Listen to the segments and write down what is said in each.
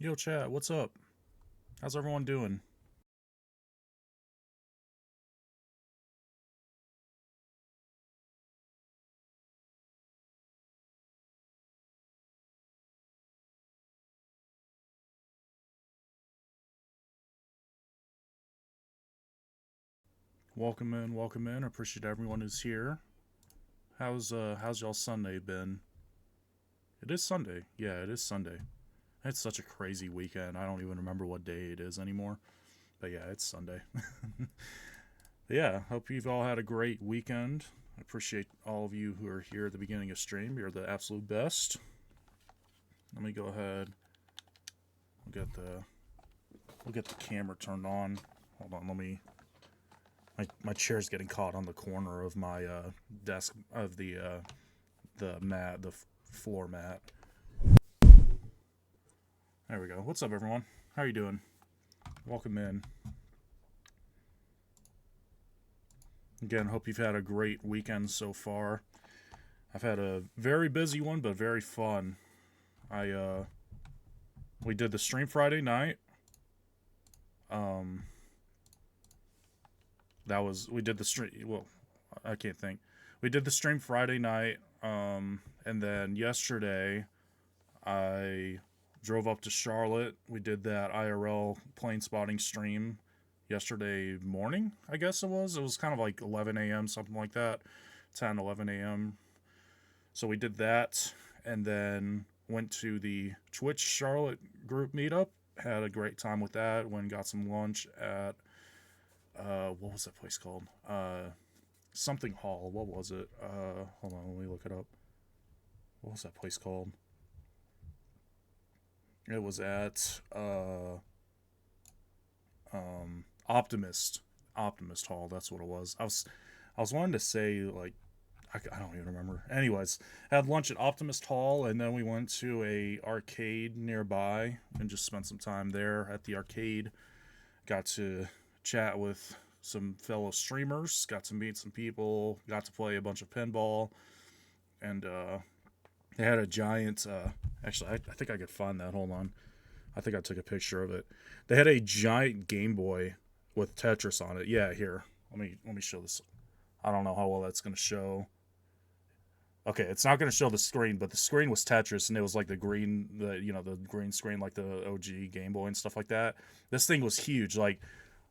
Yo, chat, what's up? How's everyone doing? Welcome in. I appreciate everyone who's here. How's y'all Sunday been? It is Sunday. Yeah, it is Sunday. It's such a crazy weekend. I don't even remember what day it is anymore. But yeah, it's Sunday. Yeah, hope you've all had a great weekend. I appreciate all of you who are here at the beginning of stream. You're the absolute best. Let me go ahead. We'll get the we'll get the camera turned on. Hold on, let me my chair's getting caught on the corner of my desk of the mat, the floor mat. There we go. What's up, everyone? How are you doing? Welcome in. Again, hope you've had a great weekend so far. I've had a very busy one, but very fun. I We did the stream Friday night. Um, that was we did the stream. Well, I can't think. We did the stream Friday night. And then yesterday I drove up to Charlotte. We did that IRL plane spotting stream yesterday morning, I guess it was. It was kind of like 11 a.m., something like that. 10, 11 a.m. So we did that and then went to the Twitch Charlotte group meetup. Had a great time with that. Went and got some lunch at, what was that place called? Something Hall. What was it? Hold on, let me look it up. What was that place called? It was at Optimist Hall. That's what it was. I was wanting to say like I don't even remember. Anyways, had lunch at Optimist Hall, and then we went to a arcade nearby and just spent some time there at the arcade. Got to chat with some fellow streamers. Got to meet some people. Got to play a bunch of pinball, and they had a giant. Actually, I think I could find that. Hold on. I think I took a picture of it. They had a giant Game Boy with Tetris on it. Yeah, here. Let me show this. I don't know how well that's gonna show. Okay, it's not gonna show the screen, but the screen was Tetris, and it was like the green screen, like the OG Game Boy and stuff like that. This thing was huge. Like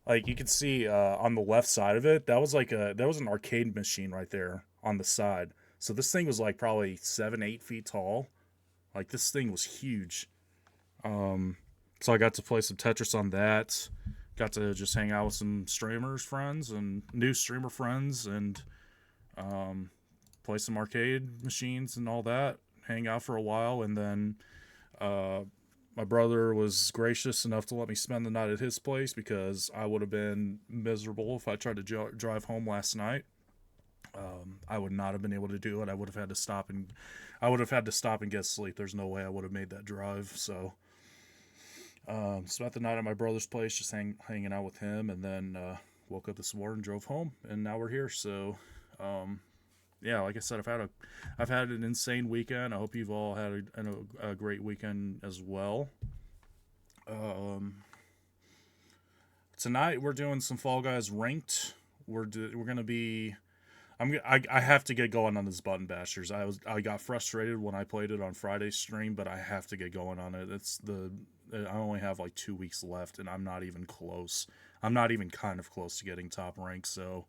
you can see on the left side of it, that was an arcade machine right there on the side. So this thing was like probably 7, 8 feet tall. Like this thing was huge. Um, so I got to play some Tetris on that. Got to just hang out with some streamers friends and new streamer friends and um, play some arcade machines and all that. Hang out for a while, and then uh, my brother was gracious enough to let me spend the night at his place because I would have been miserable if I tried to drive home last night. I would not have been able to do it. I would have had to stop and get sleep. There's no way I would have made that drive. So spent the night at my brother's place, just hanging out with him, and then woke up this morning, drove home, and now we're here. So, um, yeah, like I said, I've had an insane weekend. I hope you've all had a great weekend as well. Um, Tonight we're doing some Fall Guys ranked. We're gonna be. I have to get going on this button bashers. I got frustrated when I played it on Friday's stream, but I have to get going on it. I only have like 2 weeks left, and I'm not even close. I'm not even kind of close to getting top rank. So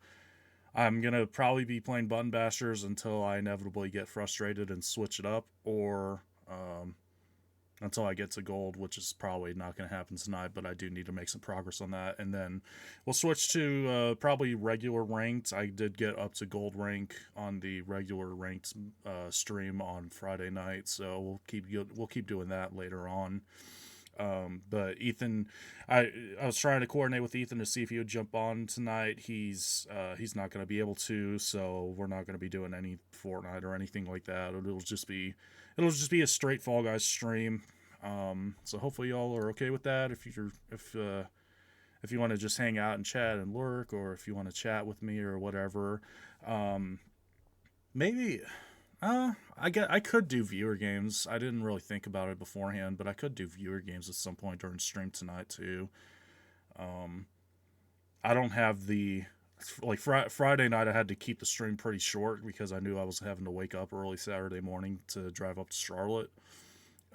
I'm gonna probably be playing button bashers until I inevitably get frustrated and switch it up, or until I get to gold, which is probably not going to happen tonight, but I do need to make some progress on that. And then we'll switch to probably regular ranked. I did get up to gold rank on the regular ranked stream on Friday night, so we'll keep doing that later on. But Ethan, I was trying to coordinate with Ethan to see if he would jump on tonight. He's not going to be able to, so we're not going to be doing any Fortnite or anything like that. It'll just be a straight Fall Guys stream. So hopefully y'all are okay with that. If you want to just hang out and chat and lurk, or if you want to chat with me or whatever, um, maybe I could do viewer games. I didn't really think about it beforehand, but I could do viewer games at some point during stream tonight too. Um, I don't have the like Friday night. I had to keep the stream pretty short because I knew I was having to wake up early Saturday morning to drive up to Charlotte.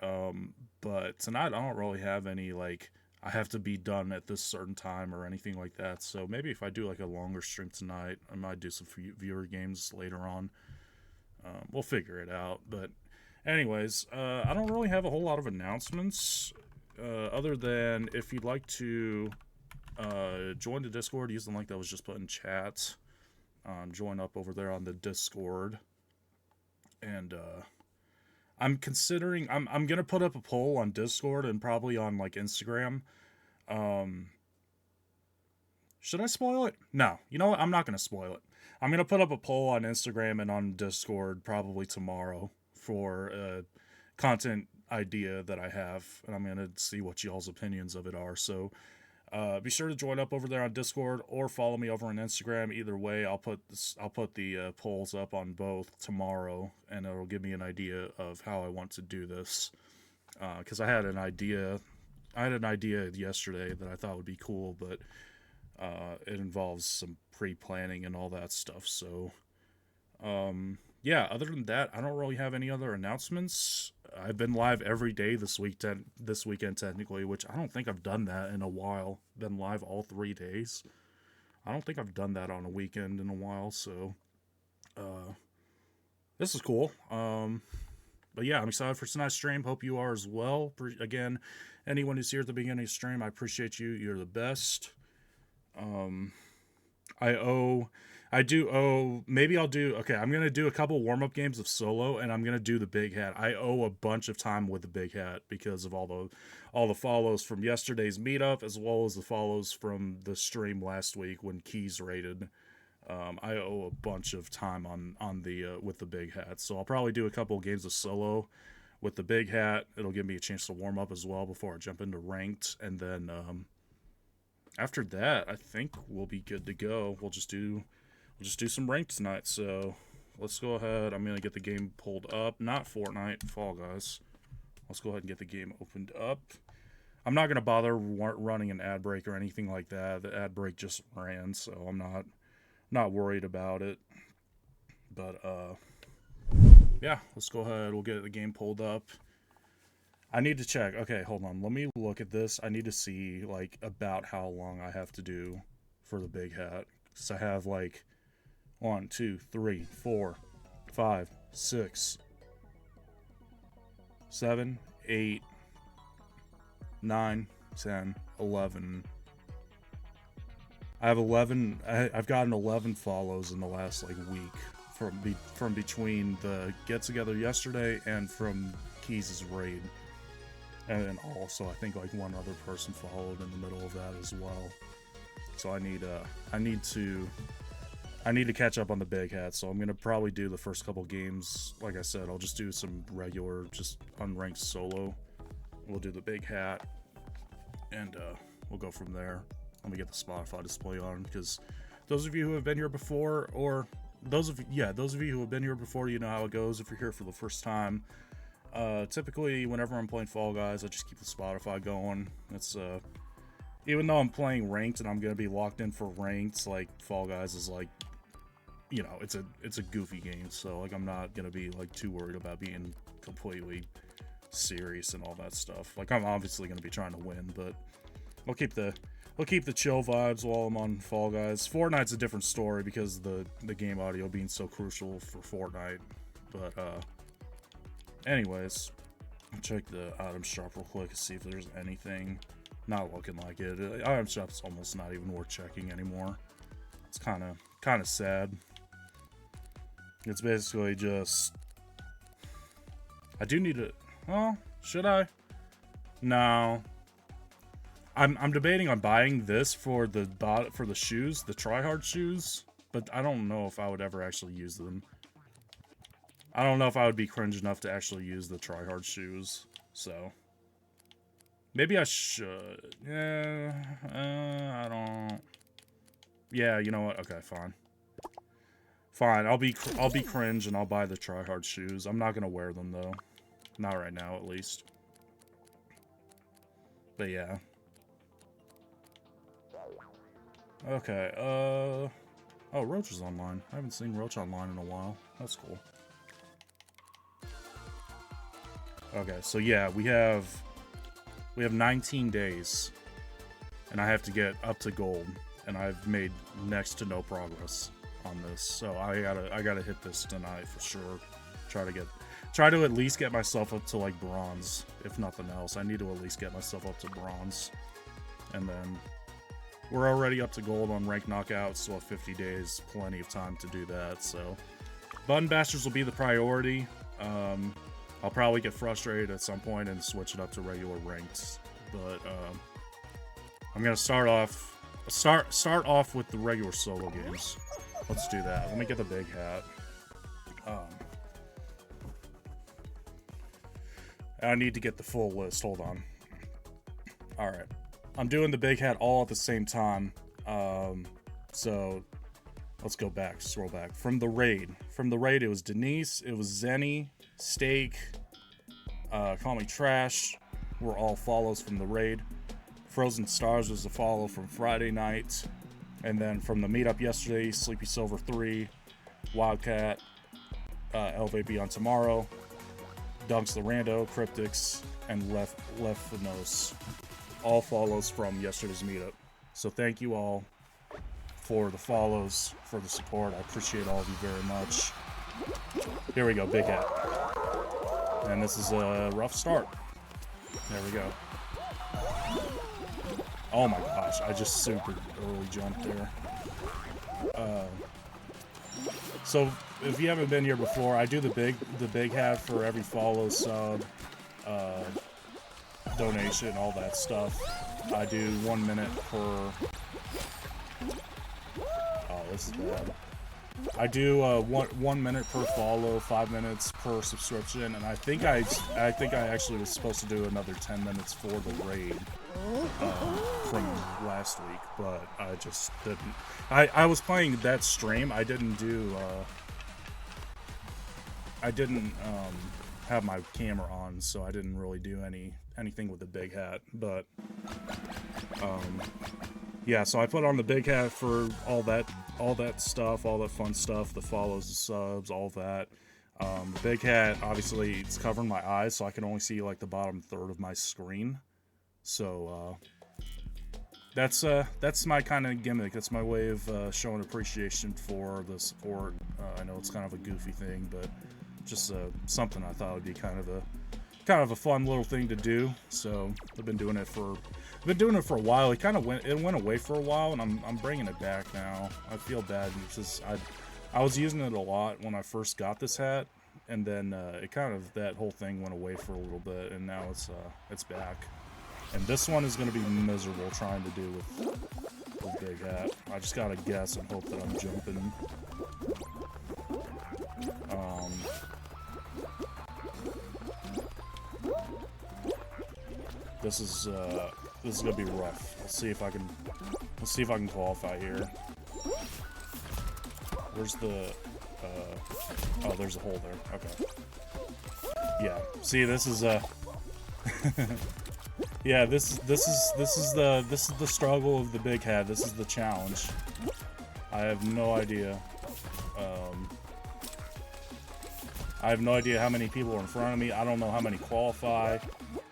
But tonight I don't really have any like I have to be done at this certain time or anything like that. So maybe if I do like a longer stream tonight, I might do some viewer games later on. We'll figure it out. But anyways, I don't really have a whole lot of announcements other than if you'd like to join the Discord, use the link that was just put in chat. Join up over there on the Discord. And I'm considering I'm gonna put up a poll on Discord and probably on like Instagram. Should I spoil it? No. You know what? I'm not gonna spoil it. I'm gonna put up a poll on Instagram and on Discord probably tomorrow for a content idea that I have, and I'm gonna see what y'all's opinions of it are. So be sure to join up over there on Discord or follow me over on Instagram. Either way, I'll put the polls up on both tomorrow, and it'll give me an idea of how I want to do this. Because I had an idea yesterday that I thought would be cool, but it involves some pre-planning and all that stuff. So, yeah. Other than that, I don't really have any other announcements. I've been live every day this weekend technically, which I don't think I've done that in a while. Been live all 3 days. I don't think I've done that on a weekend in a while, so this is cool. But yeah, I'm excited for tonight's stream. Hope you are as well. Again, anyone who's here at the beginning of the stream, I appreciate you. You're the best. Maybe I'll do, okay, I'm going to do a couple warm-up games of solo, and I'm going to do the big hat. I owe a bunch of time with the big hat because of all the follows from yesterday's meetup, as well as the follows from the stream last week when Keys raided. I owe a bunch of time on the with the big hat, so I'll probably do a couple of games of solo with the big hat. It'll give me a chance to warm up as well before I jump into ranked, and then after that, I think we'll be good to go. We'll just do some ranked tonight. So let's go ahead. I'm gonna get the game pulled up. Not Fortnite, Fall Guys. Let's go ahead and get the game opened up. I'm not gonna bother running an ad break or anything like that. The ad break just ran, so I'm not worried about it. But yeah, let's go ahead. We'll get the game pulled up. I need to check. Okay, hold on. Let me look at this. I need to see, like, about how long I have to do for the big hat. Because I have, like, 1, 2, 3, 4, 5, 6, 7, 8, 9, 10, 11. I have 11. I've gotten 11 follows in the last, like, week from between the get-together yesterday and from Keys' raid. And then also, I think like one other person followed in the middle of that as well. So I need to catch up on the big hat. So I'm gonna probably do the first couple games. Like I said, I'll just do some regular, just unranked solo. We'll do the big hat, and we'll go from there. Let me get the Spotify display on, because those of you who have been here before, or those of you who have been here before, you know how it goes. If you're here for the first time. Typically, whenever I'm playing Fall Guys, I just keep the Spotify going. It's, even though I'm playing ranked and I'm gonna be locked in for ranked, like, Fall Guys is, like, you know, it's a goofy game, so, like, I'm not gonna be, like, too worried about being completely serious and all that stuff. Like, I'm obviously gonna be trying to win, but I'll keep the chill vibes while I'm on Fall Guys. Fortnite's a different story because the game audio being so crucial for Fortnite, but, anyways, I'll check the item shop real quick to see if there's anything. Not looking like it. Item shop's almost not even worth checking anymore. It's kind of sad. It's basically just, I do need to. Oh, should I? No. I'm debating on buying this for the shoes, the tryhard shoes, but I don't know if I would ever actually use them. I don't know if I would be cringe enough to actually use the tryhard shoes, so maybe I should. Yeah, I don't. Yeah, you know what? Okay, fine. Fine, I'll be cringe and I'll buy the tryhard shoes. I'm not gonna wear them though. Not right now, at least. But yeah. Okay, oh, Roach is online. I haven't seen Roach online in a while. That's cool. Okay, so yeah, we have 19 days. And I have to get up to gold. And I've made next to no progress on this. So I gotta hit this tonight for sure. Try to at least get myself up to like bronze, if nothing else. I need to at least get myself up to bronze. And then we're already up to gold on ranked knockouts, so 50 days, plenty of time to do that. So button bashers will be the priority. I'll probably get frustrated at some point and switch it up to regular ranks. But I'm gonna start off with the regular solo games. Let's do that. Let me get the big hat. I need to get the full list. Hold on. All right. I'm doing the big hat all at the same time. So let's go back, scroll back. From the raid, it was Denise, it was Zenny, Steak, Call Me Trash, were all follows from the raid. Frozen Stars was a follow from Friday night. And then from the meetup yesterday, Sleepy Silver 3, Wildcat, LVB on tomorrow, Dunks the Rando, Cryptics, and Lefinos. All follows from yesterday's meetup. So thank you all for the follows, for the support. I appreciate all of you very much. Here we go, big hat. And this is a rough start. There we go. Oh my gosh, I just super early jumped there. So if you haven't been here before, I do the big hat for every follow, sub, donation, all that stuff. I do 1 minute per. Oh, this is bad. I do 1 minute per follow, 5 minutes per subscription, and I think I actually was supposed to do another 10 minutes for the raid from last week, but I just didn't. I was playing that stream. I didn't do. I didn't have my camera on, so I didn't really do anything with the big hat. But yeah, so I put on the big hat for all that stuff, all that fun stuff, the follows, the subs, all that. The big hat, obviously, it's covering my eyes, so I can only see like the bottom third of my screen. So that's my kind of gimmick. That's my way of showing appreciation for the support. I know it's kind of a goofy thing, but just something I thought would be kind of a fun little thing to do. So I've been doing it for a while. It went away for a while, and I'm bringing it back now. I feel bad because I was using it a lot when I first got this hat, and then that whole thing went away for a little bit, and now it's back. And this one is going to be miserable trying to do with big hat. I just gotta guess and hope that I'm jumping. This is gonna be rough. Let's see if I can qualify here. Where's the oh, there's a hole there. Okay. Yeah. See, this is yeah, this is the struggle of the big hat. This is the challenge. I have no idea. I have no idea how many people are in front of me. I don't know how many qualify.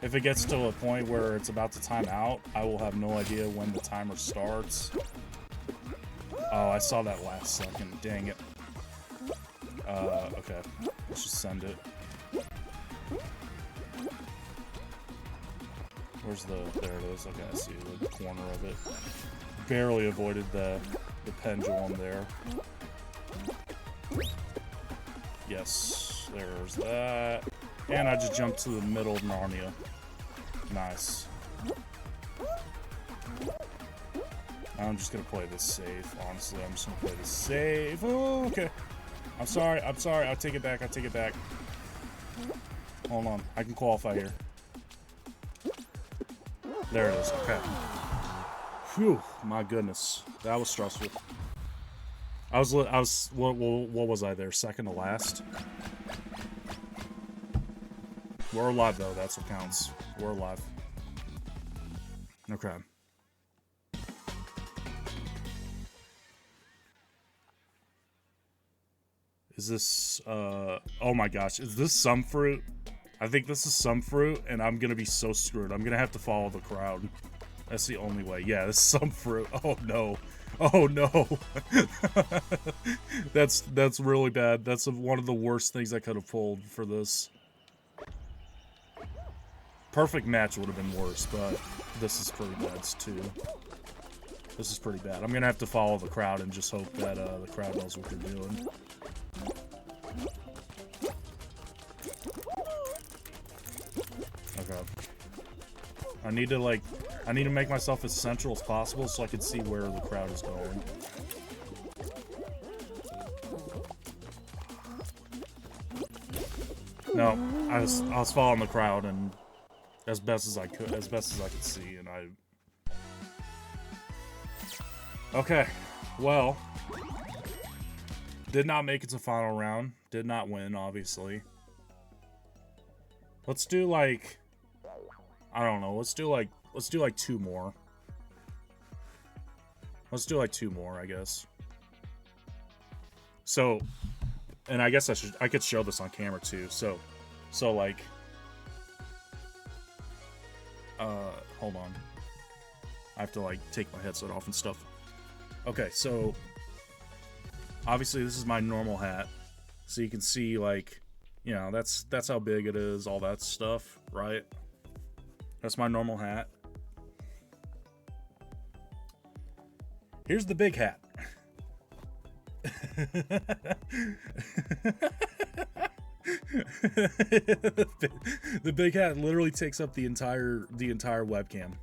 If it gets to a point where it's about to time out, I will have no idea when the timer starts. Oh, I saw that last second. Dang it. Okay. Let's just send it. Where's there it is. Okay, I see the corner of it. Barely avoided the pendulum there. Yes, there's that. And I just jumped to the middle of Narnia. Nice. I'm just gonna play this safe, honestly. I'm just gonna play this safe. Oh, okay. I'm sorry. I'll take it back. Hold on. I can qualify here. There it is. Okay. Phew. My goodness. That was stressful. What was I there? Second to last? We're alive, though. That's what counts. We're alive. Okay. Is this, oh my gosh. Is this some fruit? I think this is some fruit, and I'm gonna be so screwed. I'm gonna have to follow the crowd. That's the only way. Yeah, this is some fruit. Oh, no. Oh, no. That's really bad. That's one of the worst things I could have pulled for this. Perfect match would have been worse, but this is pretty bad, too. This is pretty bad. I'm gonna have to follow the crowd and just hope that the crowd knows what they're doing. Okay. I need to make myself as central as possible so I can see where the crowd is going. No, I was following the crowd and as best as I could see, and I. Okay, well, did not make it to final round. Did not win, obviously. Let's do like, I don't know. Let's do like 2 more. Let's do like 2 more, I guess. So, and I guess I could show this on camera too. So like, hold on. I have to like take my headset off and stuff. Okay, so obviously this is my normal hat. So you can see like, you know, that's how big it is, all that stuff, right? That's my normal hat. Here's the big hat. The big hat literally takes up the entire webcam.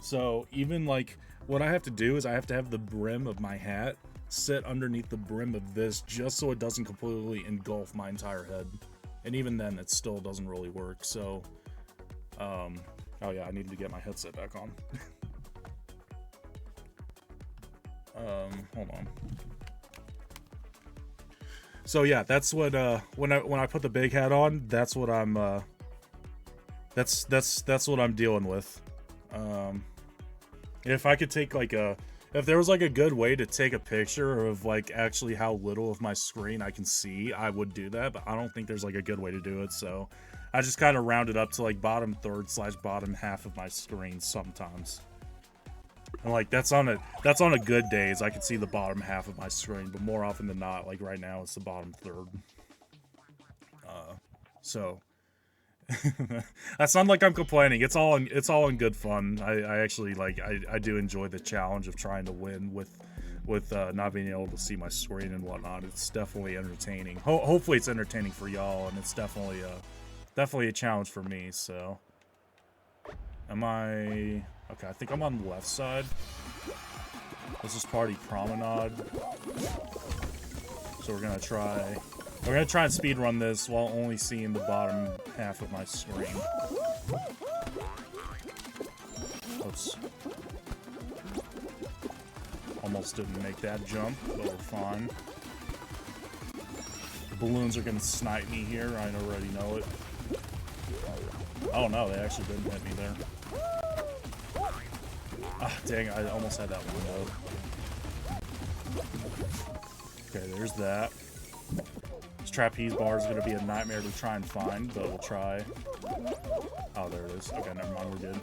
So even like what I have to do is I have to have the brim of my hat sit underneath the brim of this just so it doesn't completely engulf my entire head. And even then it still doesn't really work. So oh yeah, I need to get my headset back on. Hold on. So yeah, that's what when I put the big hat on, that's what I'm that's what I'm dealing with. If I could take like if there was like a good way to take a picture of like actually how little of my screen I can see, I would do that, but I don't think there's like a good way to do it, so I just kind of round it up to like bottom third / bottom half of my screen sometimes. And like that's on a good days I can see the bottom half of my screen, but more often than not, like right now, it's the bottom third. So that's not like I'm complaining. It's all in good fun. I actually like I do enjoy the challenge of trying to win with not being able to see my screen and whatnot. It's definitely entertaining. Hopefully it's entertaining for y'all, and it's definitely a challenge for me. So am I okay? I think I'm on the left side. This is Party Promenade. So we're gonna try and speed run this while only seeing the bottom half of my screen. Oops. Almost didn't make that jump, but we're fine. The balloons are gonna snipe me here, I already know it. Oh no, they actually didn't hit me there. Ah, dang, I almost had that one though. Okay, there's that. This trapeze bar is going to be a nightmare to try and find, but we'll try. Oh, there it is. Okay, never mind, we're good.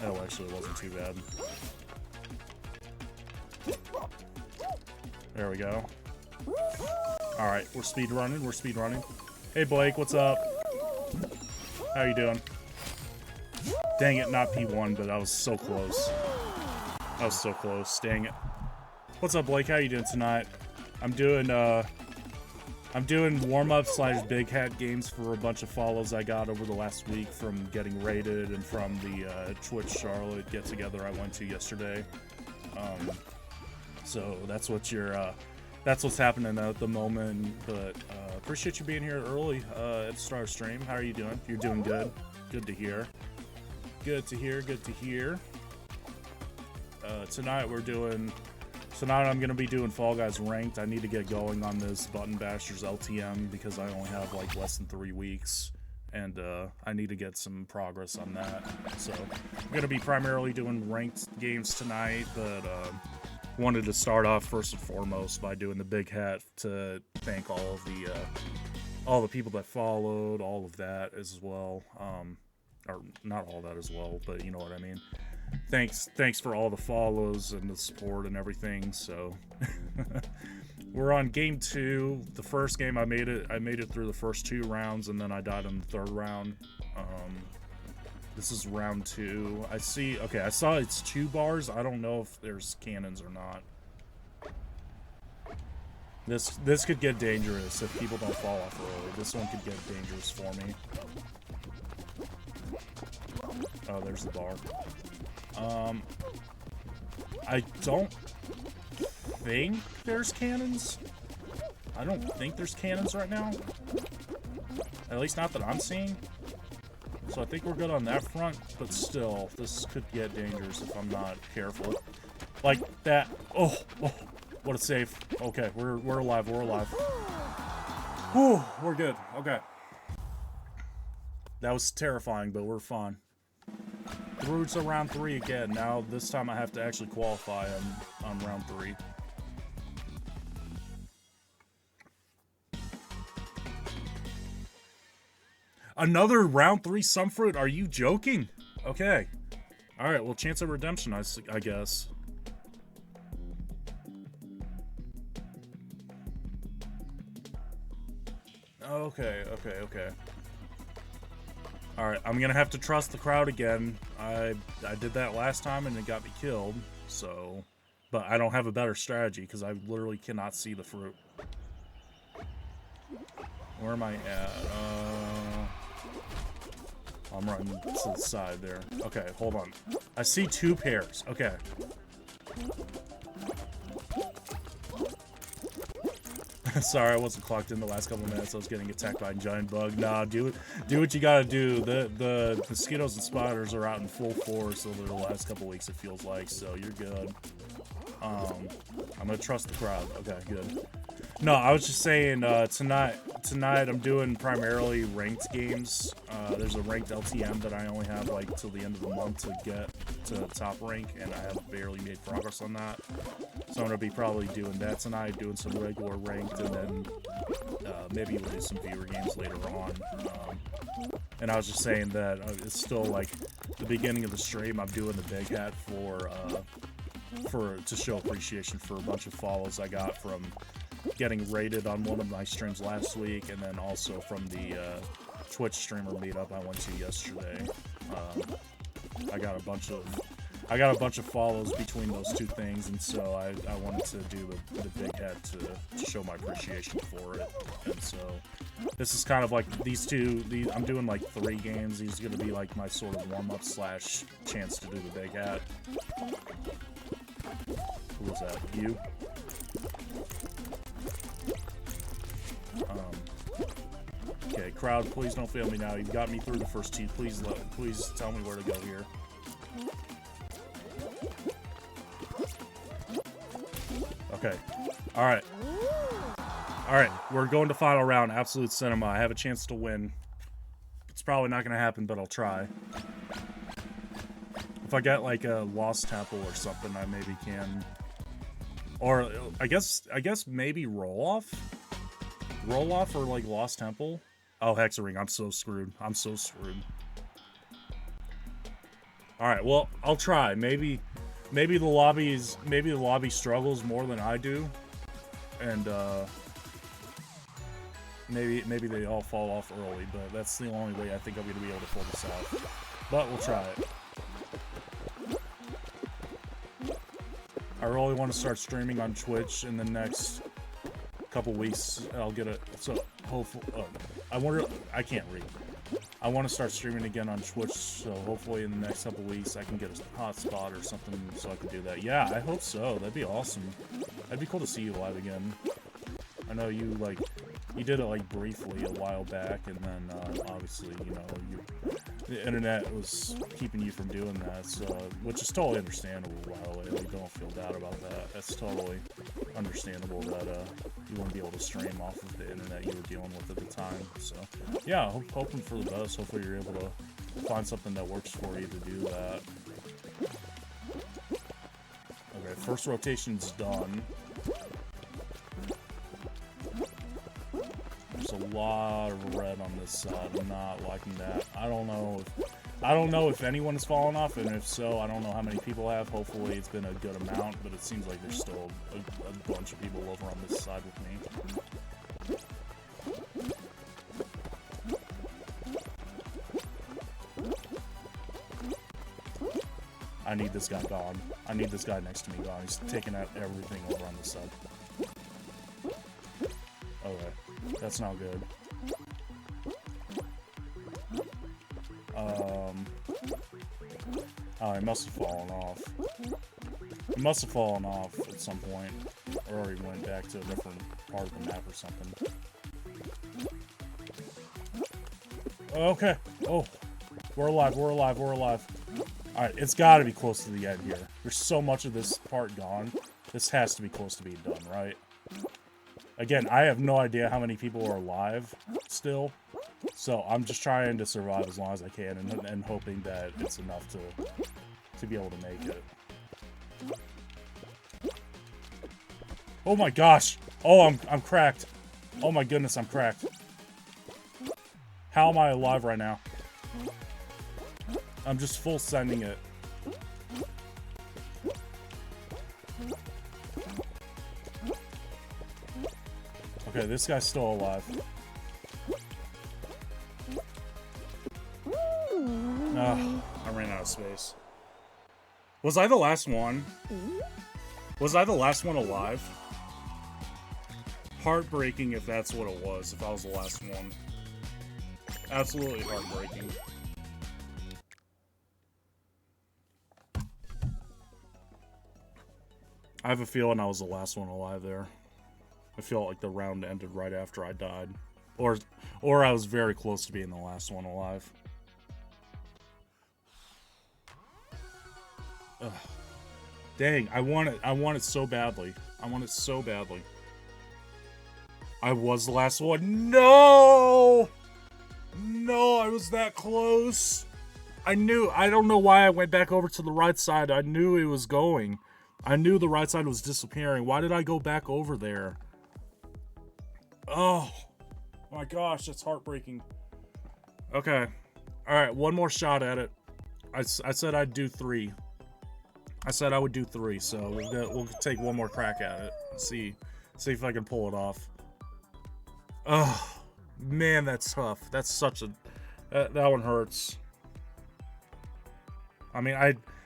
Oh, actually, it wasn't too bad. There we go. Alright, we're speed running. Hey, Blake, what's up? How you doing? Dang it, not P1, but I was so close. Dang it. What's up, Blake? How you doing tonight? I'm doing warm-up / big hat games for a bunch of follows I got over the last week from getting raided and from the Twitch Charlotte get-together I went to yesterday. So that's what's happening at the moment. But appreciate you being here early at the start of stream. How are you doing? You're doing good. Good to hear. Good to hear. Tonight we're doing Tonight I'm going to be doing Fall Guys Ranked. I need to get going on this Button Bashers LTM because I only have like less than 3 weeks. And I need to get some progress on that. So I'm going to be primarily doing ranked games tonight, but wanted to start off first and foremost by doing the big hat to thank all the people that followed, all of that as well. Or not all that as well, but you know what I mean. Thanks for all the follows and the support and everything. So we're on game 2. The first game I made it through the first 2 rounds, and then I died in the 3rd round. This is round 2. I saw it's 2 bars. I don't know if there's cannons or not. This could get dangerous if people don't fall off early. This one could get dangerous for me. Oh, there's the bar. I don't think there's cannons. I don't think there's cannons right now. At least not that I'm seeing. So I think we're good on that front, but still, this could get dangerous if I'm not careful. Like that. Oh, what a save. Okay, we're alive, we're alive. Whew, we're good. Okay. That was terrifying, but we're fine. Through to round 3 again. Now, this time I have to actually qualify on round 3. Another round 3 Sunfruit? Are you joking? Okay. Alright, well, chance of redemption, I guess. Okay. Alright, I'm gonna have to trust the crowd again. I did that last time and it got me killed, so... But I don't have a better strategy because I literally cannot see the fruit. Where am I at? I'm running to the side there. Okay, hold on. I see 2 pairs. Okay. Sorry, I wasn't clocked in the last couple of minutes. I was getting attacked by a giant bug. Nah, do what you gotta do. The mosquitoes and spiders are out in full force over the last couple weeks, it feels like, so you're good. I'm gonna trust the crowd. Okay, good. No, I was just saying, tonight I'm doing primarily ranked games. There's a ranked LTM that I only have, like, till the end of the month to get to top rank, and I have barely made progress on that. So I'm gonna be probably doing that tonight, doing some regular ranked, and then maybe we'll do some viewer games later on. And I was just saying that it's still, like, the beginning of the stream. I'm doing the big hat to show appreciation for a bunch of follows I got from getting rated on one of my streams last week, and then also from the Twitch streamer meetup I went to yesterday. I got a bunch of follows between those 2 things, and so I wanted to do the big head to show my appreciation for it. And so this is kind of like I'm doing like 3 games. These are gonna be like my sort of warm-up / chance to do the big hat. Who was that? You? Okay, crowd, please don't fail me now. You've got me through the first 2. Please tell me where to go here. Okay. Alright. Alright, we're going to final round, Absolute Cinema. I have a chance to win. It's probably not going to happen, but I'll try. If I get, like, a Lost Temple or something, I maybe can... Or, I guess maybe Roll-Off? Roll-Off or, like, Lost Temple? Oh, Hexaring, I'm so screwed. I'm so screwed. Alright, well, I'll try. Maybe the lobby struggles more than I do. And, maybe they all fall off early, but that's the only way I think I'm going to be able to pull this out. But we'll try it. I really want to start streaming on Twitch in the next couple weeks. I'll get it. So hopefully, I can't read. I want to start streaming again on Twitch, so hopefully in the next couple weeks I can get a hotspot or something so I can do that. Yeah, I hope so. That'd be awesome. That'd be cool to see you live again. I know you, like, You did it like briefly a while back, and then obviously, you know, the internet was keeping you from doing that, so which is totally understandable. By the way, like, don't feel bad about that. That's totally understandable that you wouldn't be able to stream off of the internet you were dealing with at the time. So yeah, hoping for the best. Hopefully you're able to find something that works for you to do that. Okay, first rotation's done. There's a lot of red on this side. I'm not liking that. I don't know if anyone has fallen off, and if so, I don't know how many people have. Hopefully it's been a good amount, but it seems like there's still a bunch of people over on this side with me. I need this guy gone. I need this guy next to me gone. He's taking out everything over on this side. Okay, that's not good. Oh, he must have fallen off. He must have fallen off at some point, or he went back to a different part of the map or something. Okay. Oh, we're alive. We're alive. We're alive. All right, it's got to be close to the end here. There's so much of this part gone. This has to be close to being done, right? Again, I have no idea how many people are alive still, so I'm just trying to survive as long as I can, and hoping that it's enough to be able to make it. Oh my gosh! Oh, I'm cracked. Oh my goodness, I'm cracked. How am I alive right now? I'm just full sending it. Okay, this guy's still alive. I ran out of space. Was I the last one? Was I the last one alive? Heartbreaking if that's what it was, if I was the last one. Absolutely heartbreaking. I have a feeling I was the last one alive there. I feel like the round ended right after I died. Or I was very close to being the last one alive. Ugh. Dang, I want it so badly. I want it so badly. I was the last one. No! No, I was that close. I don't know why I went back over to the right side. I knew it was going. I knew the right side was disappearing. Why did I go back over there? Oh my gosh, that's heartbreaking. Okay. Alright, one more shot at it. I said I'd do 3. I said I would do 3, so we'll take one more crack at it. See if I can pull it off. Oh, man, that's tough. That's such a... That one hurts. I mean,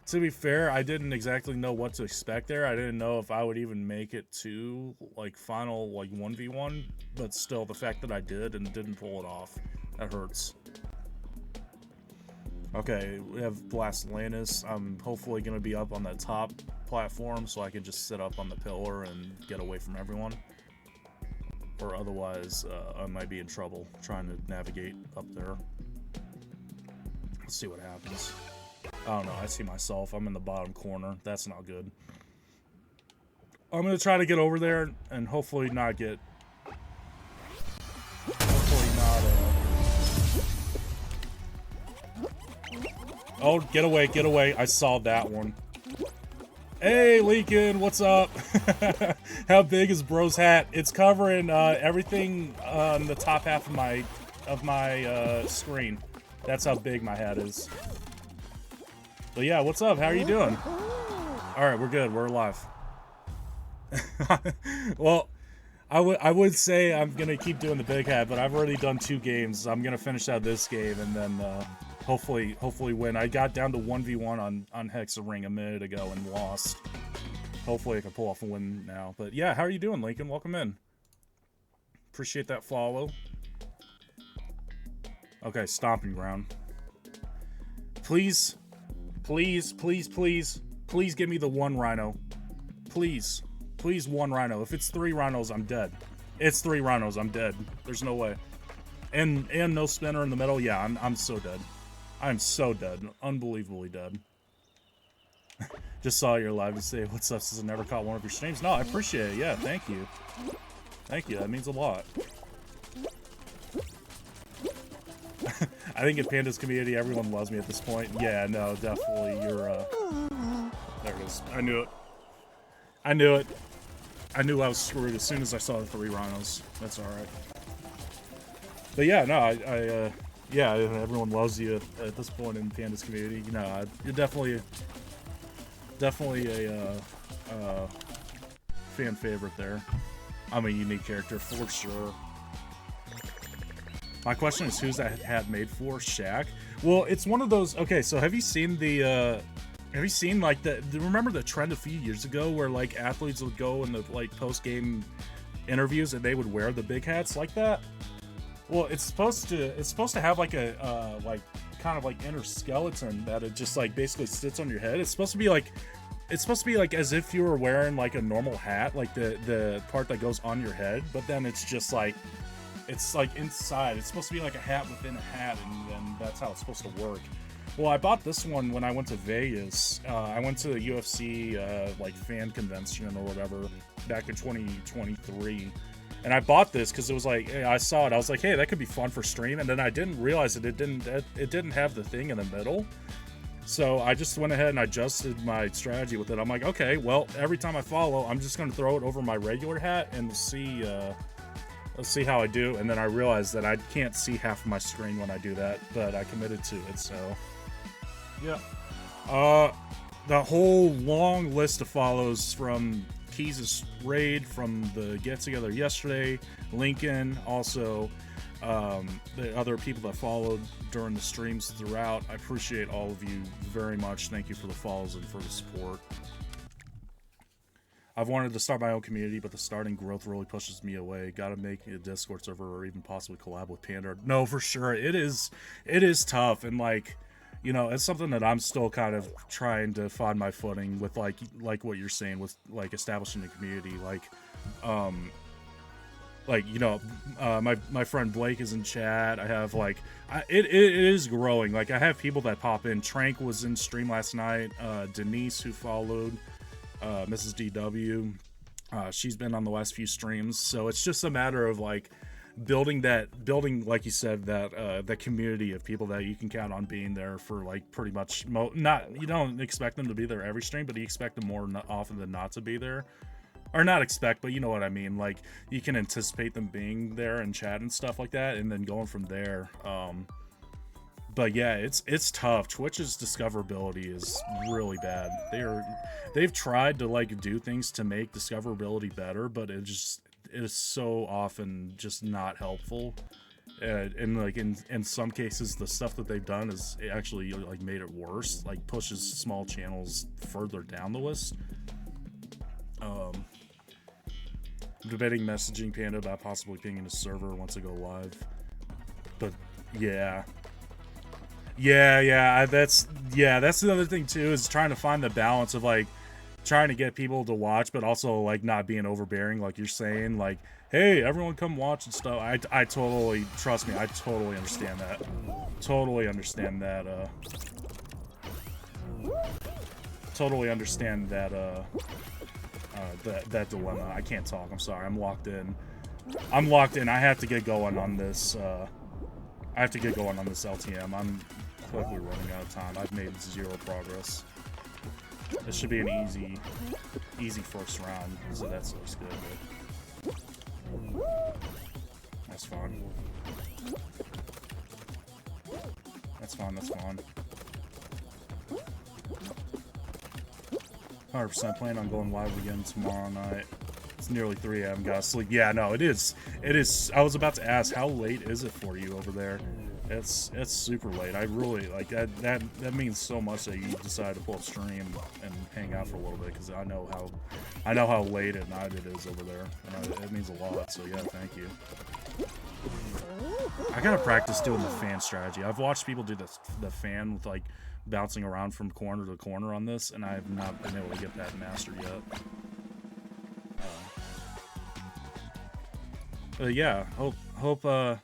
to be fair, I didn't exactly know what to expect there. I didn't know if I would even make it to, like, final, like, 1v1. But still, the fact that I did and didn't pull it off, that hurts. Okay, we have Blast Lannis. I'm hopefully going to be up on that top platform so I can just sit up on the pillar and get away from everyone. Or otherwise, I might be in trouble trying to navigate up there. Let's see what happens. I don't know, I see myself. I'm in the bottom corner. That's not good. I'm going to try to get over there and hopefully not get... Oh, get away, get away. I saw that one. Hey, Lincoln, what's up? How big is bro's hat? It's covering everything on the top half of my screen. That's how big my hat is. But yeah, what's up? How are you doing? All right, we're good. We're alive. Well, I would say I'm gonna keep doing the big hat, but I've already done 2 games. I'm gonna finish out this game and then hopefully win. I got down to 1v1 on Hexaring a minute ago and lost. Hopefully I can pull off a win now. But yeah, how are you doing, Lincoln? Welcome in. Appreciate that follow. Okay, stomping ground. Please, please, please, please, please give me the 1 rhino. Please, please 1 rhino. If it's 3 rhinos, I'm dead. It's 3 rhinos. I'm dead. There's no way. And no spinner in the middle. Yeah, I'm so dead. I'm so dead. Unbelievably dead. Just saw your live to say what's up since I never caught one of your streams. No, I appreciate it. Yeah, thank you. Thank you. That means a lot. I think in Panda's community, everyone loves me at this point. Yeah, no, definitely. You're, there it is. I knew it. I knew it. I knew I was screwed as soon as I saw the 3 rhinos. That's alright. But yeah, no, yeah, everyone loves you at this point in Panda's community. You know, you're definitely a fan favorite there. I'm a unique character for sure. My question is, who's that hat made for? Shaq? Well, it's one of those. Okay, so have you seen the? Have you seen like remember the trend a few years ago where like athletes would go in the like post-game interviews and they would wear the big hats like that? Well, it's supposed to have like a like kind of like inner skeleton that it just like basically sits on your head. It's supposed to be like as if you were wearing like a normal hat, like the part that goes on your head, but then it's just like it's like inside. It's supposed to be like a hat within a hat, and then that's how it's supposed to work. Well, I bought this one when I went to Vegas. I went to the UFC like fan convention or whatever back in 2023. And I bought this because it was like, hey, I saw it. I was like, hey, that could be fun for stream. And then I didn't realize it didn't have the thing in the middle. So I just went ahead and adjusted my strategy with it. I'm like, okay, well, every time I follow, I'm just going to throw it over my regular hat and let's see how I do. And then I realized that I can't see half of my screen when I do that, but I committed to it. So yeah, the whole long list of follows from Keys' raid, from the get-together yesterday, Lincoln, also the other people that followed during the streams throughout. I appreciate all of you very much. Thank you for the follows and for the support. I've wanted to start my own community, but the starting growth really pushes me away. Gotta make a Discord server or even possibly collab with Panda. No, for sure. It is tough, and like, you know, it's something that I'm still kind of trying to find my footing with, like what you're saying with like establishing a community. Like you know, my friend Blake is in chat. I have like, it is growing. Like I have people that pop in. Trank was in stream last night. Denise, who followed, Mrs. DW, she's been on the last few streams. So it's just a matter of like building like you said, that community of people that you can count on being there for like pretty much you don't expect them to be there every stream, but you expect them more often than not to be there, or not expect, but you know what I mean. Like you can anticipate them being there and chat and stuff like that, and then going from there. But yeah, it's tough. Twitch's discoverability is really bad. They've tried to like do things to make discoverability better, but it is so often just not helpful. And like in some cases, the stuff that they've done is actually like made it worse. Like pushes small channels further down the list. Debating messaging Panda about possibly pinging a server once I go live. But yeah. That's the other thing too, is trying to find the balance of like trying to get people to watch, but also like not being overbearing, like you're saying, like, hey, everyone come watch and stuff. I totally, trust me, I totally understand that. Totally understand that that dilemma. I can't talk, I'm sorry. I'm locked in. I have to get going on this LTM. I'm quickly running out of time. I've made 0 progress. This should be an easy first round, so that looks good. But that's fine. That's fine. 100% plan on going live again tomorrow night. It's nearly 3 a.m. Gotta sleep. Yeah, no, it is. I was about to ask, how late is it for you over there? It's super late. I really like that. That means so much that you decide to pull up stream and hang out for a little bit, because I know how late at night it is over there. And it means a lot. So yeah, thank you. I gotta practice doing the fan strategy. I've watched people do the fan with like bouncing around from corner to corner on this, and I have not been able to get that mastered yet. Yeah, hope I'll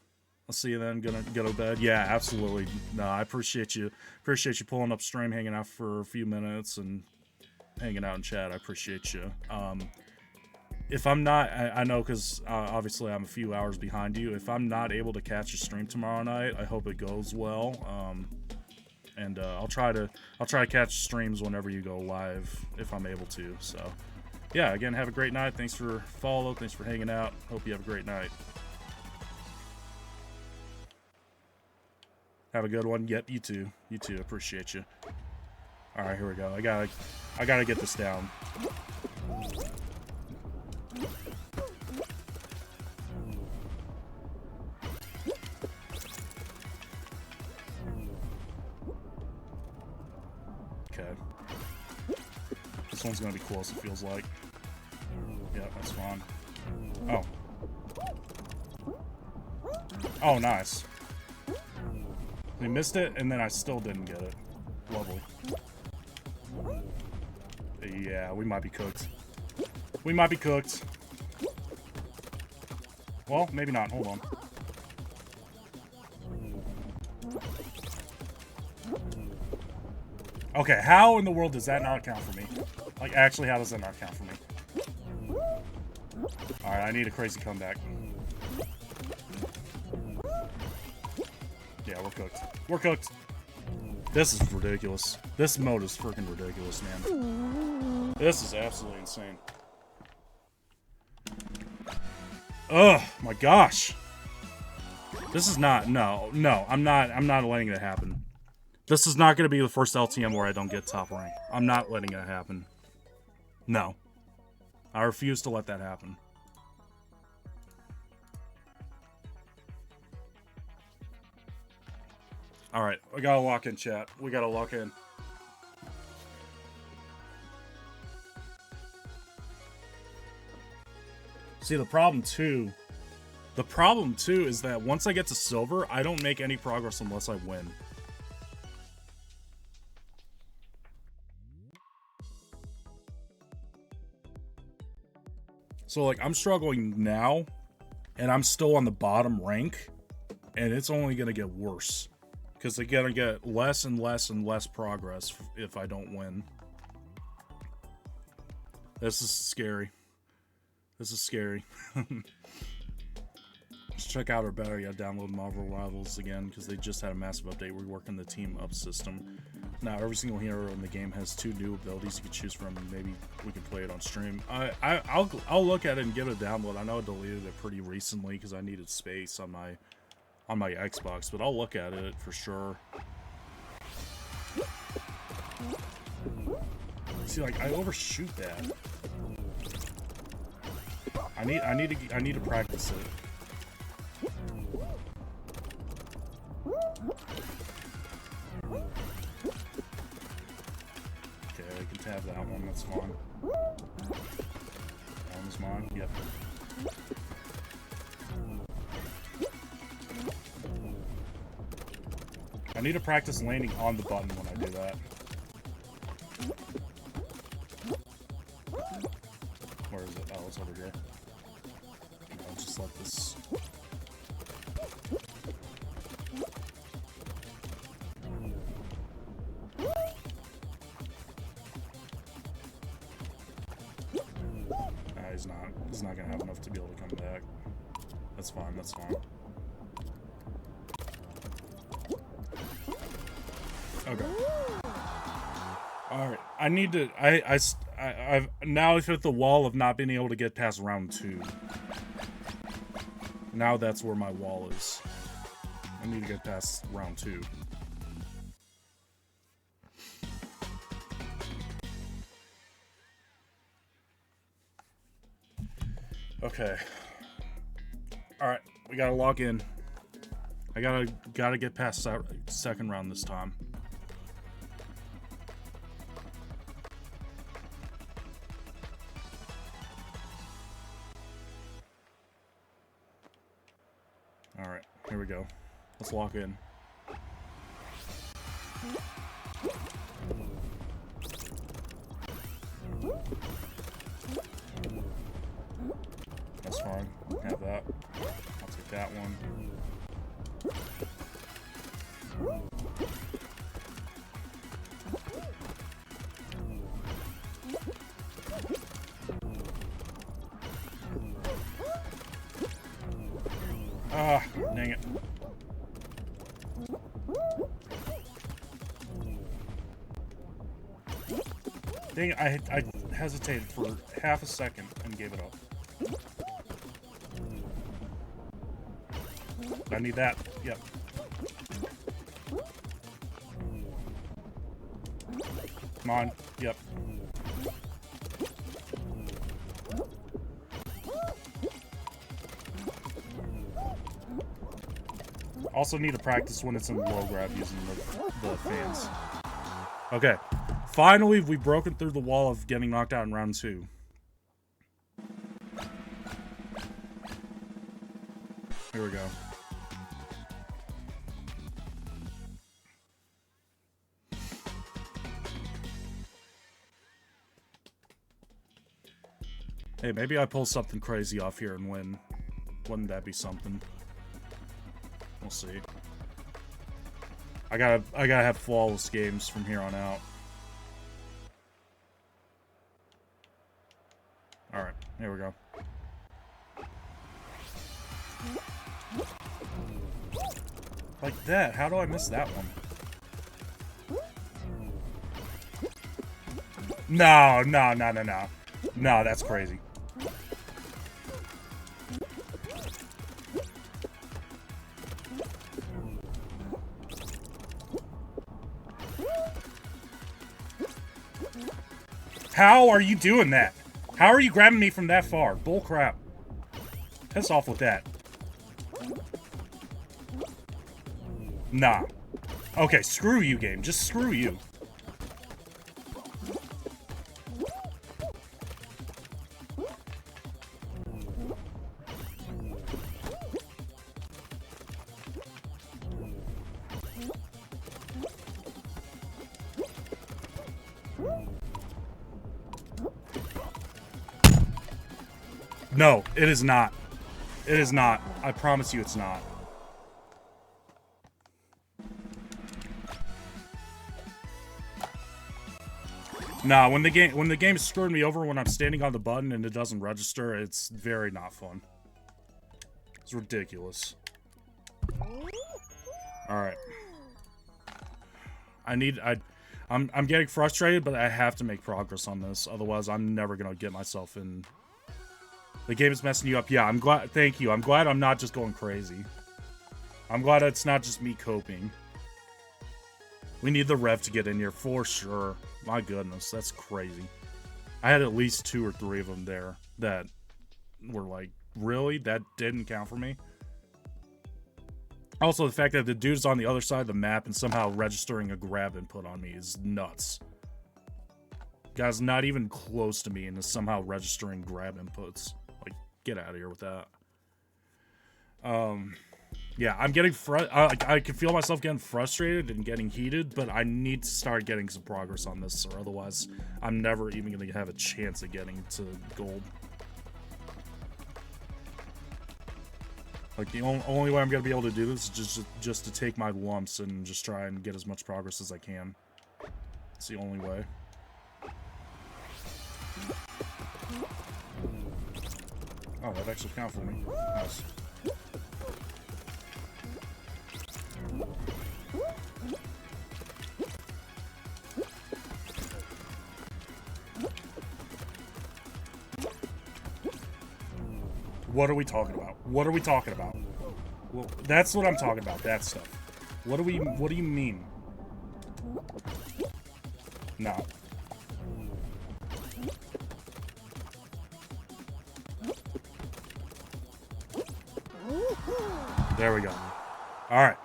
see you then. Gonna go to bed. Yeah, absolutely. No, I appreciate you. Appreciate you pulling up stream, hanging out for a few minutes, and hanging out in chat. I appreciate you. If I'm not, I know because obviously I'm a few hours behind you. If I'm not able to catch a stream tomorrow night, I hope it goes well. And I'll try to catch streams whenever you go live if I'm able to. So, yeah, again, have a great night. Thanks for follow. Thanks for hanging out. Hope you have a great night. Have a good one. Yep, you too. You too. Appreciate you. All right, here we go. I gotta get this down. Okay. This one's gonna be close, it feels like. Yeah, that's fine. Oh. Oh, nice. We missed it, and then I still didn't get it. Lovely. Yeah, we might be cooked. We might be cooked. Well, maybe not. Hold on. Okay, how in the world does that not count for me? Like, actually, how does that not count for me? Alright, I need a crazy comeback. Yeah, we're cooked. We're cooked. This is ridiculous. This mode is freaking ridiculous, man. This is absolutely insane. Ugh, my gosh. This is not, no, I'm not letting it happen. This is not going to be the first LTM where I don't get top rank. I'm not letting it happen. No. I refuse to let that happen. Alright, we gotta lock in, chat. We gotta lock in. See, the problem too is that once I get to silver, I don't make any progress unless I win. So, like, I'm struggling now, and I'm still on the bottom rank, and it's only gonna get worse. Because they're gonna get less and less and less progress if I don't win. This is scary. This is scary. Let's check out our better. Yeah, download Marvel Rivals again because they just had a massive update reworking the team up system. Now every single hero in the game has 2 new abilities you can choose from, and maybe we can play it on stream. I'll look at it and give it a download. I know I deleted it pretty recently because I needed space on my Xbox, but I'll look at it for sure. See, like, I overshoot that. I need to practice it. Okay, I can tab that one, that's fine. That one's mine, yep. I need to practice landing on the button when I do that. Where is it? Oh, it's over here. I'll just let this... He's not gonna have enough to be able to come back. That's fine, that's fine. Okay. Alright, I need to... I've now hit the wall of not being able to get past round 2. Now that's where my wall is. I need to get past round 2. Okay. Alright, we gotta log in. I gotta get past that second round this time. Alright, here we go. Let's lock in. That's fine. Have that. I'll take that one. Ah, dang it. Dang it, I hesitated for half a second and gave it up. I need that. Yep. Come on. Yep. Also need to practice when it's in low grab using the fans. Okay. Finally, we've broken through the wall of getting knocked out in round 2. Here we go. Hey, maybe I pull something crazy off here and win. Wouldn't that be something? We'll see. I gotta have flawless games from here on out. Alright, here we go. Like that, how do I miss that one? No. No, that's crazy. How are you doing that? How are you grabbing me from that far? Bull crap. Piss off with that. Nah. Okay, screw you, game. Just screw you. No, it is not. It is not. I promise you it's not. Nah, when the game is screwing me over when I'm standing on the button and it doesn't register, it's very not fun. It's ridiculous. Alright. I'm getting frustrated, but I have to make progress on this. Otherwise, I'm never gonna get myself in. The game is messing you up. Yeah, I'm glad. Thank you. I'm glad I'm not just going crazy. I'm glad it's not just me coping. We need the rev to get in here for sure. My goodness, that's crazy. I had at least 2 or 3 of them there that were like, really? That didn't count for me? Also, the fact that the dude's on the other side of the map and somehow registering a grab input on me is nuts. Guy's not even close to me and is somehow registering grab inputs. Like, get out of here with that. Yeah, I'm getting I can feel myself getting frustrated and getting heated, but I need to start getting some progress on this, or otherwise I'm never even going to have a chance of getting to gold. Like, the only way I'm going to be able to do this is just to take my lumps and just try and get as much progress as I can. It's the only way. Oh, that actually counted for me. Nice. What are we talking about? What are we talking about? Well, that's what I'm talking about, that stuff. What do you mean? No. There we go. Alright.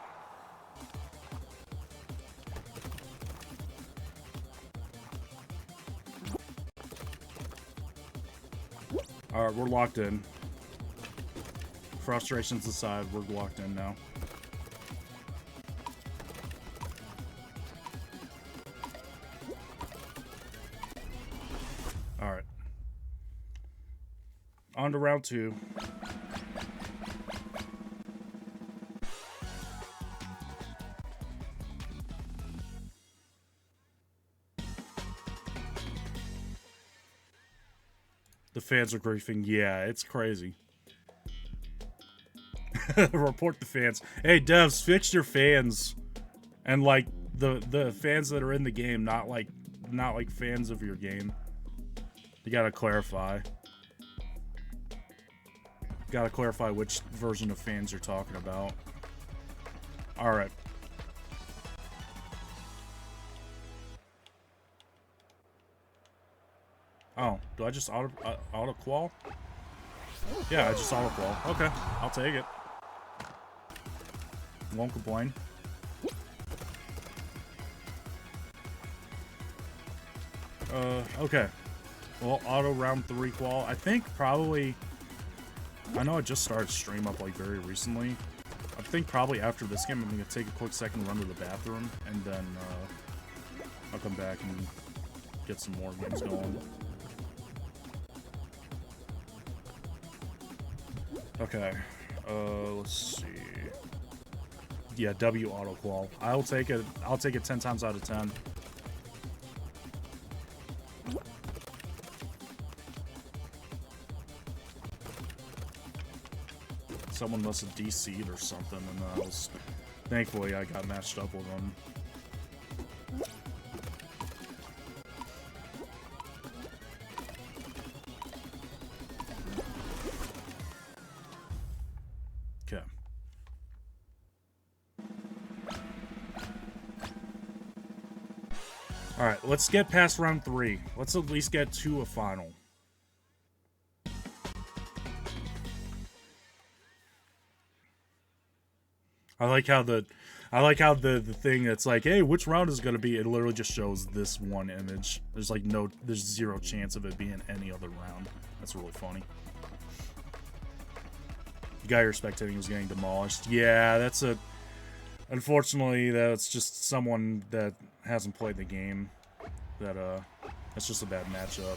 Alright, we're locked in. Frustrations aside, we're locked in now. Alright. On to round 2. The fans are griefing. Yeah, it's crazy. Report the fans. Hey, devs, fix your fans. And, like, the fans that are in the game, not like fans of your game. You gotta clarify. Gotta clarify which version of fans you're talking about. Alright. Oh, do I just auto-qual? Yeah, I just auto-qual. Okay, I'll take it. Won't complain. Okay. Well, auto round 3 qual. I think probably... I know I just started stream up, like, very recently. I think probably after this game, I'm gonna take a quick second run to the bathroom, and then, I'll come back and get some more games going. Okay. Let's see. Yeah, W auto qual. I'll take it 10 times out of 10. Someone must have DC'd or something, and thankfully I got matched up with them. Okay. Alright, let's get past round 3. Let's at least get to a final. I like how the thing that's like, hey, which round is gonna be? It literally just shows this one image. There's like there's zero chance of it being any other round. That's really funny. The guy you're spectating was getting demolished. Yeah, unfortunately, that's just someone that hasn't played the game. That's just a bad matchup.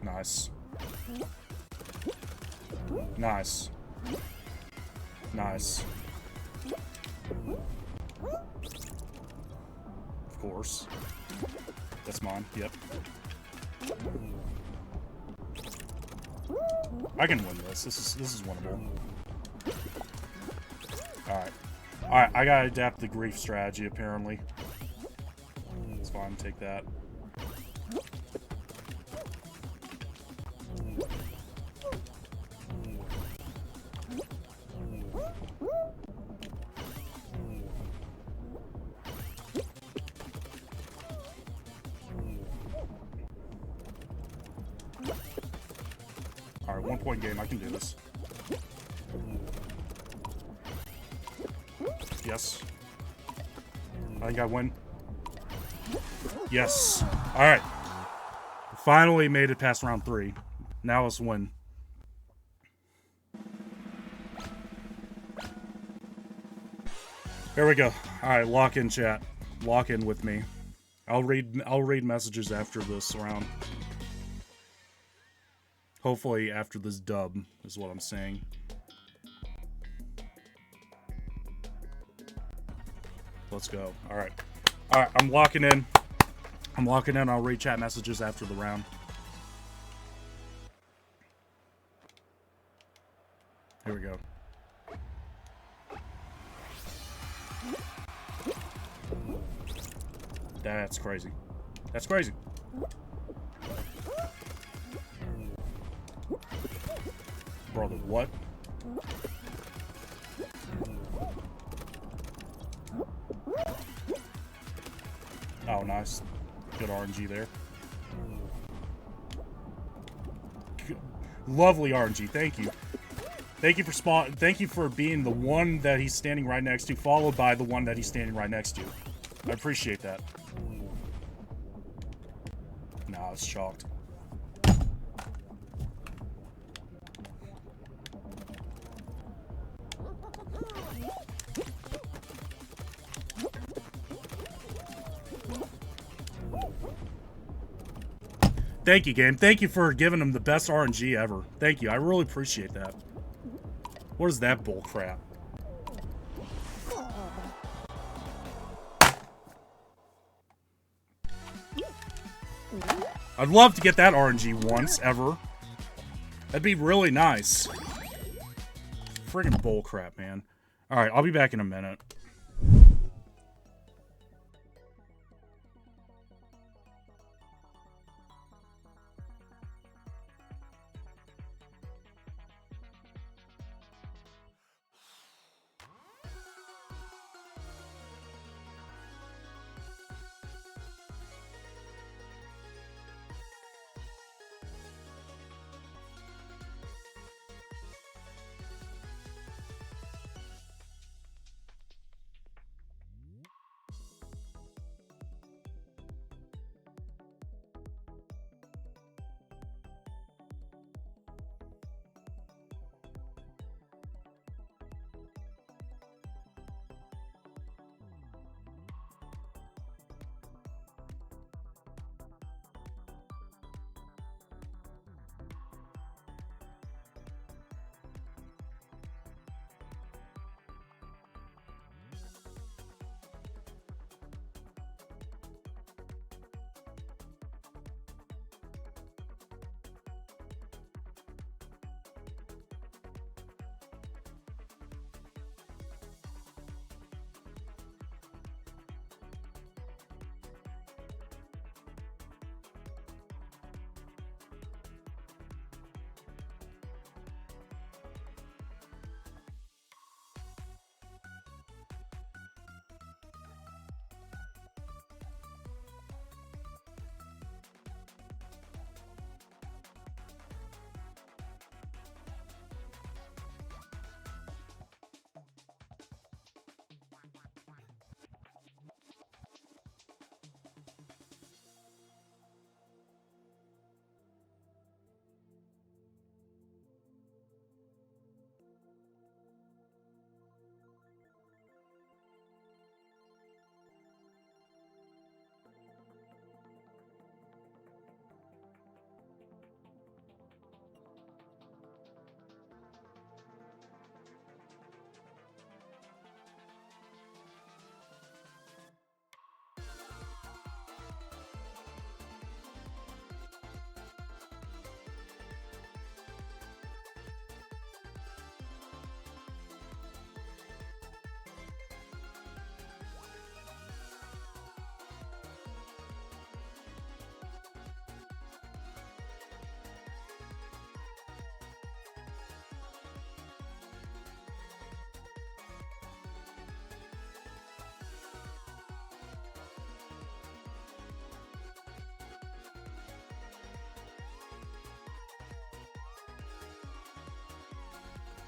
Nice. Nice. Nice. Of course. That's mine. Yep. I can win this. This is winnable. Alright. Alright, I gotta adapt the grief strategy, apparently. It's fine, take that. Alright, 1 point game, I can do this. Yes. I think I win. Yes. Alright. Finally made it past round 3. Now let's win. Here we go. Alright, lock in, chat. Lock in with me. I'll read messages after this round. Hopefully after this dub, is what I'm saying. Let's go. Alright. Alright, I'm locking in. I'm locking in. I'll read chat messages after the round. Here we go. That's crazy. That's crazy. Brother, what? Oh, nice. Good RNG there. Lovely RNG. Thank you. Thank you for being the one that he's standing right next to, followed by the one that he's standing right next to. I appreciate that. Nah, I was shocked. Thank you, game. Thank you for giving him the best RNG ever. Thank you. I really appreciate that. What is that bull crap? I'd love to get that RNG once, ever. That'd be really nice. Friggin' bullcrap, man. Alright, I'll be back in a minute.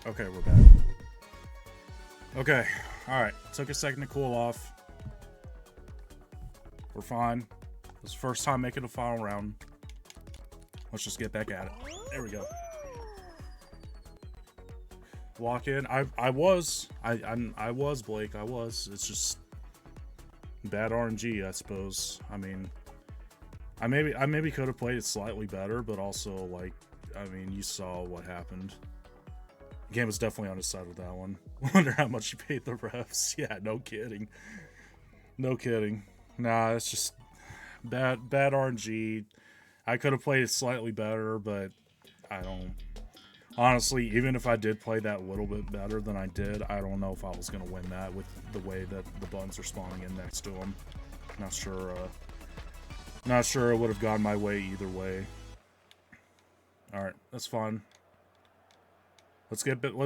Okay, we're back. Okay, alright. Took a second to cool off. We're fine. This is the first time making a final round. Let's just get back at it. There we go. Walk in. I was Blake. I was. It's just bad RNG, I suppose. I mean, I maybe could have played it slightly better, but also like, I mean, you saw what happened. The game was definitely on his side with that one. Wonder how much you paid the refs. Yeah, no kidding. No kidding. Nah, it's just bad RNG. I could have played it slightly better, but I don't. Honestly, even if I did play that little bit better than I did, I don't know if I was going to win that with the way that the buttons are spawning in next to them. Not sure it would have gone my way either way. Alright, that's fine. Let's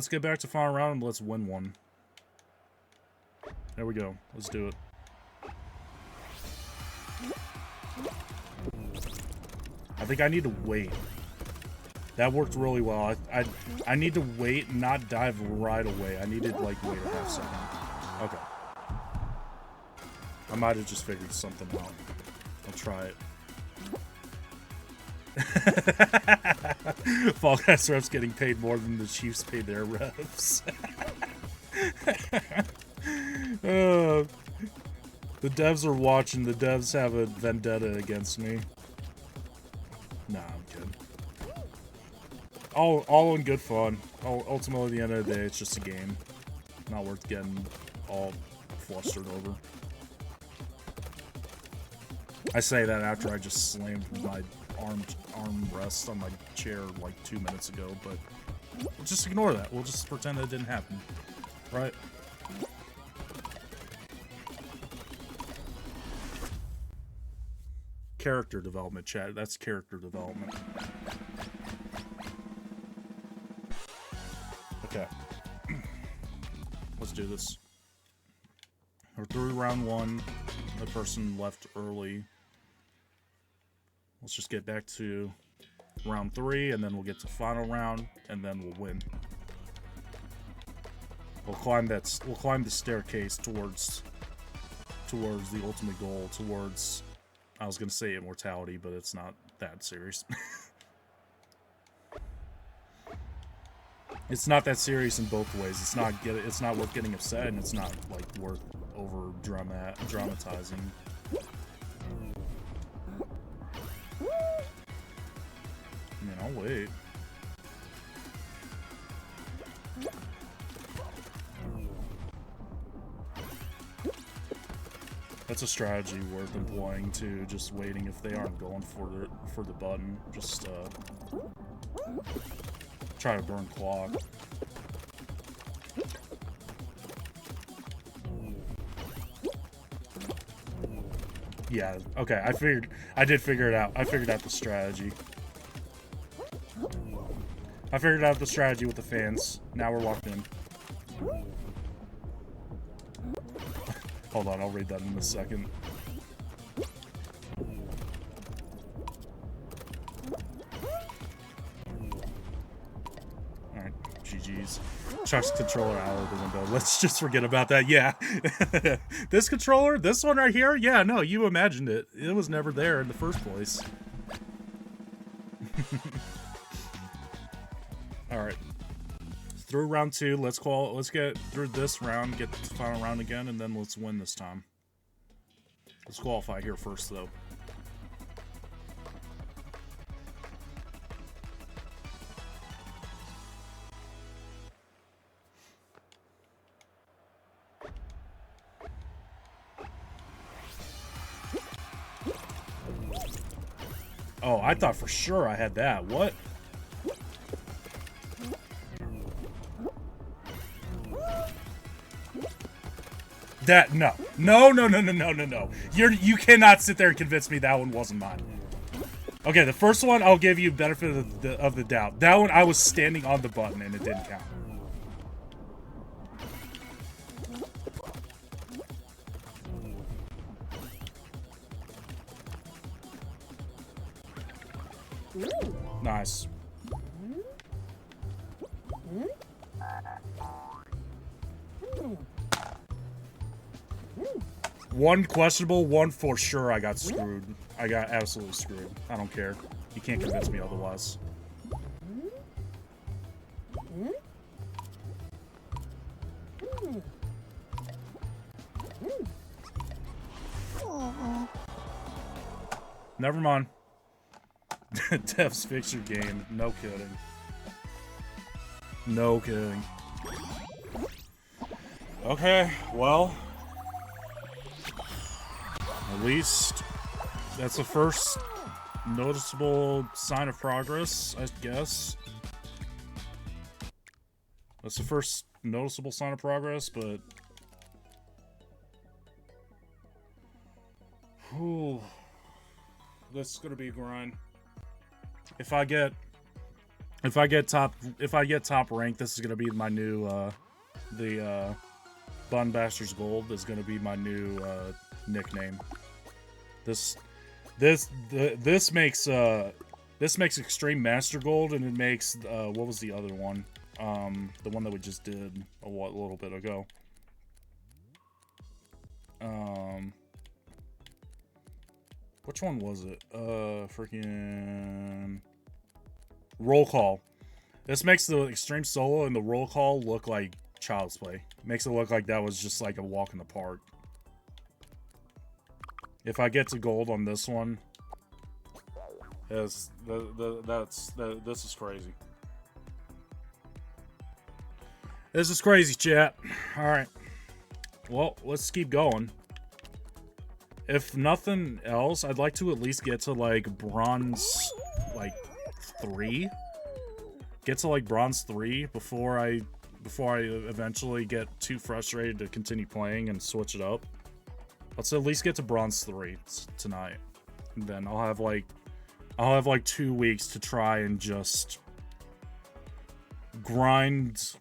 get back to final round and let's win one. There we go. Let's do it. I think I need to wait. That worked really well. I need to wait and not dive right away. I needed like wait a half second. Okay. I might have just figured something out. I'll try it. Fall Guys refs getting paid more than the Chiefs paid their refs. The devs are watching. The devs have a vendetta against me. Nah, I'm kidding. All in good fun. Ultimately, at the end of the day, it's just a game. Not worth getting all flustered over. I say that after I just slammed my arm rest on my chair like 2 minutes ago, but we'll just ignore that. We'll just pretend it didn't happen, right? Character development, chat. That's character development. Okay. Let's do this. We're through round 1. The person left early. Let's just get back to round 3, and then we'll get to final round, and then we'll win. We'll climb that. We'll climb the staircase towards the ultimate goal. Towards, I was gonna say immortality, but it's not that serious. It's not that serious in both ways. It's not worth getting upset, and it's not like worth over dramatizing. I mean, I'll wait. That's a strategy worth employing too. Just waiting if they aren't going for the button. Just try to burn clock. Yeah, okay, I did figure it out. I figured out the strategy. I figured out the strategy with the fans. Now we're locked in. Hold on, I'll read that in a second. Alright, GG's. Chuck's controller out of the window. Let's just forget about that. Yeah. This controller, this one right here, yeah, no, you imagined it. It was never there in the first place. Alright. Through round 2, let's get through this round, get to the final round again, and then let's win this time. Let's qualify here first, though. Oh, I thought for sure I had that. What? That, no. No. You cannot sit there and convince me that one wasn't mine. Okay, the first one, I'll give you benefit of the doubt. That one, I was standing on the button and it didn't count. Nice. One questionable, one for sure I got screwed. I got absolutely screwed. I don't care. You can't convince me otherwise. Never mind. Devs fix your game. No kidding. No kidding. Okay, well. At least that's the first noticeable sign of progress, I guess. That's the first noticeable sign of progress, but... Whew. This is gonna be a grind. If I get top rank, this is gonna be my new Bun Bashers Gold is gonna be my new nickname. This makes Extreme Master Gold, and it makes what was the other one? The one that we just did a little bit ago. Which one was it? Freaking Roll Call. This makes the Extreme Solo and the Roll Call look like child's play. Makes it look like that was just like a walk in the park. If I get to gold on this one, this is crazy. This is crazy, chat. All right. Well, let's keep going. If nothing else, I'd like to at least get to, like, bronze, like, 3. Get to, like, bronze 3 before I eventually get too frustrated to continue playing and switch it up. Let's at least get to bronze 3 tonight. And then I'll have, like, 2 weeks to try and just grind.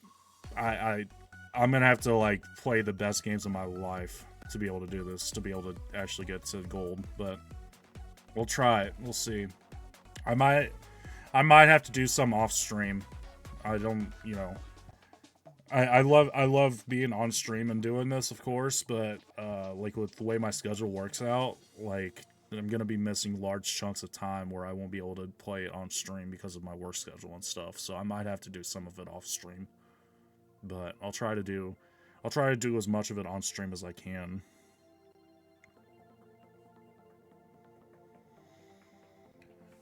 I'm gonna have to, like, play the best games of my life to be able to do this, to be able to actually get to gold, but we'll try it. We'll see. I might have to do some off stream. I don't, you know, I love being on stream and doing this, of course, but like with the way my schedule works out, like I'm gonna be missing large chunks of time where I won't be able to play it on stream because of my work schedule and stuff. So I might have to do some of it off stream, but I'll try to do as much of it on stream as I can.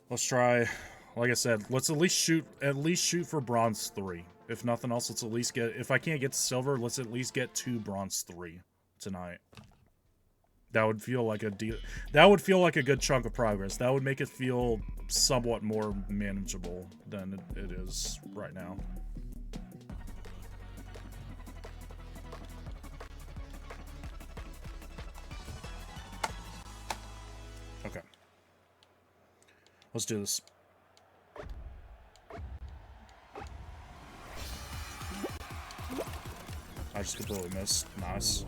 Let's try, like I said, let's at least shoot for bronze 3. If nothing else, let's at least get, if I can't get to silver, let's at least get to bronze 3 tonight. That would feel like a good chunk of progress. That would make it feel somewhat more manageable than it is right now. Okay. Let's do this. I just completely missed. Nice.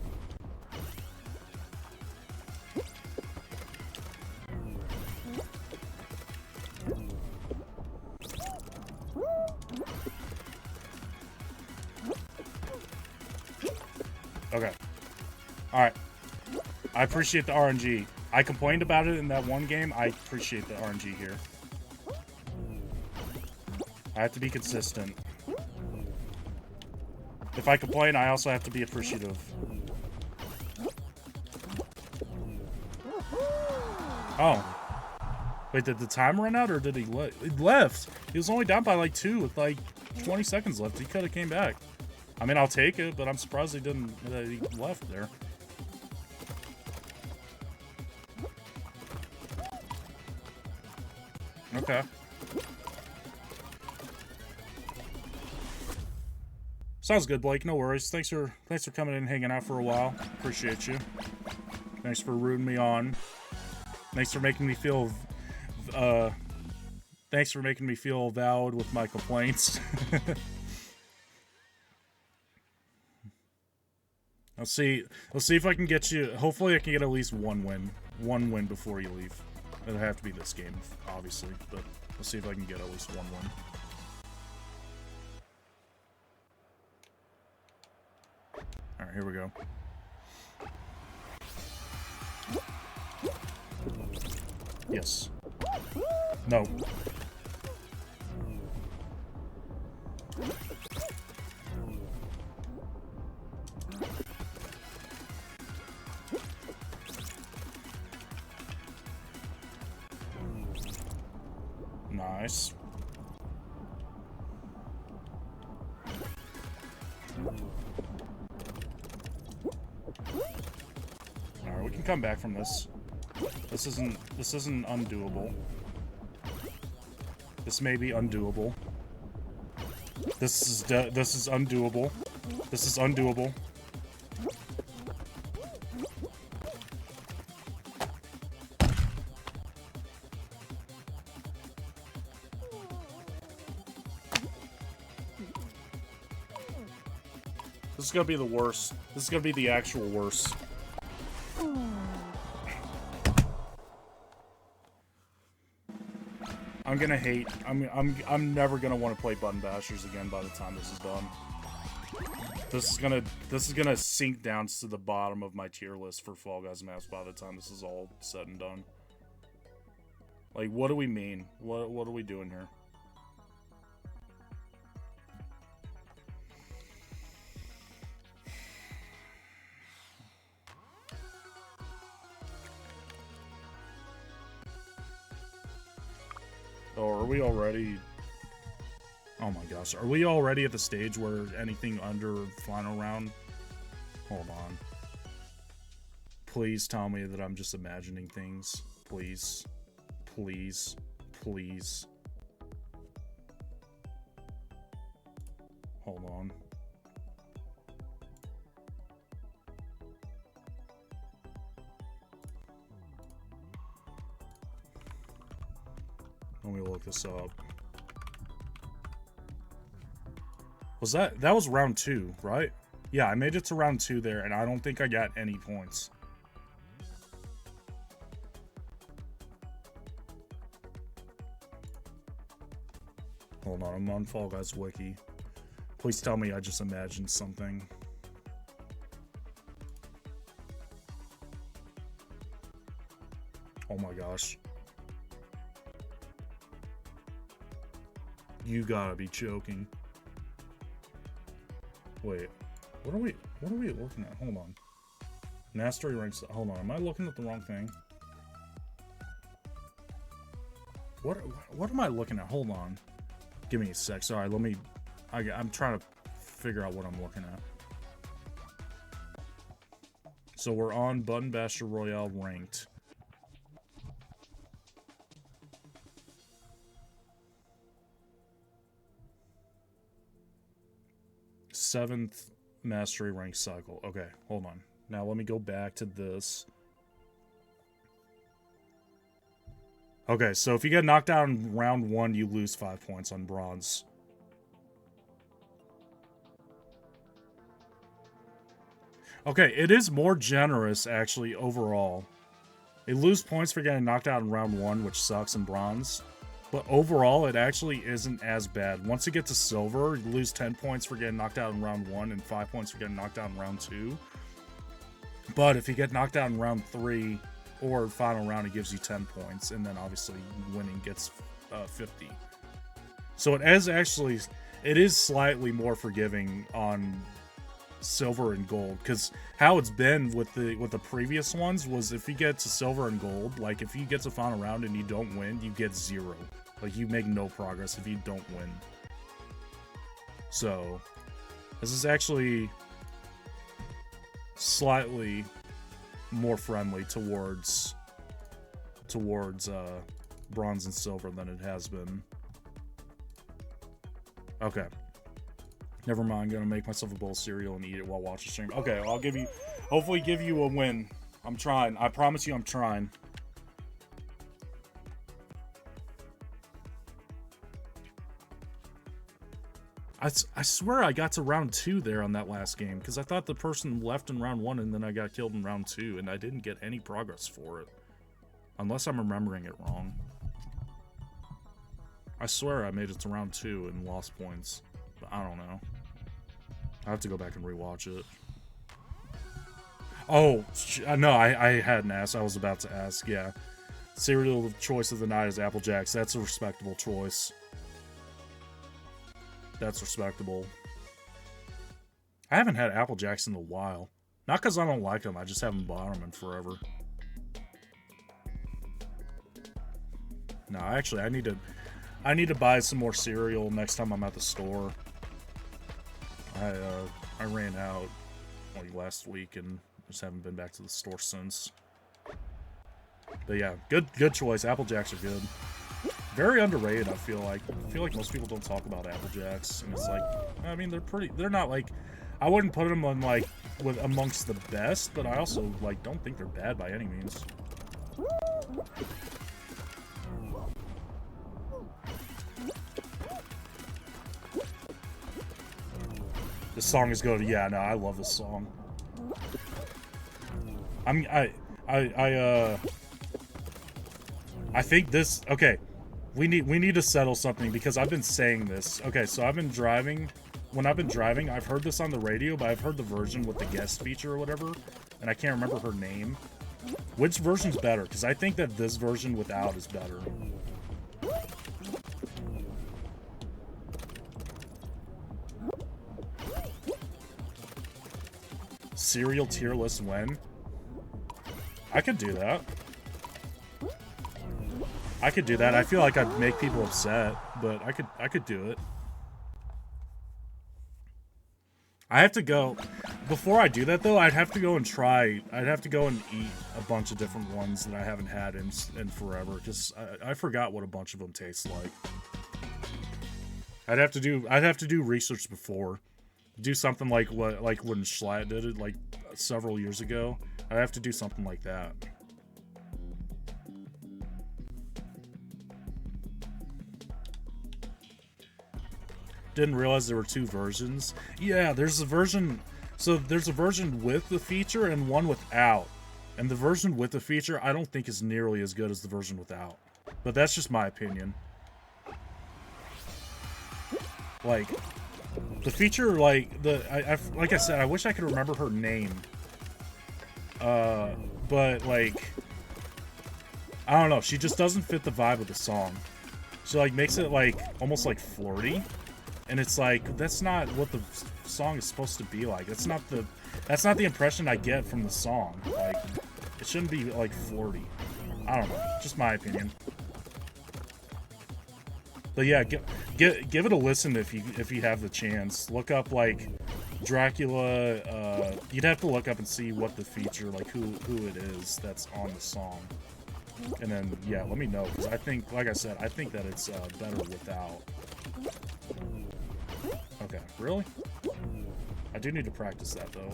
Okay. Alright. I appreciate the RNG. I complained about it in that one game. I appreciate the RNG here. I have to be consistent. If I complain, I also have to be appreciative. Oh. Wait, did the time run out or did he leave? He left. He was only down by like 2 with like 20 seconds left. He could have came back. I mean, I'll take it, but I'm surprised he didn't. He left there. Okay. Sounds good, Blake. No worries. Thanks for coming in and hanging out for a while. Appreciate you. Thanks for rooting me on. Thanks for making me feel valid with my complaints. Let's see if I can get you. Hopefully I can get at least one win before you leave. It'll have to be this game, obviously, but let's see if I can get at least one win. Alright, here we go. Yes. No. Nice. Alright, we can come back from this. This isn't undoable. This may be undoable. This is undoable. This is undoable. This is gonna be the worst. This is gonna be the actual worst. I'm gonna hate. I'm never gonna want to play Button Bashers again by the time this is done. This is gonna sink down to the bottom of my tier list for Fall Guys maps by the time this is all said and done. Like, what do we mean? What are we doing here? Oh, are we already... Oh my gosh, are we already at the stage where anything under final round? Hold on. Please tell me that I'm just imagining things. Please. Please. Please. Hold on. Let me look this up. Was that was round 2, right? Yeah, I made it to round 2 there, and I don't think I got any points. Hold on, I'm on Fall Guys Wiki. Please tell me I just imagined something. Oh my gosh. You gotta be joking. Wait, what are we looking at? Hold on. Mastery ranks. Hold on, am I looking at the wrong thing? What am I looking at? Hold on. Give me a sec. Sorry, let me. I'm trying to figure out what I'm looking at. So we're on Button Basher Royale ranked. Seventh mastery rank cycle. Okay, hold on. Now let me go back to this. Okay, so if you get knocked out in round 1, you lose 5 points on bronze. Okay, it is more generous, actually, overall. They lose points for getting knocked out in round 1, which sucks in bronze. But overall, it actually isn't as bad. Once you get to silver, you lose 10 points for getting knocked out in round 1 and 5 points for getting knocked out in round 2. But if you get knocked out in round 3 or final round, it gives you 10 points. And then obviously winning gets 50. So it is slightly more forgiving on silver and gold, because how it's been with the previous ones was if you get to silver and gold, like if you get to final round and you don't win, you get 0. Like you make no progress if you don't win. So this is actually slightly more friendly towards bronze and silver than it has been. Okay. Never mind, gonna make myself a bowl of cereal and eat it while watching stream. Okay, I'll hopefully give you a win. I'm trying. I promise you I'm trying. I swear I got to round 2 there on that last game, because I thought the person left in round 1 and then I got killed in round 2, and I didn't get any progress for it. Unless I'm remembering it wrong. I swear I made it to round 2 and lost points. But I don't know. I have to go back and rewatch it. Oh, no, I hadn't asked. I was about to ask, yeah. Cereal choice of the night is Apple Jacks. That's a respectable choice. That's respectable. I haven't had Apple Jacks in a while. Not because I don't like them, I just haven't bought them in forever. No, actually, I need to buy some more cereal next time I'm at the store. I ran out like last week and just haven't been back to the store since. But yeah, good choice. Apple Jacks are good. Very underrated, I feel like. I feel like most people don't talk about Apple Jacks, and it's like, I mean, they're not like, I wouldn't put them on like amongst the best, but I also like don't think they're bad by any means. This song is good. Yeah, no, I love this song. I think this. Okay, we need to settle something because I've been saying this. Okay, so I've been driving. When I've been driving, I've heard this on the radio, but I've heard the version with the guest feature or whatever, and I can't remember her name. Which version's better? Because I think that this version without is better. Cereal tier list when? I could do that. I could do that. I feel like I'd make people upset, but I could do it. I have to go. Before I do that, though, I'd have to go and try. I'd have to go and eat a bunch of different ones that I haven't had in forever. Because I forgot what a bunch of them taste like. I'd have to do research before. Do something like when Schlatt did it, like several years ago. I'd have to do something like that. Didn't realize there were two versions. Yeah, there's a version. So there's a version with the feature and one without. And the version with the feature I don't think is nearly as good as the version without. But that's just my opinion. Like, the feature, like, like I said, I wish I could remember her name. But, like, I don't know, she just doesn't fit the vibe of the song. She, like, makes it, like, almost, like, flirty. And it's like, that's not what the song is supposed to be like. That's not the impression I get from the song. Like, it shouldn't be, like, flirty. I don't know, just my opinion. But yeah, give it a listen if you have the chance. Look up like Dracula. You'd have to look up and see what the feature, like who it is that's on the song, and then yeah, let me know, because I think, like I said, I think that it's better without. Okay, really? I do need to practice that though.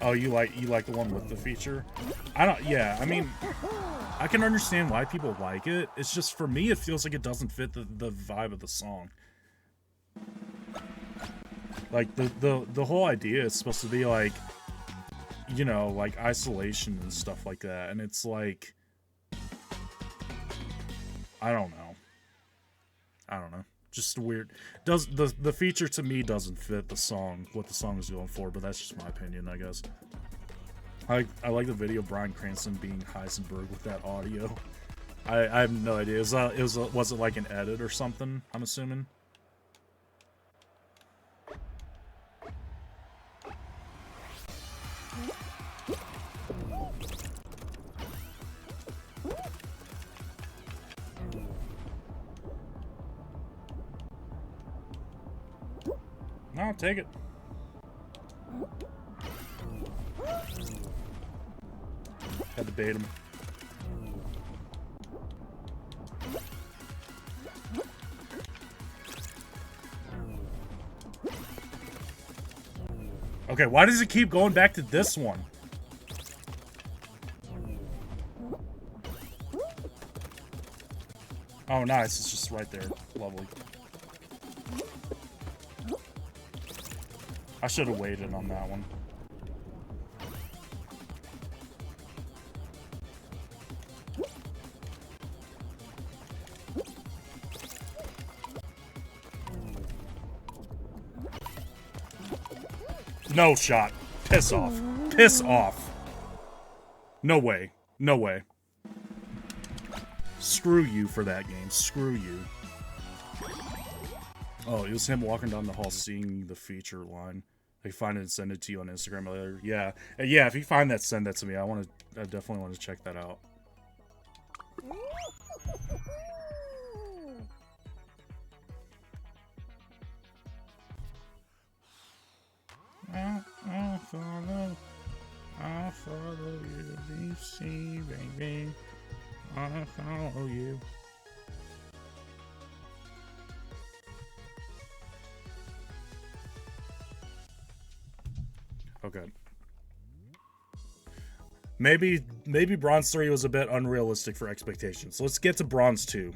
Oh, you like the one with the feature? Yeah, I mean, I can understand why people like it. It's just, for me, it feels like it doesn't fit the vibe of the song. Like, the whole idea is supposed to be, like, you know, like, isolation and stuff like that. And it's like, I don't know. Just weird. The feature to me doesn't fit the song, what the song is going for, but that's just my opinion, I guess. I like the video of Bryan Cranston being Heisenberg with that audio. I have no idea. Was it like an edit or something, I'm assuming? No, take it. Had to bait him. Okay, why does it keep going back to this one? Oh, nice. It's just right there. Lovely. I should have waited on that one. No shot. Piss off. Piss off. No way. No way. Screw you for that game. Screw you. Oh, it was him walking down the hall seeing the feature line. I find it and send it to you on Instagram later. Yeah. Yeah, if you find that, send that to me. I definitely want to check that out. I'll follow you, deep sea, baby. I'll follow you. Okay. Maybe Bronze 3 was a bit unrealistic for expectations. Let's get to Bronze 2.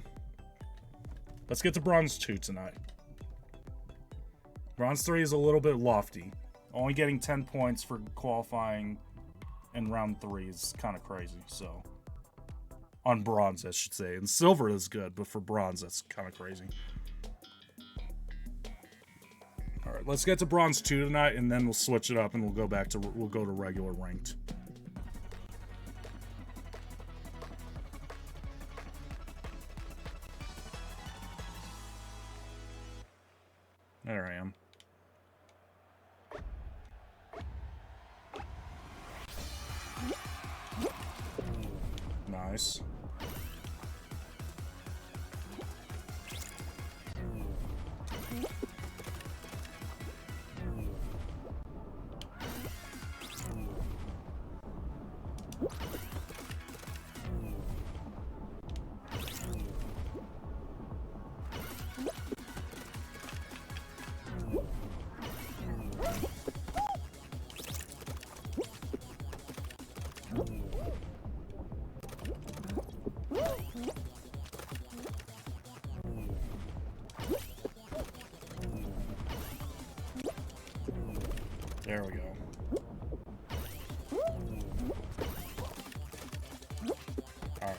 Let's get to Bronze 2 tonight. Bronze 3 is a little bit lofty. Only getting 10 points for qualifying in round 3 is kind of crazy, so. On Bronze, I should say. And Silver is good, but for Bronze, that's kind of crazy. Alright, let's get to Bronze 2 tonight, and then we'll switch it up, and we'll go to regular ranked. There I am. Nice. There we go. Alright.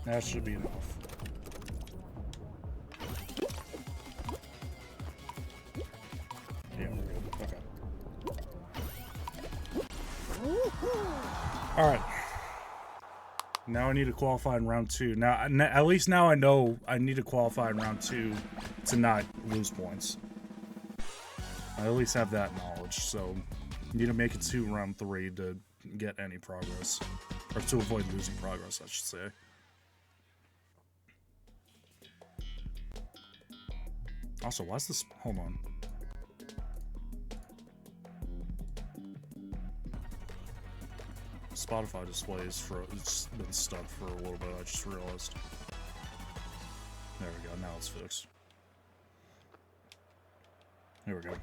That should be enough. Yeah, we're good. Okay. Alright. Now I need to qualify in round 2. Now, at least now I know I need to qualify in round 2 to not lose points. I at least have that knowledge, so I need to make it to round 3 to get any progress. Or to avoid losing progress, I should say. Also, why's this... Hold on. Spotify displays for... It's been stuck for a little bit, I just realized. There we go, now it's fixed. There we go.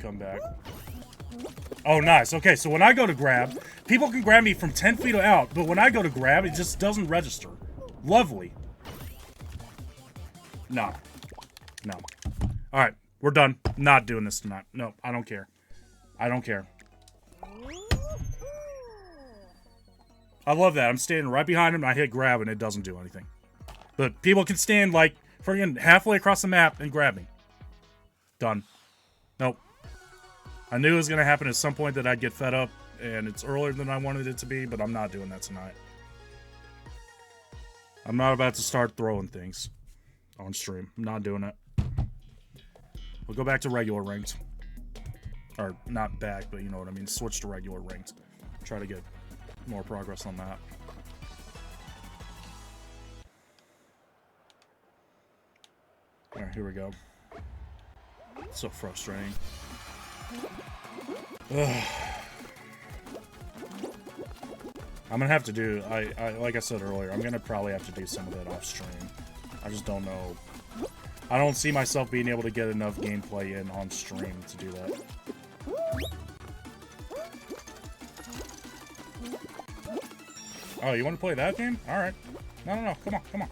Come back. Oh, nice. Okay, so when I go to grab, people can grab me from 10 feet out, but when I go to grab, it just doesn't register. Lovely. No. No. Alright, we're done. Not doing this tonight. No, I don't care. I don't care. I love that. I'm standing right behind him, and I hit grab, and it doesn't do anything. But people can stand, like, friggin' halfway across the map and grab me. Done. Nope. I knew it was going to happen at some point that I'd get fed up, and it's earlier than I wanted it to be, but I'm not doing that tonight. I'm not about to start throwing things on stream. I'm not doing it. We'll go back to regular ranked. Or, not back, but you know what I mean. Switch to regular ranked. Try to get more progress on that. Alright, here we go. So frustrating. Ugh. I'm gonna have to do, like I said earlier, I'm gonna probably have to do some of that off stream. I just don't know. I don't see myself being able to get enough gameplay in on stream to do that. Oh, you want to play that game? Alright. No, come on, come on.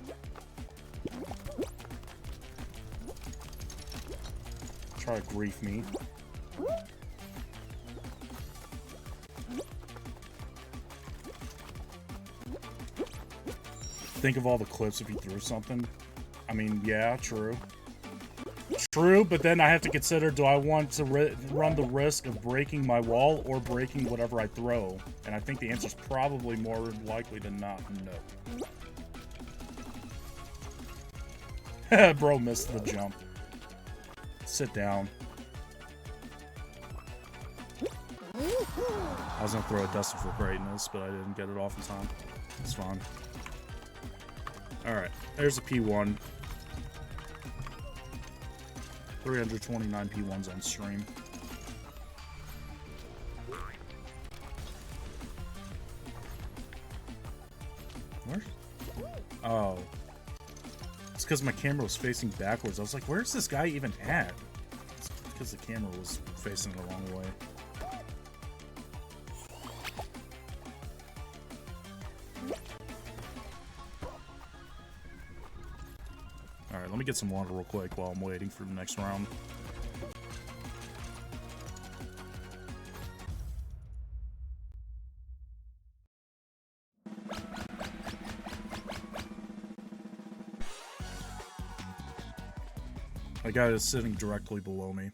Try to grief me. Think of all the clips if you threw something. I mean, yeah, true. True, but then I have to consider, do I want to run the risk of breaking my wall or breaking whatever I throw? And I think the answer is probably more likely than not, no. Bro missed the jump. Sit down. I was gonna throw a Destined for Greatness, but I didn't get it off in time. It's fine. Alright, there's a P1. 329 P1s on stream. Where? Oh. It's because my camera was facing backwards. I was like, where's this guy even at? It's because the camera was facing the wrong way. Alright, let me get some water real quick while I'm waiting for the next round. That guy is sitting directly below me.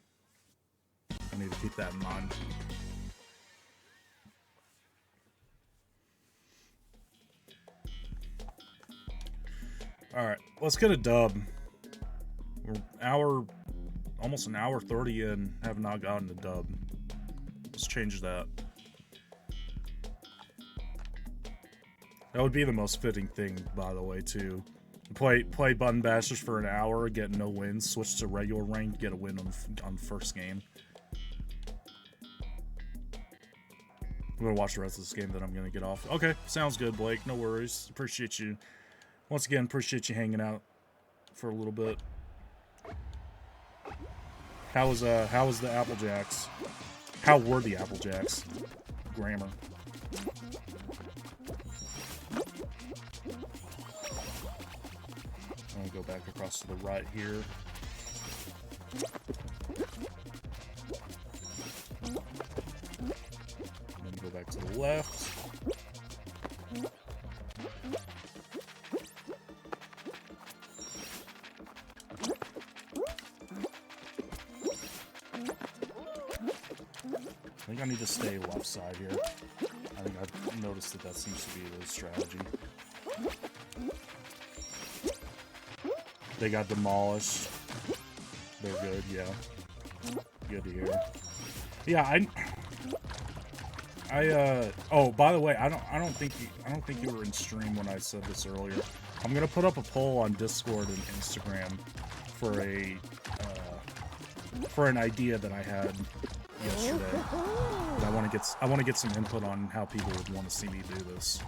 I need to keep that in mind. Alright, let's get a dub. We're almost an hour 30 in, have not gotten a dub. Let's change that. That would be the most fitting thing, by the way, too. Play button bashers for an hour, get no wins, switch to regular rank, get a win on first game. I'm gonna watch the rest of this game, then I'm gonna get off. Okay, sounds good, Blake. No worries. Appreciate you. Once again, appreciate you hanging out for a little bit. How was the Apple Jacks? How were the Apple Jacks? Grammar. I'm gonna go back across to the right here. Then go back to the left. I think I need to stay left side here. I think I've noticed that seems to be the strategy. They got demolished. They're good, yeah. Good to hear. Yeah, oh, by the way, I don't think you were in stream when I said this earlier. I'm gonna put up a poll on Discord and Instagram for an idea that I had yesterday. But I want to get some input on how people would want to see me do this.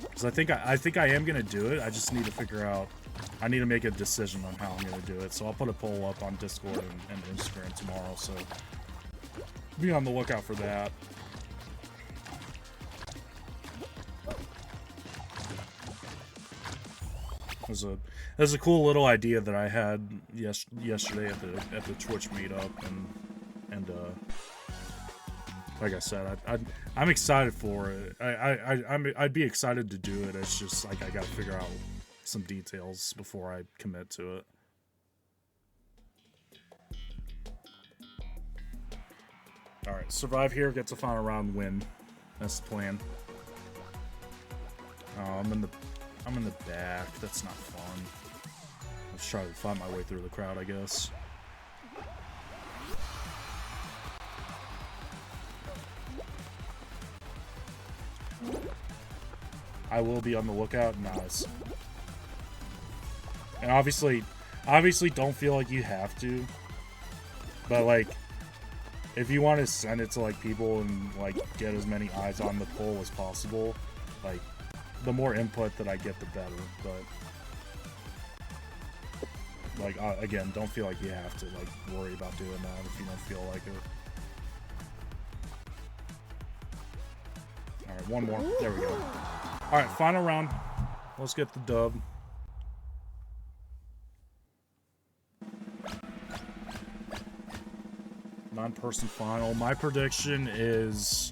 Because I think I am gonna do it. I just need to figure out. I need to make a decision on how I'm gonna do it. So I'll put a poll up on Discord and Instagram tomorrow. So be on the lookout for that. There's a cool little idea that I had yesterday at the Twitch meetup, and like I said, I'm excited for it. I'd be excited to do it. It's just like I gotta figure out some details before I commit to it. All right, survive here, get to final round, win. That's the plan. Oh, I'm in the back. That's not fun. Let's try to find my way through the crowd, I guess. I will be on the lookout. Nice. And obviously don't feel like you have to. But like, if you want to send it to like people and like get as many eyes on the poll as possible, like the more input that I get, the better. But like again, don't feel like you have to like worry about doing that if you don't feel like it. All right, one more. There we go. All right, final round. Let's get the dub. Non-person final. My prediction is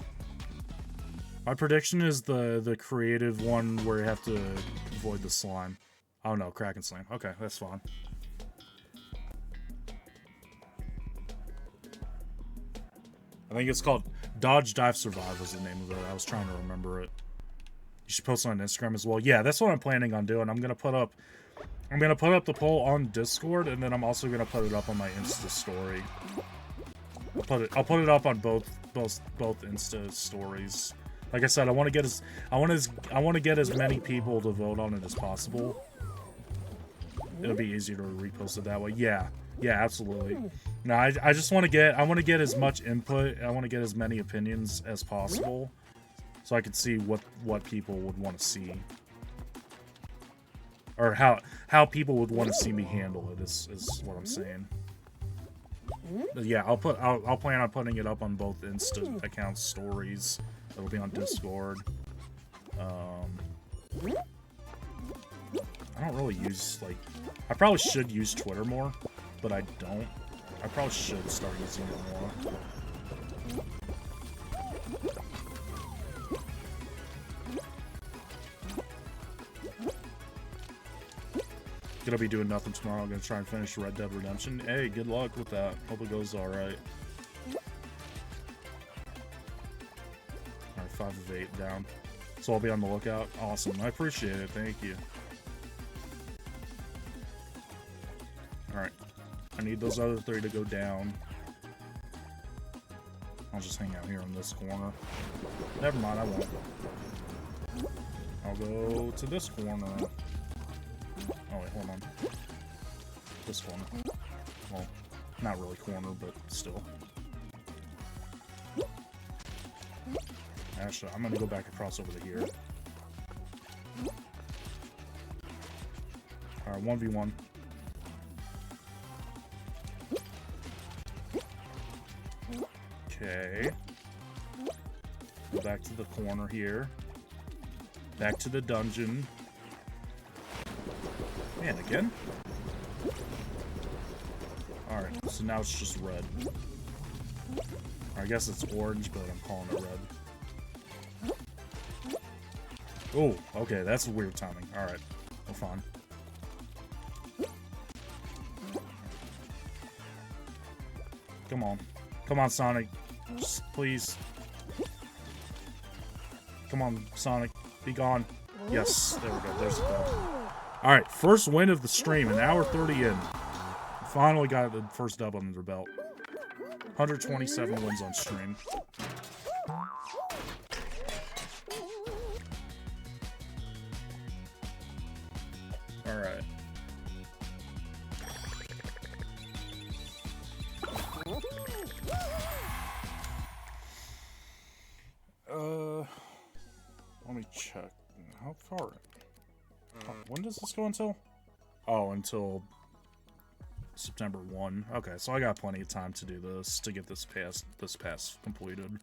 the creative one where you have to avoid the slime. Oh no, Kraken Slam. Okay, that's fine. I think it's called Dodge Dive Survive was the name of it. I was trying to remember it. You should post it on Instagram as well. Yeah, that's what I'm planning on doing. I'm gonna put up the poll on Discord, and then I'm also gonna put it up on my Insta story. I'll put it up on both Insta stories. Like I said, I want to get as many people to vote on it as possible. It'll be easier to repost it that way. Yeah, absolutely. No, I just want to get as much input. I want to get as many opinions as possible, so I can see what people would want to see, or how people would want to see me handle it. Is what I'm saying. But yeah, I'll plan on putting it up on both Insta accounts stories. It'll be on Discord. I don't really use, like, I probably should use Twitter more, but I don't. I probably should start using it more. Gonna be doing nothing tomorrow. I'm gonna try and finish Red Dead Redemption. Hey, good luck with that. Hope it goes alright. Alright, 5 of 8 down. So I'll be on the lookout. Awesome. I appreciate it. Thank you. Alright. I need those other 3 to go down. I'll just hang out here in this corner. Never mind, I won't. I'll go to this corner. Oh, wait, hold on. This corner. Well, not really corner, but still. Actually, I'm gonna go back across over to here. Alright, 1v1. Okay. Go back to the corner here. Back to the dungeon. Man, again? Alright, so now it's just red. I guess it's orange, but I'm calling it red. Oh, okay, that's weird timing. Alright, we're fine. Come on. Come on, Sonic. Just please. Come on, Sonic. Be gone. Yes, there we go. There's the dub. Alright, first win of the stream, an hour 30 in. Finally got the first dub under the belt. 127 wins on stream. Alright. Let me check. How far? When does this go until? Oh, until September 1. Okay, so I got plenty of time to do this, to get this pass completed.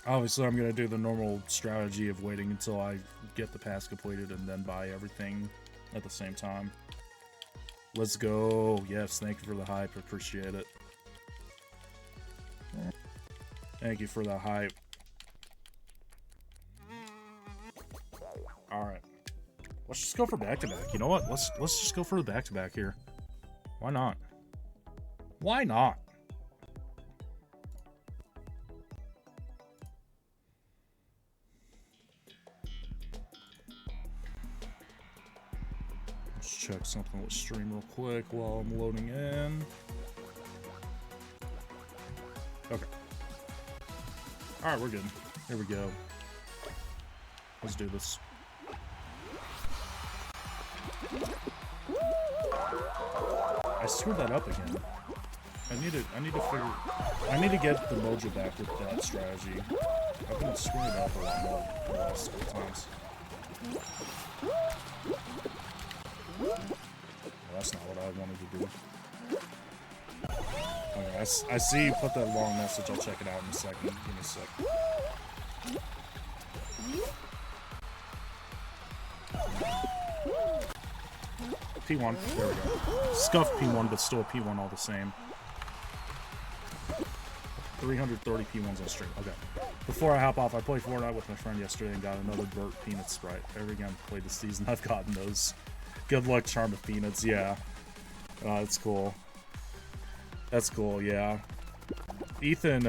Obviously, I'm gonna do the normal strategy of waiting until I get the pass completed and then buy everything at the same time. Let's go. Yes, thank you for the hype. Appreciate it. Thank you for the hype. Alright. Let's just go for back-to-back. You know what? Let's just go for the back-to-back here. Why not? Why not? Let's check something with stream real quick while I'm loading in. Okay. Alright, we're good. Here we go. Let's do this. I screwed that up again. I need to get the mojo back with that strategy. I've been screwing it up a lot more the last couple times. Well, that's not what I wanted to do. Okay, I see you put that long message. I'll check it out in a second. Give me a sec. P1. There we go. Scuffed P1, but still a P1 all the same. 330 P1s on stream. Okay. Before I hop off, I played Fortnite with my friend yesterday and got another Burt Peanut Sprite. Every game I've played this season, I've gotten those. Good luck, Charm of Peanuts. Yeah. That's cool. That's cool, yeah. Ethan,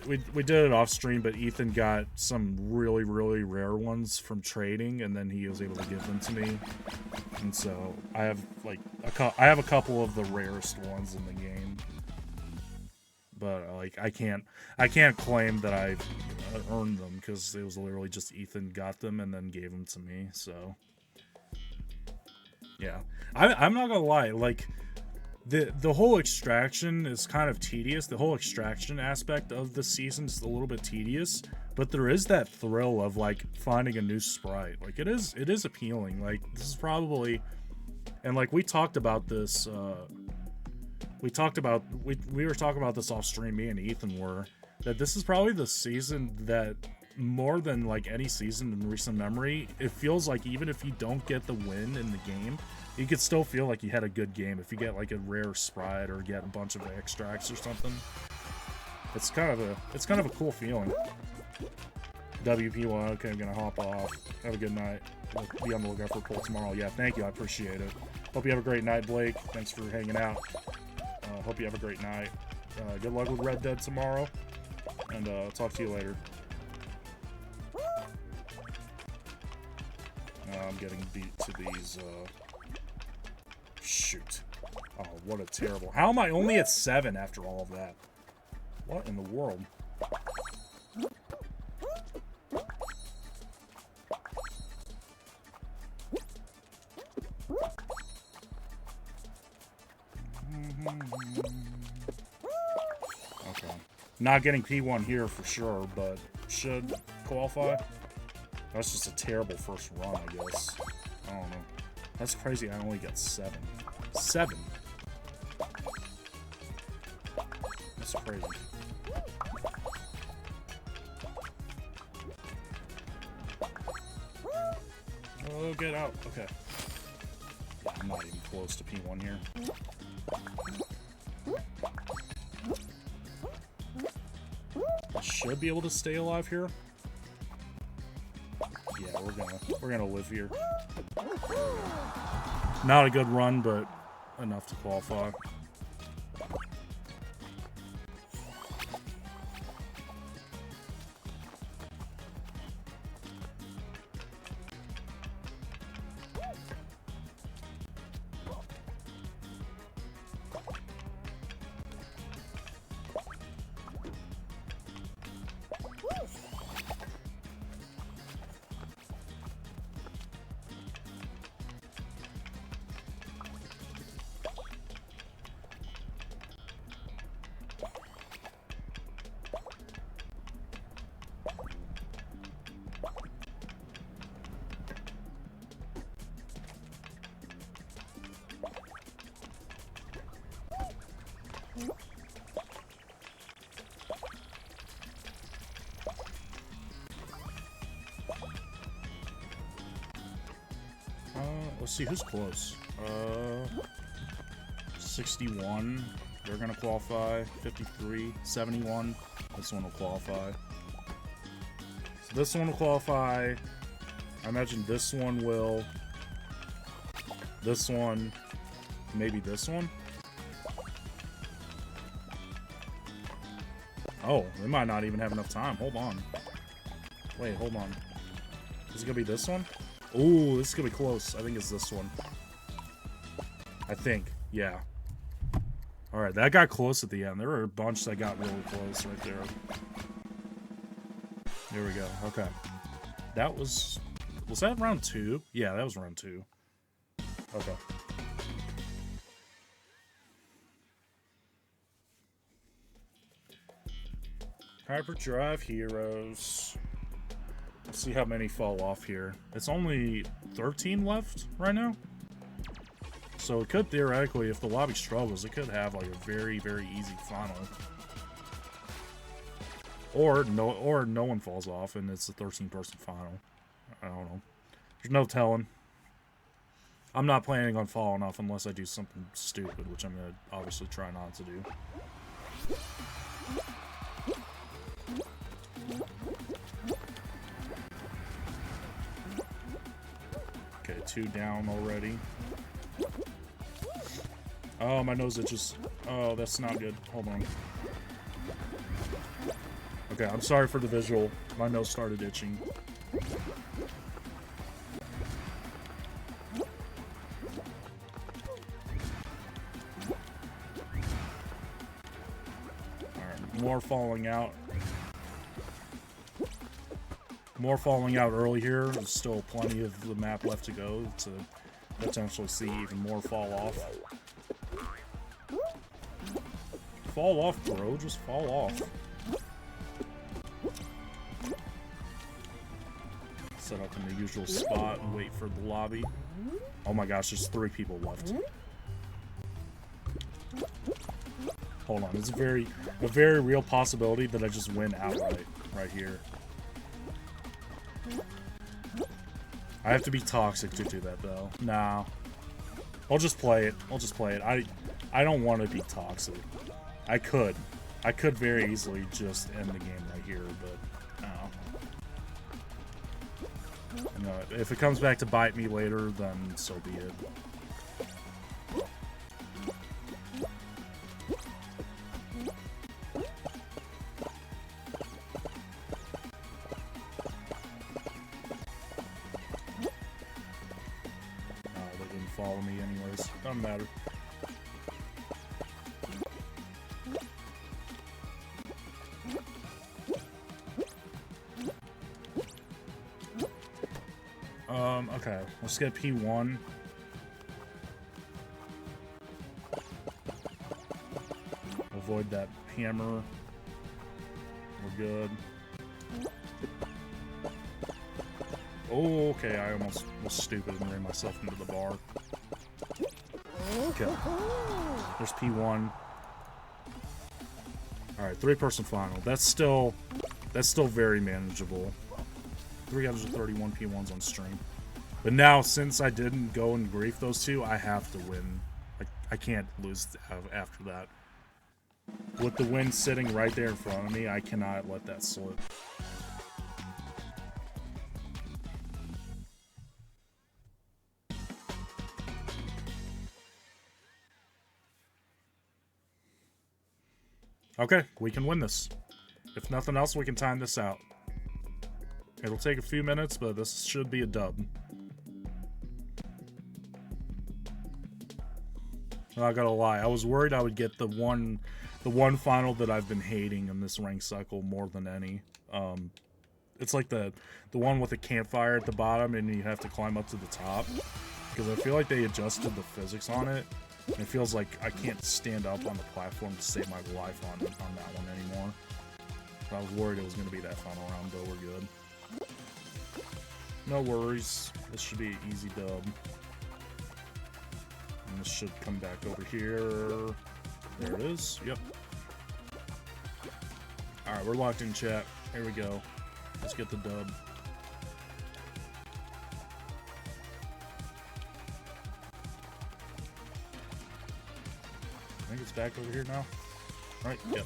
we did it off stream, but Ethan got some really, really rare ones from trading, and then he was able to give them to me. And so I have like a couple of the rarest ones in the game, but like I can't claim that I earned them because it was literally just Ethan got them and then gave them to me. So yeah, I'm not gonna lie, like. The whole extraction is kind of tedious. The whole extraction aspect of the season is a little bit tedious, but there is that thrill of like finding a new sprite. Like it is appealing. Like this is probably, and like we talked about this. We were talking about this off stream. Me and Ethan were that this is probably the season that more than like any season in recent memory, it feels like even if you don't get the win in the game, you could still feel like you had a good game if you get like a rare sprite or get a bunch of extracts or something. It's kind of a cool feeling. WP1, okay, I'm gonna hop off. Have a good night. I'll be on the lookout for a poll tomorrow. Yeah, thank you, I appreciate it. Hope you have a great night, Blake. Thanks for hanging out. Hope you have a great night. Good luck with Red Dead tomorrow, and I'll talk to you later. I'm getting beat to these, shoot. Oh, what a terrible... How am I only at 7 after all of that? What in the world? Not getting P1 here for sure, but should qualify. That's just a terrible first run, I guess. I don't know. That's crazy. I only got 7. 7. That's crazy. Oh, get out. Okay. Yeah, I'm not even close to P1 here. I should be able to stay alive here. Yeah, we're gonna live here. Not a good run, but enough to qualify. Let's see who's close. 61. They're gonna qualify. 53, 71. This one will qualify. So this one will qualify. I imagine this one will. This one. Maybe this one. Oh, they might not even have enough time. Hold on. Wait, hold on. Is it gonna be this one? Ooh, this is gonna be close. I think it's this one. I think. Yeah. Alright, that got close at the end. There were a bunch that got really close right there. There we go. Okay. That was... Was that round 2? Yeah, that was round 2. Okay. Hyperdrive Heroes. Let's see how many fall off here. It's only 13 left right now. So it could theoretically, if the lobby struggles, it could have like a very, very easy final. Or no one falls off and it's a 13-person final. I don't know. There's no telling. I'm not planning on falling off unless I do something stupid, which I'm going to obviously try not to do. Okay, 2 down already. Oh, my nose itches. Oh, that's not good. Hold on. Okay, I'm sorry for the visual. My nose started itching. Alright, more falling out. More falling out early here. There's still plenty of the map left to go to potentially see even more fall off. Fall off, bro. Just fall off. Set up in the usual spot and wait for the lobby. Oh my gosh, there's 3 people left. Hold on, it's a very real possibility that I just win outright right here. I have to be toxic to do that though. Nah. I'll just play it. I'll just play it. I don't want to be toxic. I could very easily just end the game right here, but no. You know, if it comes back to bite me later, then so be it. They didn't follow me anyways. Doesn't matter. Okay, let's get P1. Avoid that hammer. good. Oh, okay, I almost was stupid and ran myself into the bar. Okay. There's P1. Alright, 3-person final. That's still very manageable. 3 out of 31 P1s on stream. But now, since I didn't go and grief those two, I have to win. I can't lose after that. With the win sitting right there in front of me, I cannot let that slip. Okay, we can win this. If nothing else, we can time this out. It'll take a few minutes, but this should be a dub. I'm not gonna lie, I was worried I would get the one final that I've been hating in this rank cycle more than any. It's like the one with the campfire at the bottom and you have to climb up to the top. Because I feel like they adjusted the physics on it. And it feels like I can't stand up on the platform to save my life on that one anymore. But I was worried it was going to be that final round, but we're good. No worries. This should be an easy dub. And this should come back over here. There it is. Yep. Alright, we're locked in, chat. Here we go. Let's get the dub. I think it's back over here now. Right? Yep.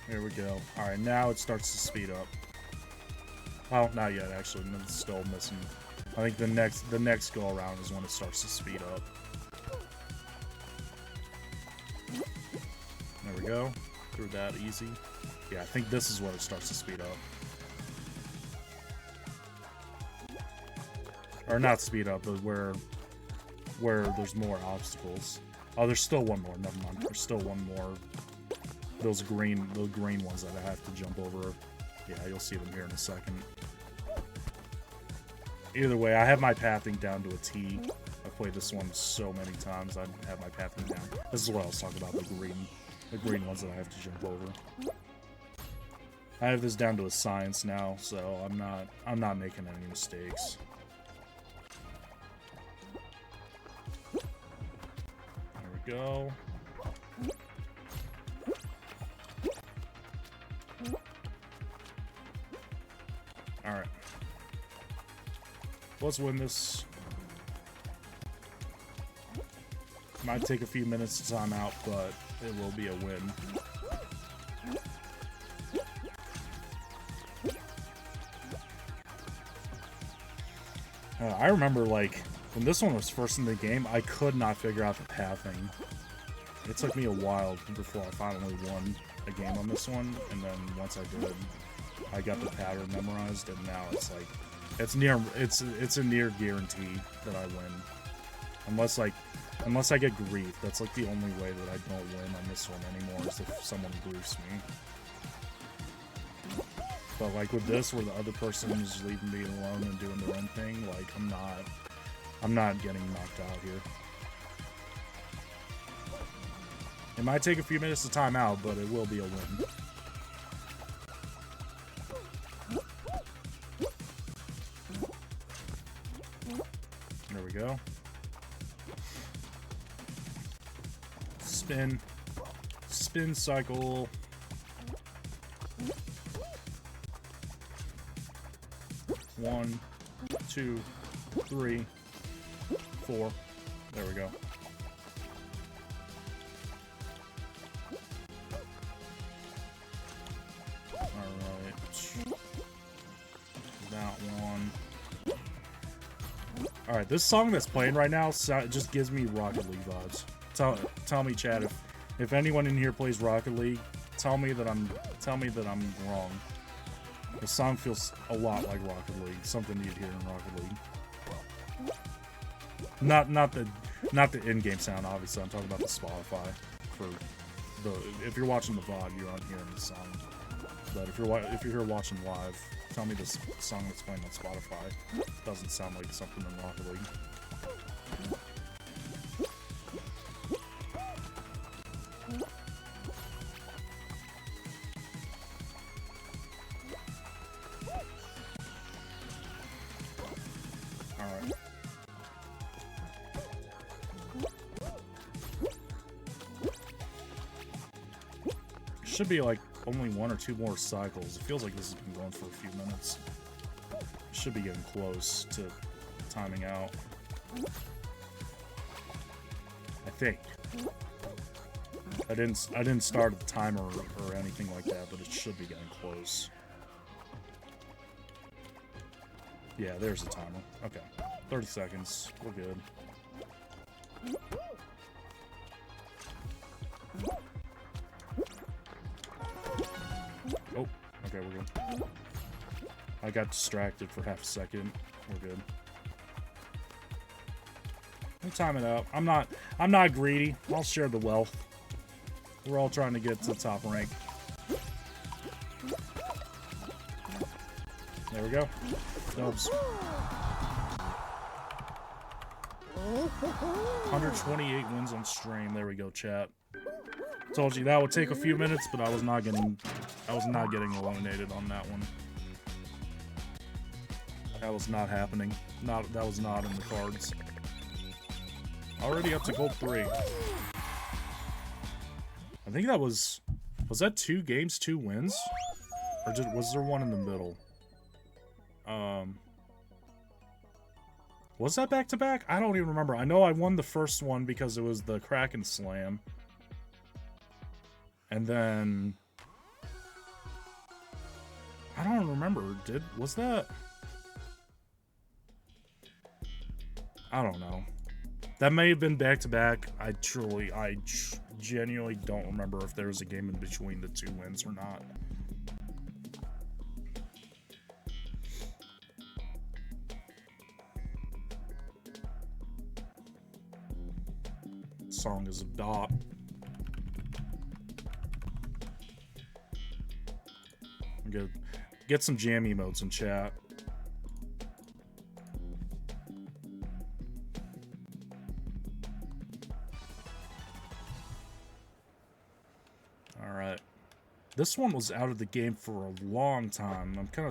Here we go. Alright, now it starts to speed up. Oh, not yet, actually. It's still missing. I think the next go around is when it starts to speed up. There we go. Through that easy. Yeah, I think this is where it starts to speed up. Or not speed up, but where there's more obstacles. Oh, there's still one more. Never mind. There's still one more. Those green ones that I have to jump over. Yeah, you'll see them here in a second. Either way, I have my pathing down to a T. I've played this one so many times. I have my pathing down. This is what I was talking about, the green ones that I have to jump over. I have this down to a science now, so I'm not making any mistakes. There we go. Alright. Let's win this. Might take a few minutes to time out, but it will be a win. I remember, like, when this one was first in the game, I could not figure out the pathing. It took me a while before I finally won a game on this one, and then once I did, I got the pattern memorized, and now it's like, it's a near guarantee that I win. Unless I get grief. That's like the only way that I don't win on this one anymore, is if someone griefs me. But like with this, where the other person is leaving me alone and doing their own thing, like I'm not getting knocked out here. It might take a few minutes to time out, but it will be a win. There we go. Spin cycle. One, 2, 3, 4. There we go. Alright, this song that's playing right now just gives me Rocket League vibes. Tell me, chat, if anyone in here plays Rocket League, tell me that I'm wrong. The song feels a lot like Rocket League, something you'd hear in Rocket League. Not the in-game sound, obviously. I'm talking about the Spotify. If you're watching the VOD, you aren't hearing the song. But if you're here watching live, tell me this song that's playing on Spotify doesn't sound like something in Rocket League. should be like only 1 or 2 more cycles. It feels like this has been going for a few minutes. Should be getting close to timing out. I think. I didn't start the timer or anything like that, but it should be getting close. Yeah, there's the timer. Okay. 30 seconds. We're good. Oh, okay, we're good. I got distracted for half a second. We're good. We'll time it out. I'm not greedy. I'll share the wealth. We're all trying to get to the top rank. There we go. Dubs. 128 wins on stream. There we go, chat. Told you that would take a few minutes, but I was not getting eliminated on that one. That was not happening. That was not in the cards. Already up to gold 3. I think that was that 2 games, 2 wins? Or was there one in the middle? Was that back-to-back? I don't even remember. I know I won the first one because it was the Kraken Slam. And then... I don't remember. Was that... I don't know. That may have been back-to-back. I genuinely don't remember if there was a game in between the 2 wins or not. Song is a bop. I'm gonna get some jam emotes in chat. All right, this one was out of the game for a long time. I'm kind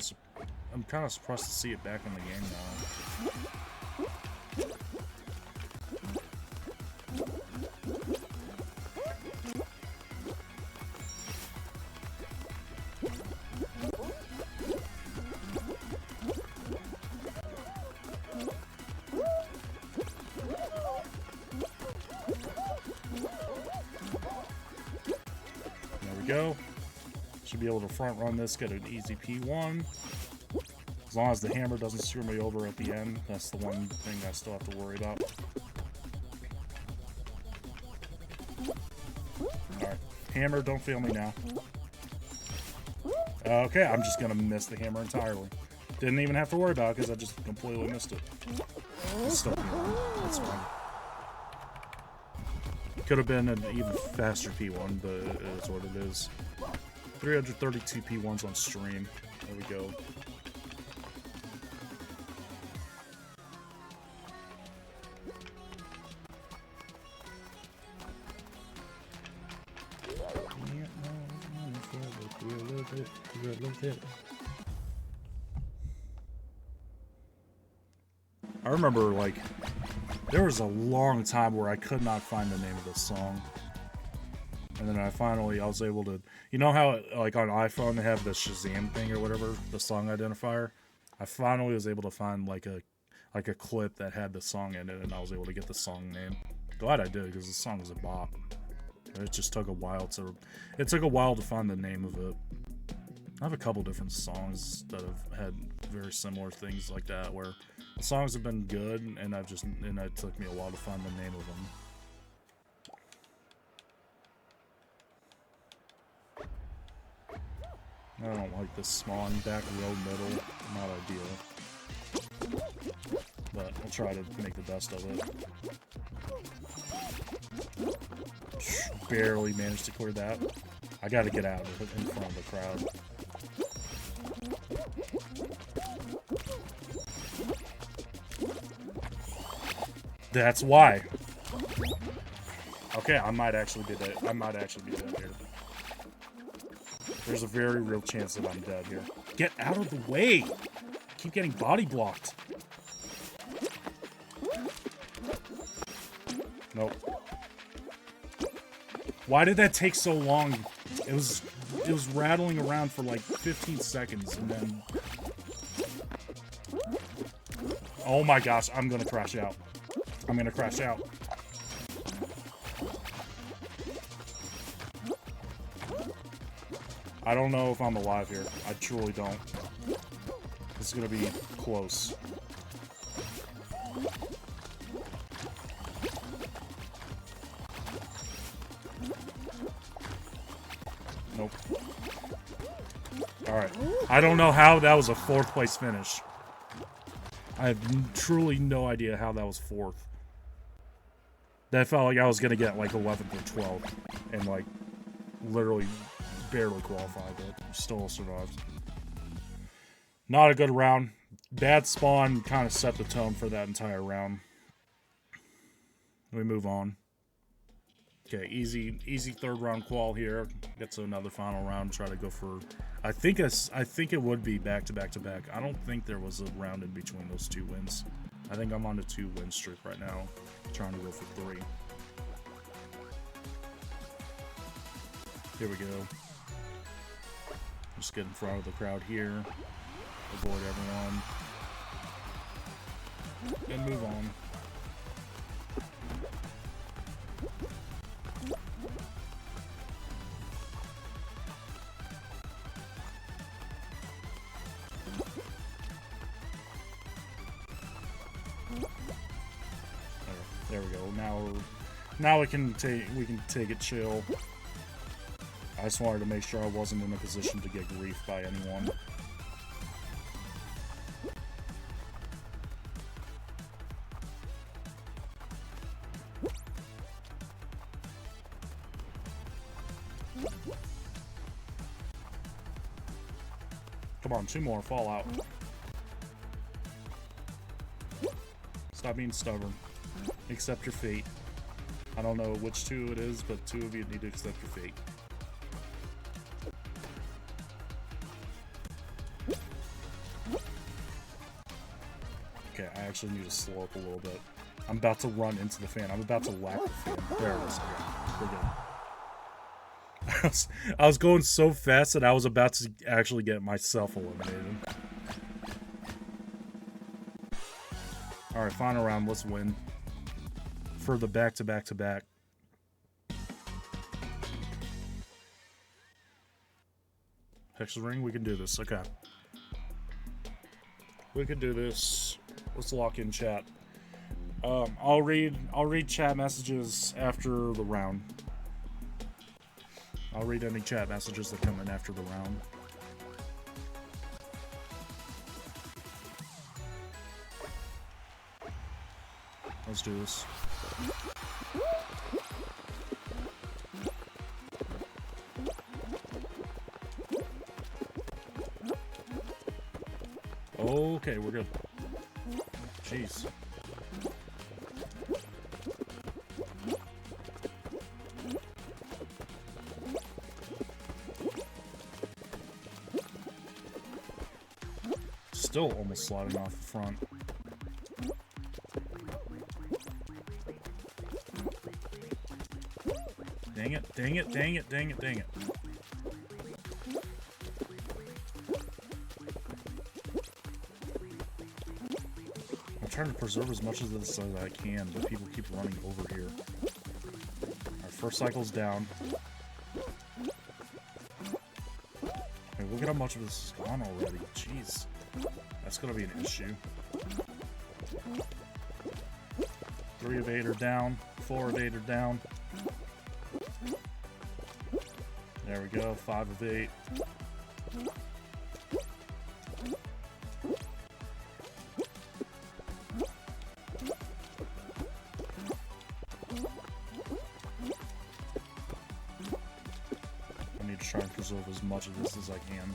of surprised to see it back in the game now. Go. Should be able to front run this, get an easy P1. As long as the hammer doesn't screw me over at the end, that's the one thing I still have to worry about. Alright, hammer, don't fail me now. Okay, I'm just gonna miss the hammer entirely. Didn't even have to worry about it because I just completely missed it. It's still P1. That's fine. Could have been an even faster P1, but it is what it is. 332 P1s on stream. There we go. I remember, like, there was a long time where I could not find the name of this song. And then I was able to... You know how, like, on iPhone they have the Shazam thing or whatever, the song identifier? I finally was able to find, like a clip that had the song in it, and I was able to get the song name. Glad I did, because the song was a bop. It just took a while to... It took a while to find the name of it. I have a couple different songs that have had very similar things like that, where the songs have been good, and it took me a while to find the name of them. I don't like this spawn back row middle, not ideal. But I'll try to make the best of it. Barely managed to clear that. I gotta get out of it in front of the crowd. That's why. Okay, I might actually be dead. I might actually be dead here. There's a very real chance that I'm dead here. Get out of the way! I keep getting body blocked. Nope. Why did that take so long? It was it was rattling around for like 15 seconds, and then... Oh my gosh, I'm gonna crash out. I'm gonna crash out. I don't know if I'm alive here. I truly don't. It's gonna be close. Nope. Alright. I don't know how that was a 4th place finish. I have truly no idea how that was 4th. That felt like I was gonna get like 11th or 12th. And like, literally barely qualified, but still survived. Not a good round. Bad spawn kind of set the tone for that entire round. We move on. Okay, easy 3rd round qual here. Get to another final round. Try to go for. I think it would be back to back to back. I don't think there was a round in between those 2 wins. I think I'm on a 2-win streak right now. Trying to go for 3. Here we go. Just get in front of the crowd here. Avoid everyone. And move on. There we go. Now we can take it chill. I just wanted to make sure I wasn't in a position to get griefed by anyone. Come on, 2 more. Fallout. Stop being stubborn. Accept your fate. I don't know which 2 it is, but 2 of you need to accept your fate. Okay, I actually need to slow up a little bit. I'm about to run into the fan. I'm about to whack the fan. There it is. Okay, we're good. I was going so fast that I was about to actually get myself eliminated. Alright, final round. Let's win. For the back-to-back-to-back. Hex ring, we can do this. Okay. We can do this. Let's lock in chat. I'll read chat messages after the round. I'll read any chat messages that come in after the round. Let's do this. Okay, we're good. Jeez. Still almost sliding off the front. Dang it, dang it, dang it, dang it, dang it. I'm trying to preserve as much of this as I can, but people keep running over here. Our first cycle's down. Hey, look at how much of this is gone already. Jeez. That's gonna be an issue. 3 of 8 are down. 4 of 8 are down. There we go. 5 of 8. I need to try and preserve as much of this as I can.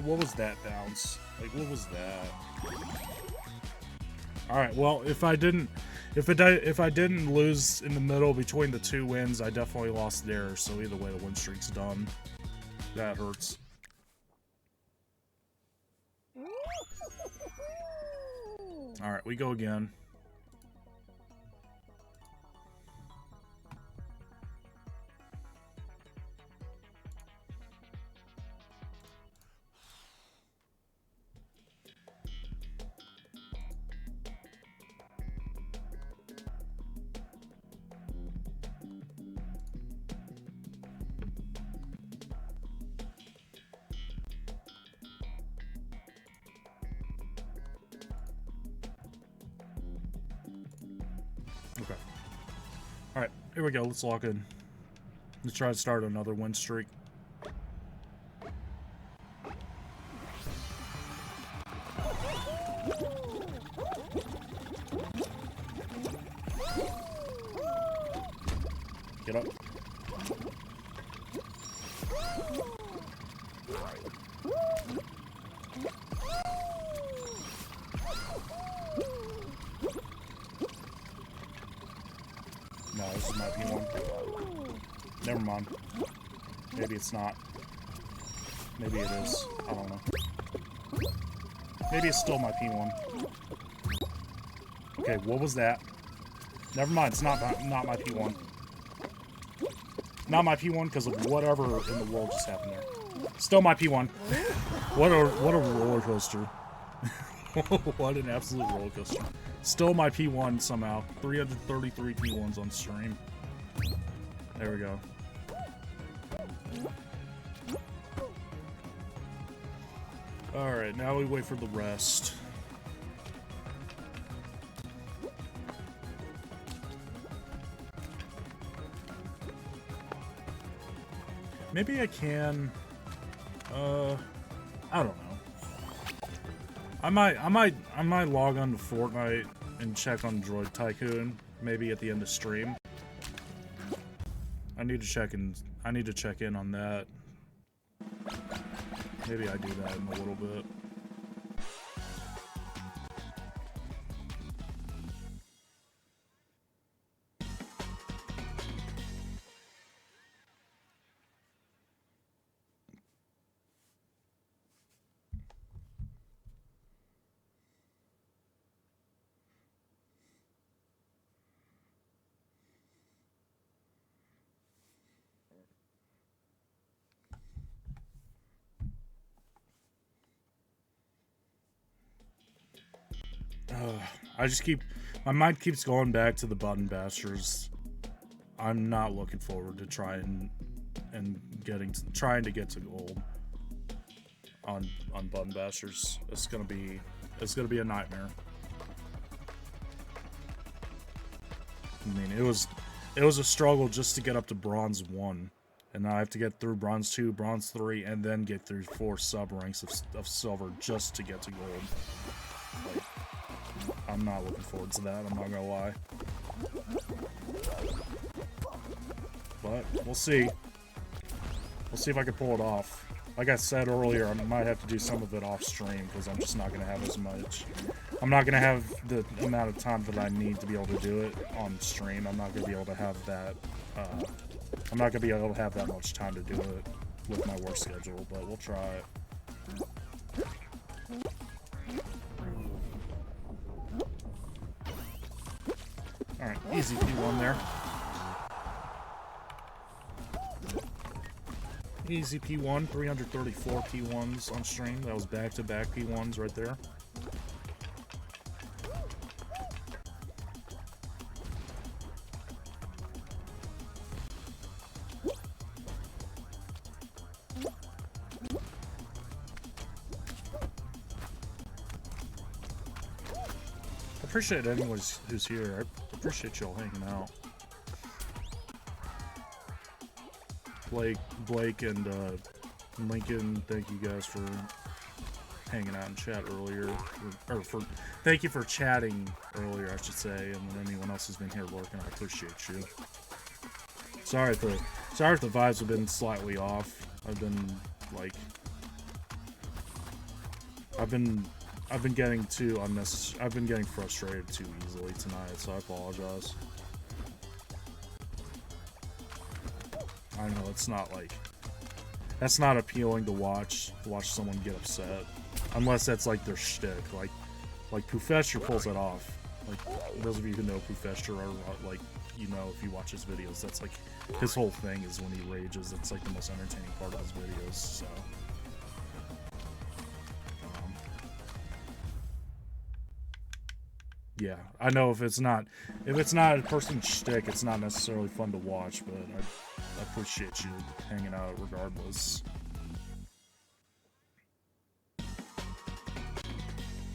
What was that bounce? Like, what was that? All right. Well, if I didn't lose in the middle between the 2 wins, I definitely lost there. So either way, the win streak's done. That hurts. Alright, we go again. Okay. Alright, here we go. Let's lock in. Let's try to start another win streak. Get up. No, this is my P1. Never mind. Maybe it's not. Maybe it is. I don't know. Maybe it's still my P1. Okay, what was that? Never mind, it's not my P1. Not my P1 because of whatever in the world just happened there. Still my P1. What a roller coaster. What an absolute roller coaster. Still my P1 somehow. 333 P1s on stream. There we go. Alright, now we wait for the rest. Maybe I can, I don't know. I might log on to Fortnite and check on Droid Tycoon, maybe at the end of stream. I need to check in on that. Maybe I do that in a little bit. My mind keeps going back to the Button Bashers. I'm not looking forward to trying to get to gold on Button Bashers. It's gonna be a nightmare. I mean, it was a struggle just to get up to Bronze 1. And now I have to get through Bronze 2, Bronze 3, and then get through 4 sub-ranks of Silver just to get to Gold. Like, I'm not looking forward to that, I'm not gonna lie. But, we'll see. We'll see if I can pull it off. Like I said earlier, I might have to do some of it off stream, because I'm just not gonna have as much. I'm not gonna have the amount of time that I need to be able to do it on stream. I'm not gonna be able to have that, I'm not gonna be able to have that much time to do it with my work schedule, but we'll try it. Alright, easy P1 there. Easy P1, 334 P1s on stream. That was back-to-back P1s right there. I appreciate anyone who's here. I appreciate y'all hanging out. Blake and Lincoln, thank you guys for hanging out in chat earlier. Thank you for chatting earlier, I should say, and anyone else who's been here working, I appreciate you. Sorry if the vibes have been slightly off. I've been like, I've been getting too unnecessary. I've been getting frustrated too easily tonight, so I apologize. I know it's not like, that's not appealing to watch someone get upset. Unless that's like their shtick. Like Poofesher pulls it off. Like, those of you who know Poofesher are like, you know, if you watch his videos, that's like his whole thing is when he rages. It's like the most entertaining part of his videos. So yeah, I know if it's not a person's shtick, it's not necessarily fun to watch, but I appreciate you hanging out regardless.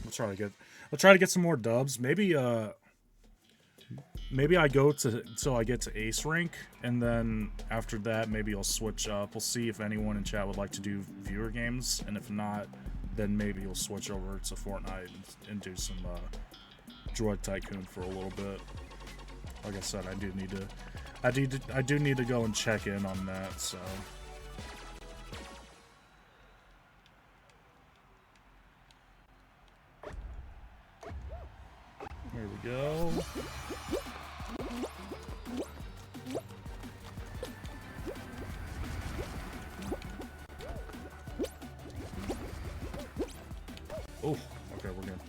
I'll try to get some more dubs. Maybe I go till I get to Ace rank, and then after that maybe I'll switch up. We'll see if anyone in chat would like to do viewer games, and if not, then maybe we'll switch over to Fortnite and do some Drug Tycoon for a little bit. Like I said, I do need to go and check in on that, so. Here we go. Oh, okay, we're good.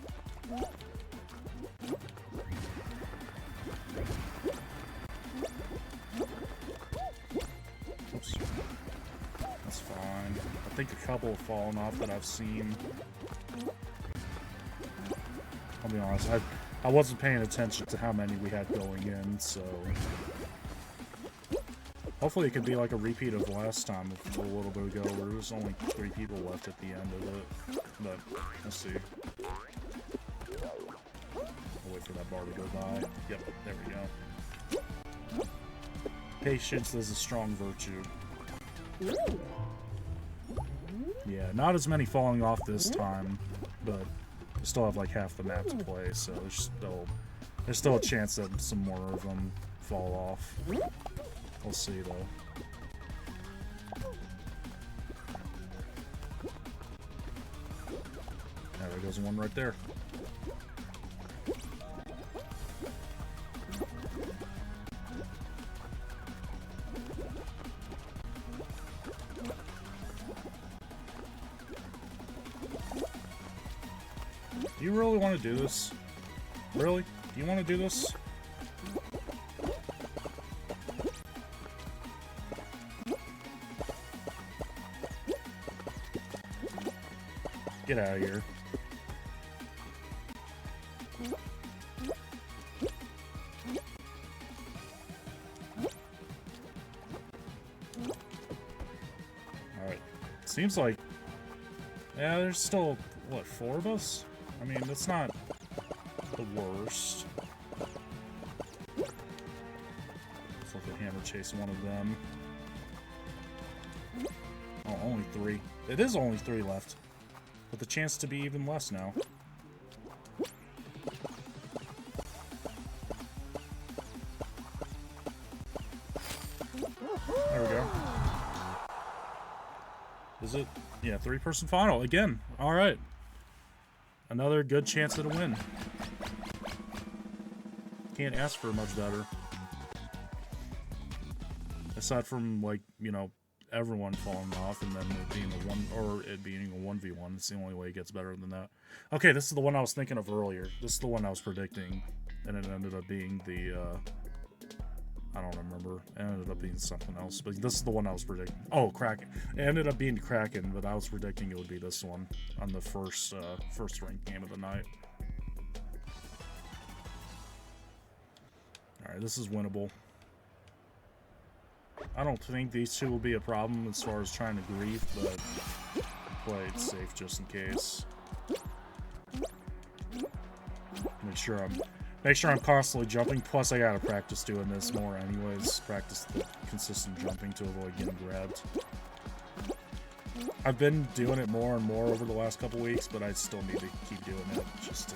Oops. That's fine. I think a couple have fallen off that I've seen. I'll be honest, I wasn't paying attention to how many we had going in, so hopefully it could be like a repeat of last time a little bit ago where there was only 3 people left at the end of it, but let's see. I'll wait for that bar to go by. Yep, there we go. Patience is a strong virtue. Yeah, not as many falling off this time, but we still have like half the map to play, so there's still a chance that some more of them fall off. We'll see though. There goes one right there. Do you really want to do this? Really? Do you want to do this? Get out of here. Alright. Seems like... yeah, there's still, what, 4 of us? I mean, that's not the worst. Let's let the hammer chase one of them. Oh, only 3. It is only 3 left. With the chance to be even less now. There we go. Is it? Yeah, 3-person final again. Alright. Another good chance at a win. Can't ask for much better. Aside from, like, you know, everyone falling off and then it being a 1v1. It's the only way it gets better than that. Okay, this is the one I was thinking of earlier. This is the one I was predicting, and it ended up being the I don't remember. It ended up being something else, but this is the one I was predicting. Oh, Kraken. It ended up being Kraken, but I was predicting it would be this one on the first ranked game of the night. Alright, this is winnable. I don't think these two will be a problem as far as trying to grief, but play it safe just in case. Make sure I'm constantly jumping. Plus, I gotta practice doing this more anyways. Practice the consistent jumping to avoid getting grabbed. I've been doing it more and more over the last couple weeks, but I still need to keep doing it just to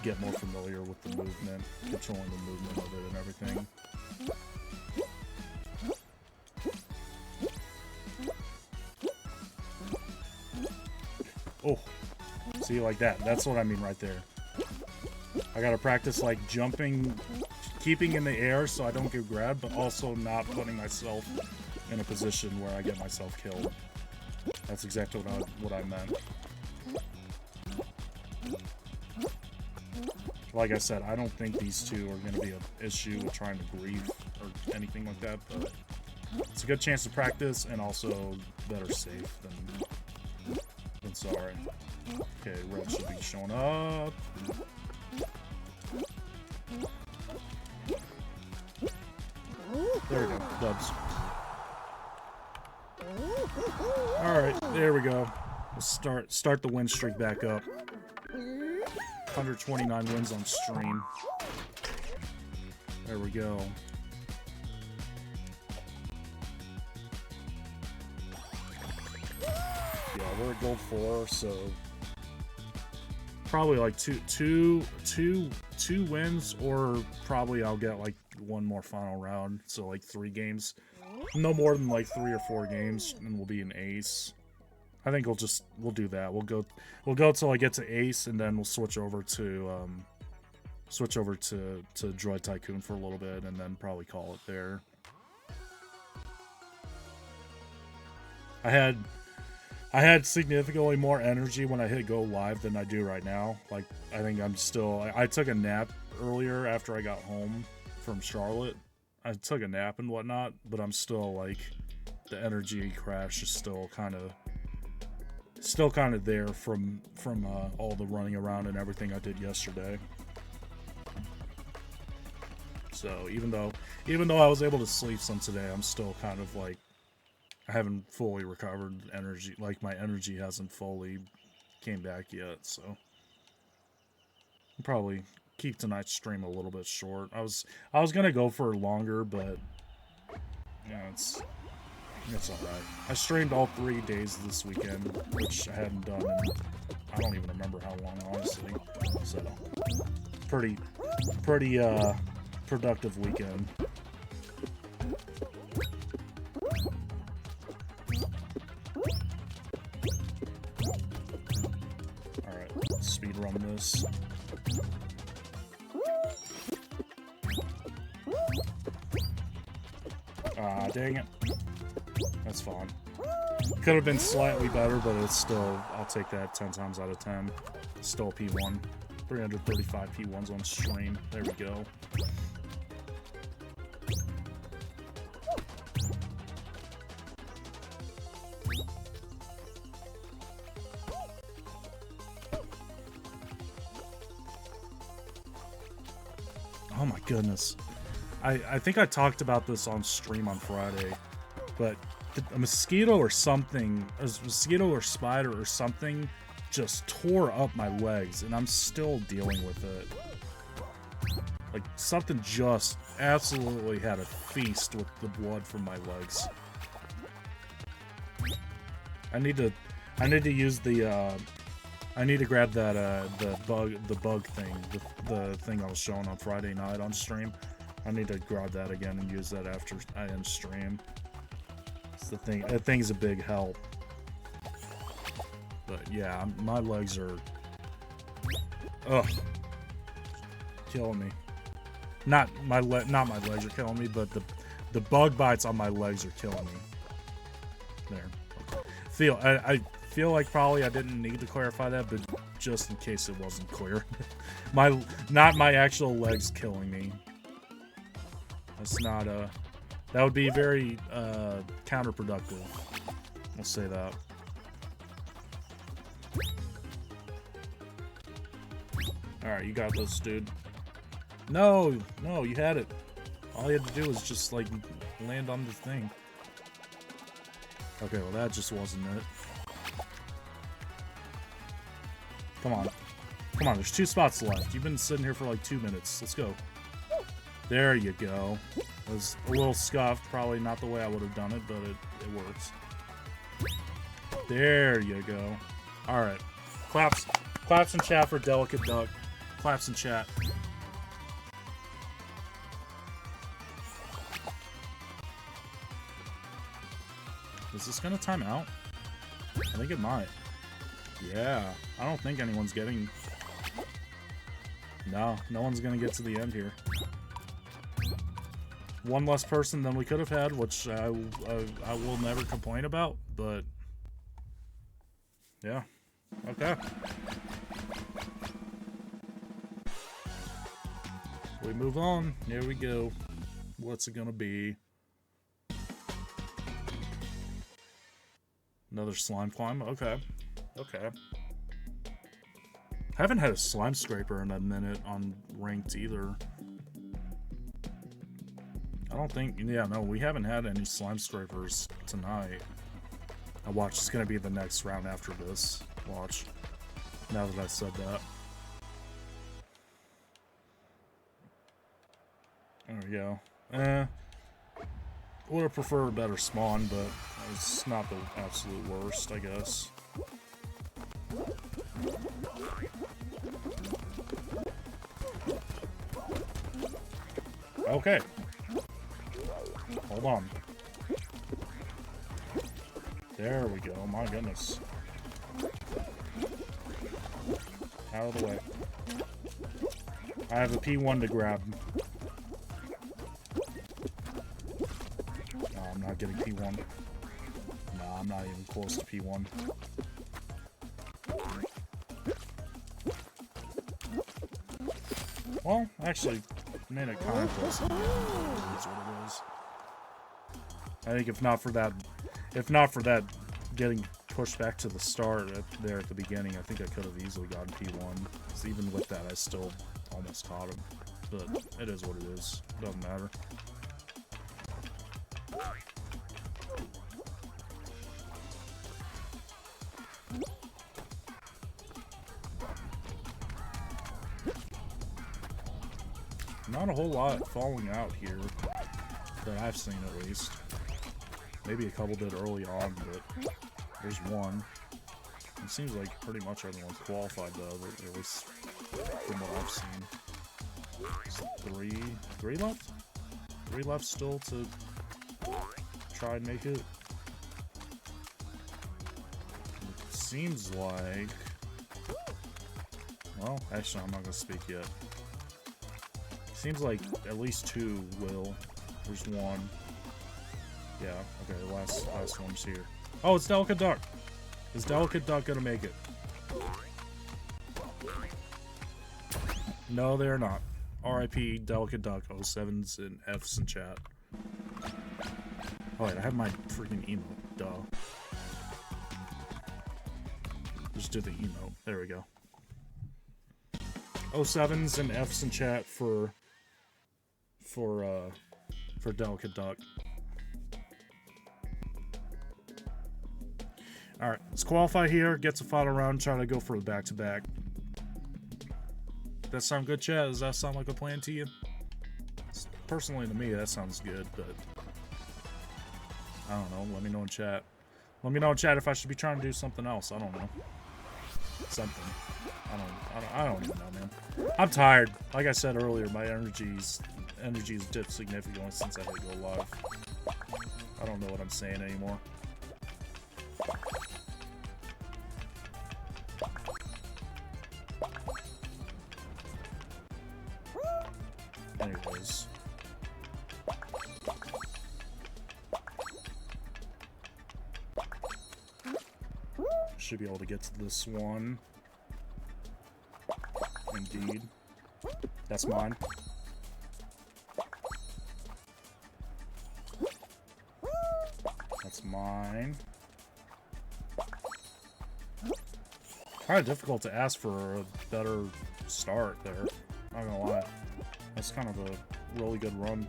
get more familiar with the movement, controlling the movement of it and everything. Oh, see, like that. That's what I mean right there. I gotta practice, like, jumping, keeping in the air so I don't get grabbed, but also not putting myself in a position where I get myself killed. That's exactly what I meant. like I said, I don't think these two are going to be an issue with trying to breathe or anything like that, but it's a good chance to practice and also better safe than sorry. Okay, red should be showing up. There we go, dubs. Alright, there we go. Let's start the win streak back up. 129 wins on stream. There we go. Yeah, we're at gold 4, so probably like two wins, or probably I'll get like one more final round, so like 3 games. No more than like 3 or 4 games, and we'll be an ace. I think we'll do that. We'll go till I get to ace, and then we'll switch over to Droid Tycoon for a little bit, and then probably call it there. I had significantly more energy when I hit go live than I do right now. Like, I think I took a nap earlier after I got home from Charlotte. I took a nap and whatnot, but I'm still like, the energy crash is still kind of there from all the running around and everything I did yesterday. So even though I was able to sleep some today, I'm still kind of like, I haven't fully recovered energy. Like, my energy hasn't fully came back yet, so I'll probably keep tonight's stream a little bit short. I was gonna go for longer, but yeah, it's alright. I streamed all 3 days this weekend, which I hadn't done in, I don't even remember how long, honestly. So pretty productive weekend. Alright, let's speed run this. Ah, dang it. That's fine. Could have been slightly better, but it's still, I'll take that 10 times out of 10. Still a P1. 335 P1s on stream. There we go. Oh my goodness. I think I talked about this on stream on Friday, but a mosquito or something, a mosquito or spider or something just tore up my legs, and I'm still dealing with it. Like, something just absolutely had a feast with the blood from my legs. I need to use the I need to grab that the bug thing, the thing I was showing on Friday night on stream. I need to grab that again and use that after I end stream. It's the thing. That thing's a big help. But yeah, my legs are, killing me. Not my legs are killing me, but the bug bites on my legs are killing me. There. I feel like probably I didn't need to clarify that, but just in case it wasn't clear. Not my actual legs killing me. That's not that would be very counterproductive. I'll say that. Alright, you got this, dude. No, you had it. All you had to do was just, like, land on the thing. Okay, well, that just wasn't it. Come on. Come on, there's 2 spots left. You've been sitting here for, like, 2 minutes. Let's go. There you go. It was a little scuffed. Probably not the way I would have done it, but it works. There you go. Alright. Claps in chat for Delicate Duck. Claps in chat. Is this gonna time out? I think it might. Yeah. I don't think anyone's getting... No one's gonna get to the end here. One less person than we could have had, which I will never complain about, but... Yeah. Okay. We move on. Here we go. What's it gonna be? Another slime climb? Okay. Okay. Haven't had a slime scraper in a minute on ranked either. I don't think... Yeah, no, we haven't had any slime scrapers tonight. Now watch, it's gonna be the next round after this. Watch. Now that I said that. There we go. Would have preferred a better spawn, but it's not the absolute worst, I guess. Okay. Hold on. There we go. My goodness. Out of the way. I have a P1 to grab. No, I'm not getting P1. No, I'm not even close to P1. Well, actually, made it kind of close. That's what it is. I think if not for that getting pushed back to the start there at the beginning, I think I could have easily gotten P1. Because even with that, I still almost caught him. But it is what it is. Doesn't matter. Not a whole lot falling out here that I've seen, at least. Maybe a couple did early on, but there's one. It seems like pretty much everyone's qualified, though, at least from what I've seen. Is it three left? 3 left still to try and make it. It seems like... Well, actually, I'm not going to speak yet. Seems like at least 2 will. There's 1. Yeah, okay, the last one's here. Oh, it's Delicate Duck! Is Delicate Duck gonna make it? No, they're not. RIP Delicate Duck 07s and Fs in chat. Oh wait, I have my freaking emote. Duh. Just do the emote. There we go. 07s and Fs in chat for Delicate Duck. Alright, let's qualify here, get to final round, try to go for the back-to-back. That sound good, chat? Does that sound like a plan to you? Personally, to me, that sounds good, but... I don't know, let me know in chat. Let me know in chat if I should be trying to do something else, I don't know. Something. I don't even know, man. I'm tired. Like I said earlier, my energy's dipped significantly since I had to go live. I don't know what I'm saying anymore. Anyways. Should be able to get to this one. Indeed. That's mine. That's mine. Kind of difficult to ask for a better start there. Not gonna lie. That's kind of a really good run.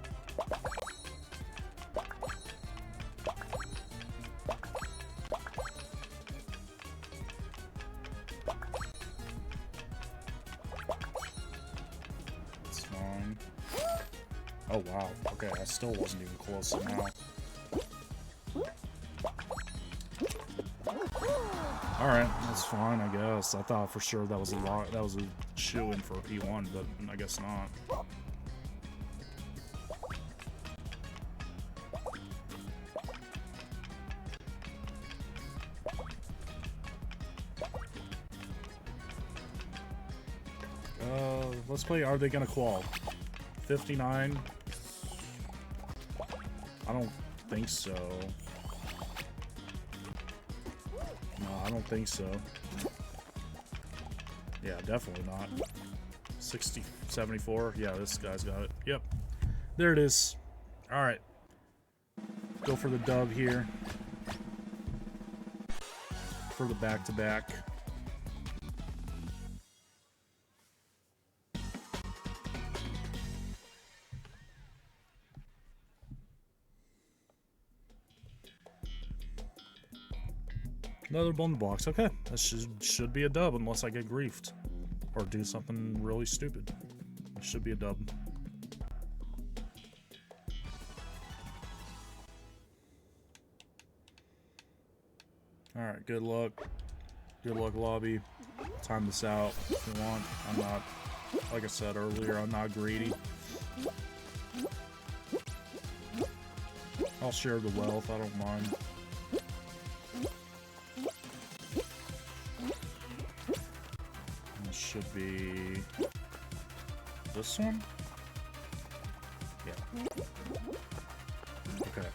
That's fine. Oh wow. Okay, I still wasn't even close somehow. Alright, that's fine, I guess. I thought for sure that was a shoo-in for a P1, but I guess not. Let's play Are They Gonna Qual? 59? I don't think so. No, I don't think so. Yeah, definitely not. 60, 74. Yeah, this guy's got it. Yep. There it is. Alright. Go for the dub here. For the back-to-back. Another bone box. Okay, that should be a dub unless I get griefed or do something really stupid. It should be a dub. All right, good luck. Good luck, lobby. Time this out if you want. I'm not, like I said earlier, I'm not greedy. I'll share the wealth. I don't mind. Should be this one? Yeah. Okay.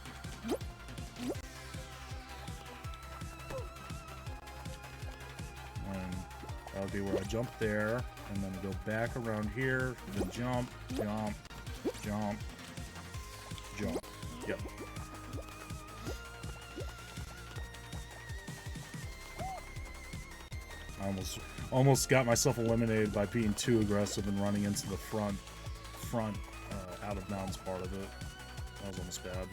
And that'll be where I jump there, and then go back around here, then jump, jump, jump, jump. Yep. Almost got myself eliminated by being too aggressive and running into the front out of bounds part of it. That was almost bad.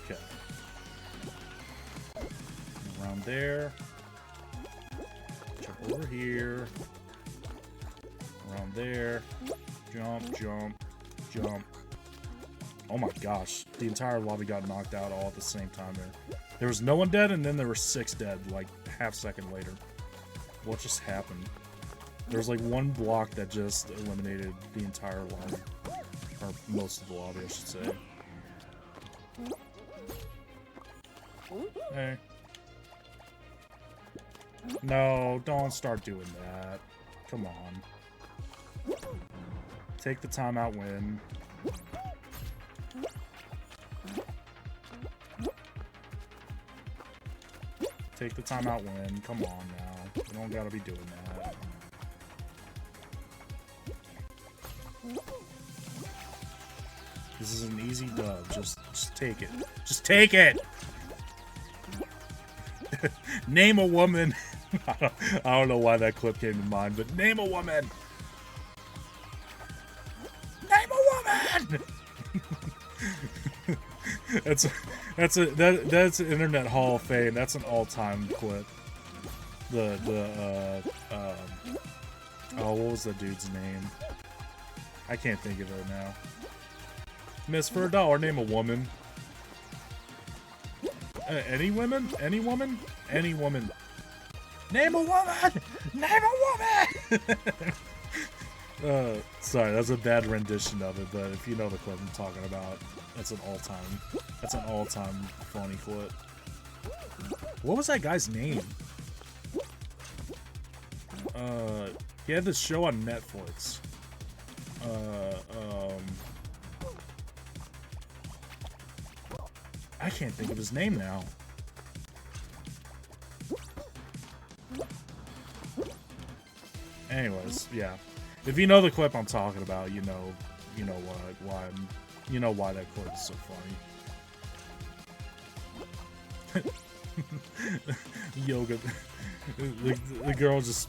Okay. Around there. Jump over here. Around there. Jump, jump, jump. Oh my gosh. The entire lobby got knocked out all at the same time there. There was no one dead, and then there were 6 dead, like, half second later. What just happened? There was, like, one block that just eliminated the entire lobby. Or most of the lobby, I should say. Hey. No, don't start doing that. Come on. Take the timeout win. Take the timeout win. Come on now. You don't gotta be doing that. This is an easy dub. Just take it. Just take it! Name a woman. I don't know why that clip came to mind, but name a woman! Name a woman! That's an Internet Hall of Fame. That's an all-time clip. Oh, what was the dude's name? I can't think of it now. Miss, for $1, name a woman. Any women? Any woman? Any woman. Name a woman! Name a woman! Sorry, that's a bad rendition of it, but if you know the clip I'm talking about, that's an all-time funny clip. What was that guy's name? He had this show on Netflix. I can't think of his name now. Anyways, yeah. If you know the clip I'm talking about, you know why that clip is so funny. Yoga. The girl just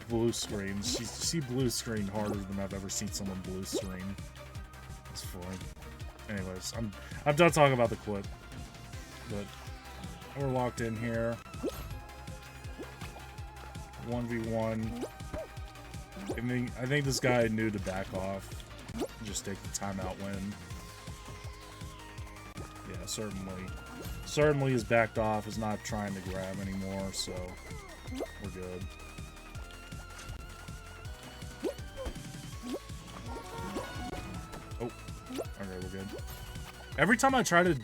blue screens. She blue screened harder than I've ever seen someone blue screen. It's funny. Anyways, I'm done talking about the clip. But we're locked in here. 1v1. I think this guy knew to back off. Just take the timeout win. Yeah, certainly is backed off, is not trying to grab anymore, so we're good. Oh, okay, we're good. Every time I try to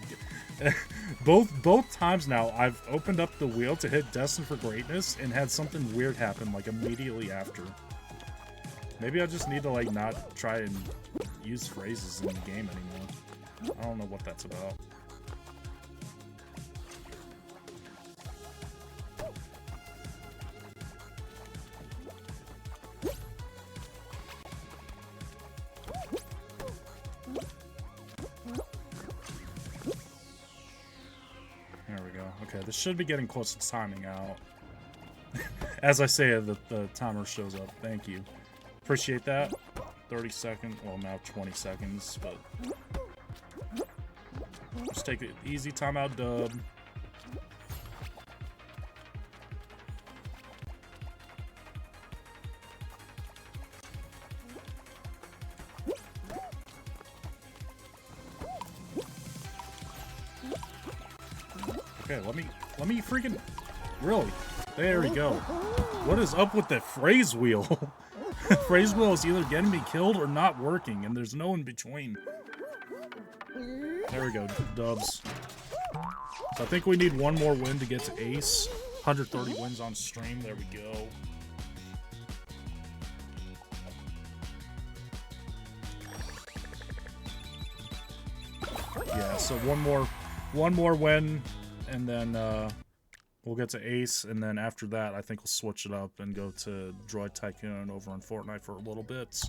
both times now I've opened up the wheel to hit Destined for Greatness and had something weird happen like immediately after. Maybe I just need to like not try and use phrases in the game anymore. I don't know what that's about. This should be getting close to timing out. As I say it, the timer shows up. Thank you. Appreciate that. 30 seconds. Well, now 20 seconds, but... Just take it easy. Timeout dub. Okay, let me freaking... Really? There we go. What is up with the phrase wheel? Phrase wheel is either getting me killed or not working, and there's no in between. There we go, dubs. So I think we need one more win to get to ace. 130 wins on stream. There we go. Yeah, so one more win, and then we'll get to ace, and then after that, I think we'll switch it up and go to Droid Tycoon over on Fortnite for a little bit,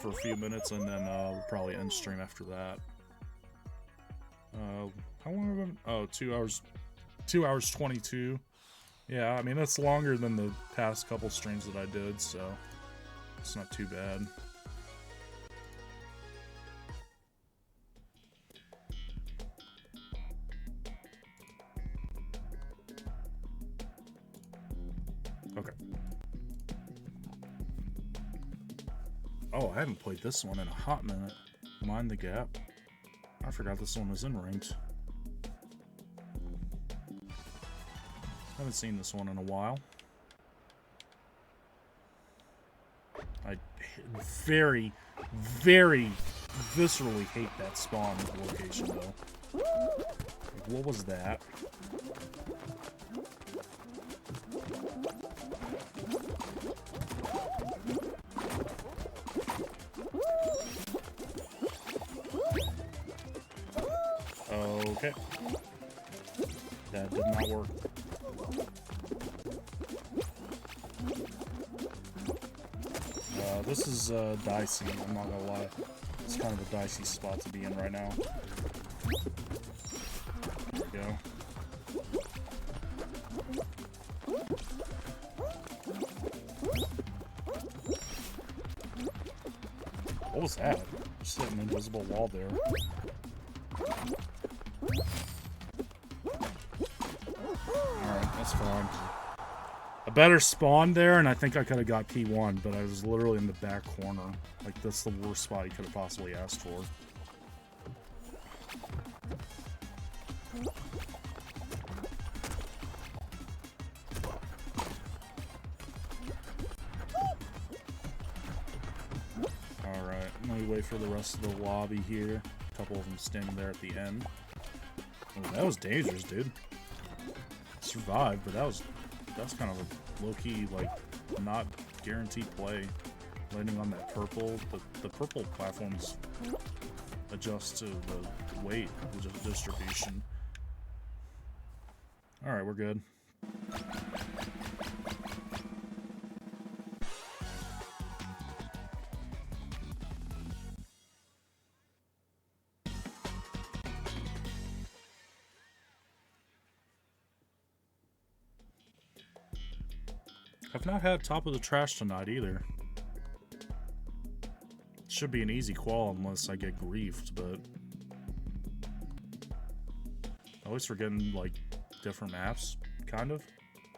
for a few minutes, and then we'll probably end stream after that. How long have I been? Oh, 2 hours. 2 hours 22. Yeah, I mean that's longer than the past couple streams that I did, so it's not too bad. Okay. Oh, I haven't played this one in a hot minute. Mind the Gap. I forgot this one was in ranked. Haven't seen this one in a while. I very, very viscerally hate that spawn location, though. Like, what was that? Okay. That did not work. This is dicey, I'm not gonna lie. It's kind of a dicey spot to be in right now. There we go. What was that? Just an invisible wall there. Alright, that's fine. A better spawn there, and I think I could have got P1, but I was literally in the back corner. Like, that's the worst spot you could have possibly asked for. Alright, let me wait for the rest of the lobby here. A couple of them standing there at the end. Oh, that was dangerous, dude. Survived, but that's kind of a low-key, like, not guaranteed play. Landing on that purple, the purple platforms adjust to the weight distribution. Alright, we're good. I've not had top of the trash tonight either. Should be an easy qual unless I get griefed, but at least we're getting like different maps, kind of,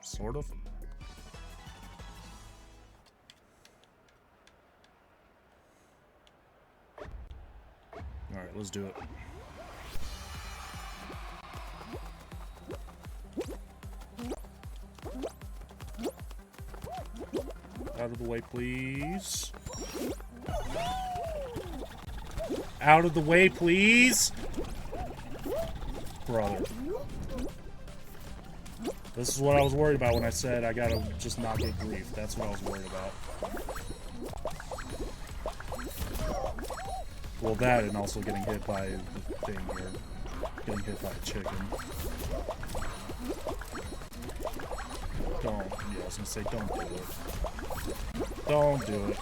sort of. Alright, let's do it. Out of the way, please. Out of the way, please. Brother. This is what I was worried about when I said I gotta just not get grief. That's what I was worried about. Well, that and also getting hit by the thing here. Getting hit by a chicken. Don't. Yeah, I was gonna say, don't do it. Don't do it.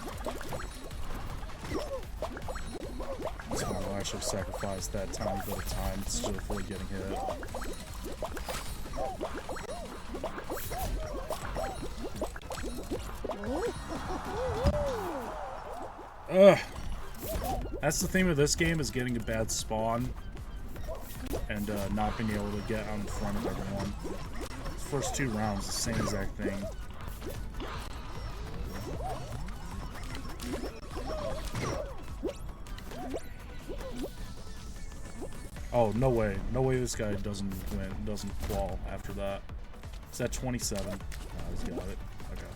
That's fine. I should have sacrificed that tiny bit of time instead of really getting hit. Ugh. That's the theme of this game, is getting a bad spawn and not being able to get out in front of everyone. The first 2 rounds, the same exact thing. Oh, no way. No way this guy doesn't win, doesn't qual after that. It's at 27. Oh, he's got it. Okay.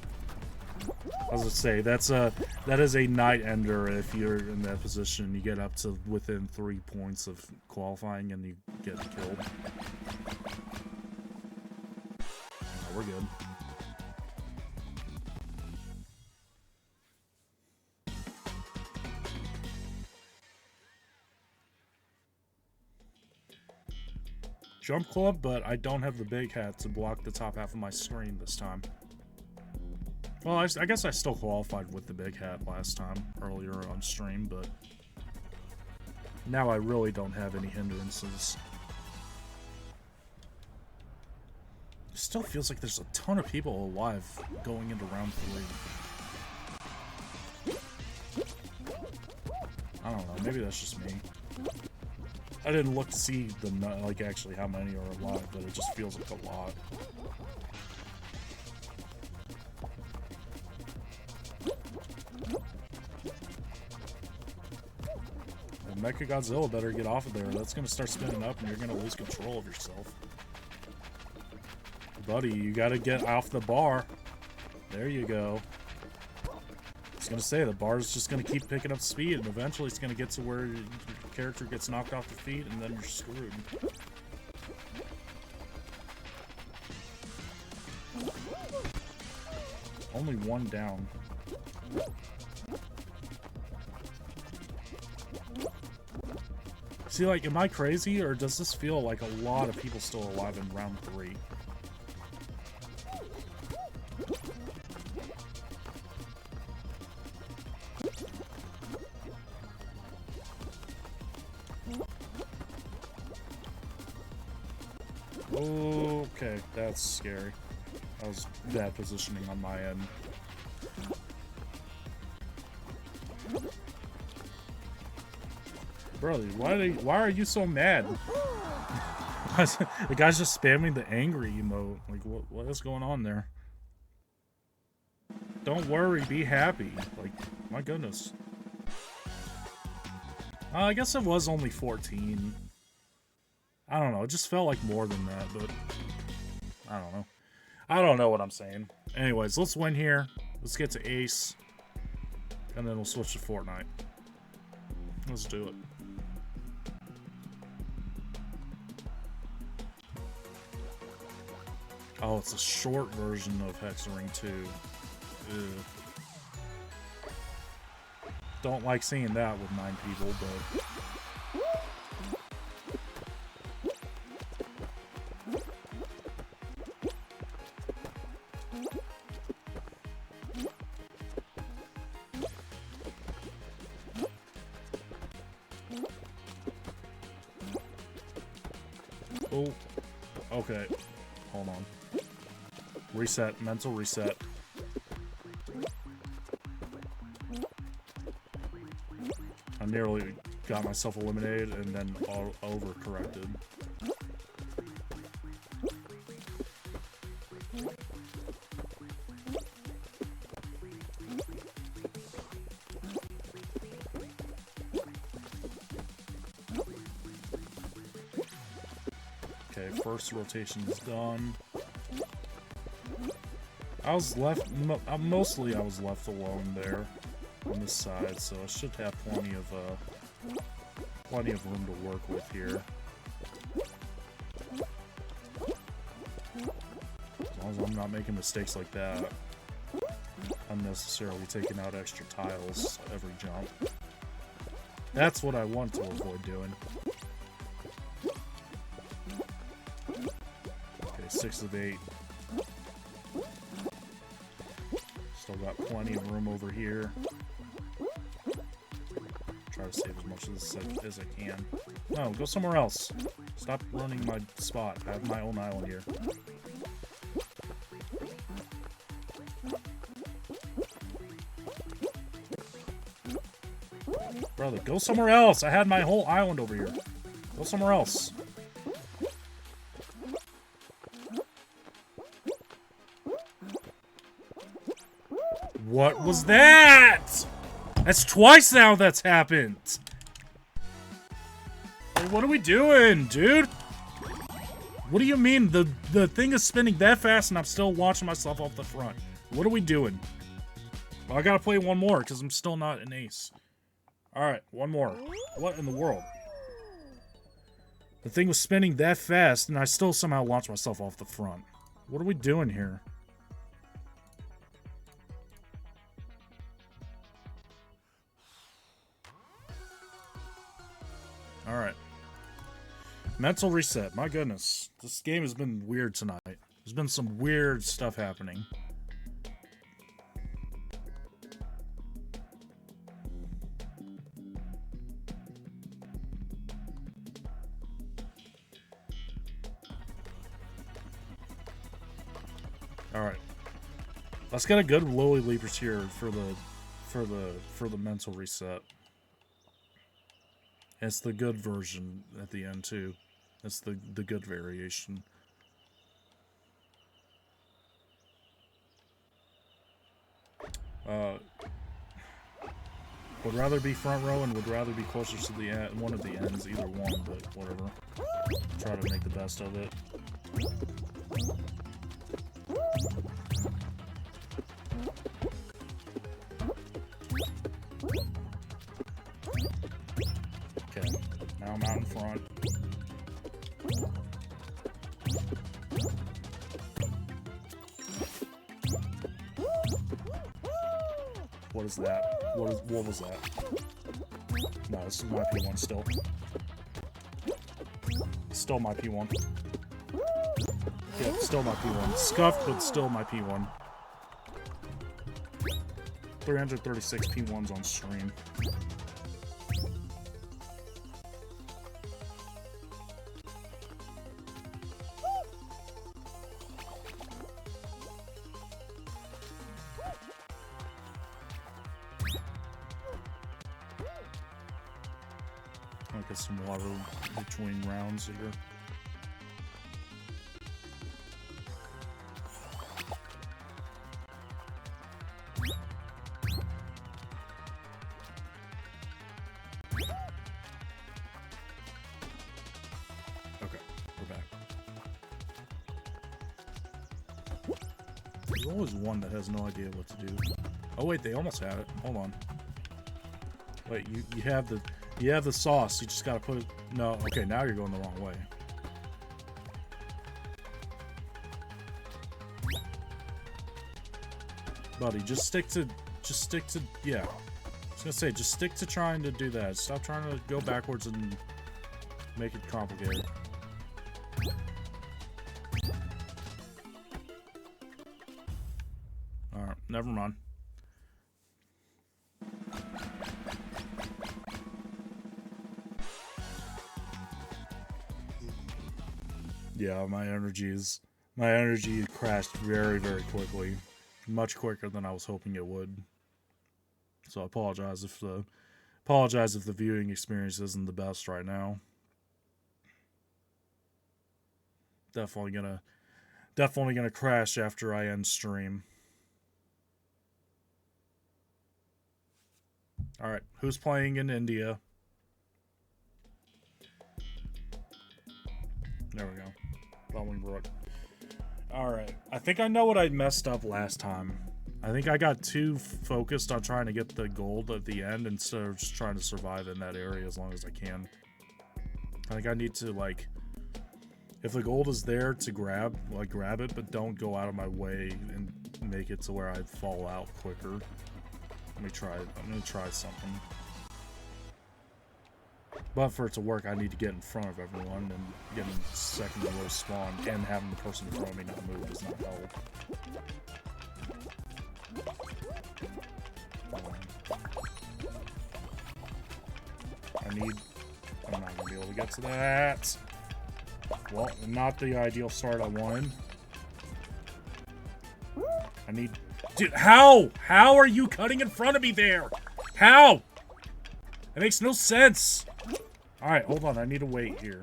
I was gonna say, that is a night ender if you're in that position. You get up to within 3 points of qualifying and you get killed. Oh, we're good. Jump club, but I don't have the big hat to block the top half of my screen this time. Well, I guess I still qualified with the big hat last time, earlier on stream, but now I really don't have any hindrances. It still feels like there's a ton of people alive going into round 3. I don't know, maybe that's just me. I didn't look to see the like actually how many are alive, but it just feels like a lot. Well, Mechagodzilla better get off of there. That's gonna start spinning up, and you're gonna lose control of yourself, buddy. You gotta get off the bar. There you go. I was gonna say, the bar's just gonna keep picking up speed, and eventually it's gonna get to where your character gets knocked off the feet, and then you're screwed. Only 1 down. See, like, am I crazy, or does this feel like a lot of people still alive in round 3? Okay, that's scary. That was bad positioning on my end. Brother, why are you so mad? The guy's just spamming the angry emote. Like, what is going on there? Don't worry, be happy. Like, my goodness. I guess it was only 14. I don't know, it just felt like more than that, but I don't know. I don't know what I'm saying. Anyways, let's win here. Let's get to Ace. And then we'll switch to Fortnite. Let's do it. Oh, it's a short version of Hexaring 2. Ew. Don't like seeing that with 9 people, but... Oh, okay. Hold on. Reset, mental reset. I nearly got myself eliminated and then overcorrected. Okay, first rotation is done. I was left, mostly I was left alone there on this side, so I should have plenty of room to work with here. As long as I'm not making mistakes like that. Unnecessarily taking out extra tiles every jump. That's what I want to avoid doing. Okay, 6 of 8. Still got plenty of room over here. Try try to save as much as I can. No, go somewhere else. Stop running my spot. I have my own island here. Brother, go somewhere else. I had my whole island over here. Go somewhere else. What was that? That's twice now that's happened. Hey, what are we doing, dude? What do you mean the thing is spinning that fast and I'm still launching myself off the front? What are we doing? Well, I gotta play one more because I'm still not an ace. Alright, one more. What in the world? The thing was spinning that fast and I still somehow launched myself off the front. What are we doing here? Alright. Mental reset. My goodness. This game has been weird tonight. There's been some weird stuff happening. Alright. Let's get a good lowly leapers here for the mental reset. It's the good version at the end too. It's the good variation. Would rather be front row and would rather be closer to the end, one of the ends, either one, but whatever. Try to make the best of it. Okay, now I'm out in front. What is that? What was that? No, this is my P1 still. Still my P1. Yeah, still my P1. Scuffed, but still my P1. 336 P1s on stream. I'll get some water between rounds here. Okay, we're back. There's always one that has no idea what to do. Oh wait, they almost have it. Hold on. Wait, you have the sauce. You just gotta put it. No, okay, now you're going the wrong way. Buddy, just stick to. Yeah. I was gonna say, just stick to trying to do that. Stop trying to go backwards and make it complicated. Alright, never mind. Yeah, my energy crashed very, very quickly. Much quicker than I was hoping it would. So I apologize if the viewing experience isn't the best right now. Definitely gonna crash after I end stream. Alright, who's playing in India? There we go. Bolingbrook. Alright, I think I know what I messed up last time. I think I got too focused on trying to get the gold at the end instead of just trying to survive in that area as long as I can. I think I need to, like, if the gold is there to grab, like, grab it, but don't go out of my way and make it to where I fall out quicker. Let me try it. I'm gonna try something. But for it to work, I need to get in front of everyone, and getting second to low spawn and having the person in front of me not move does not help. I'm not gonna be able to get to that. Well, not the ideal start I wanted. I need... Dude, how? How are you cutting in front of me there? How? That makes no sense. Alright, hold on. I need to wait here.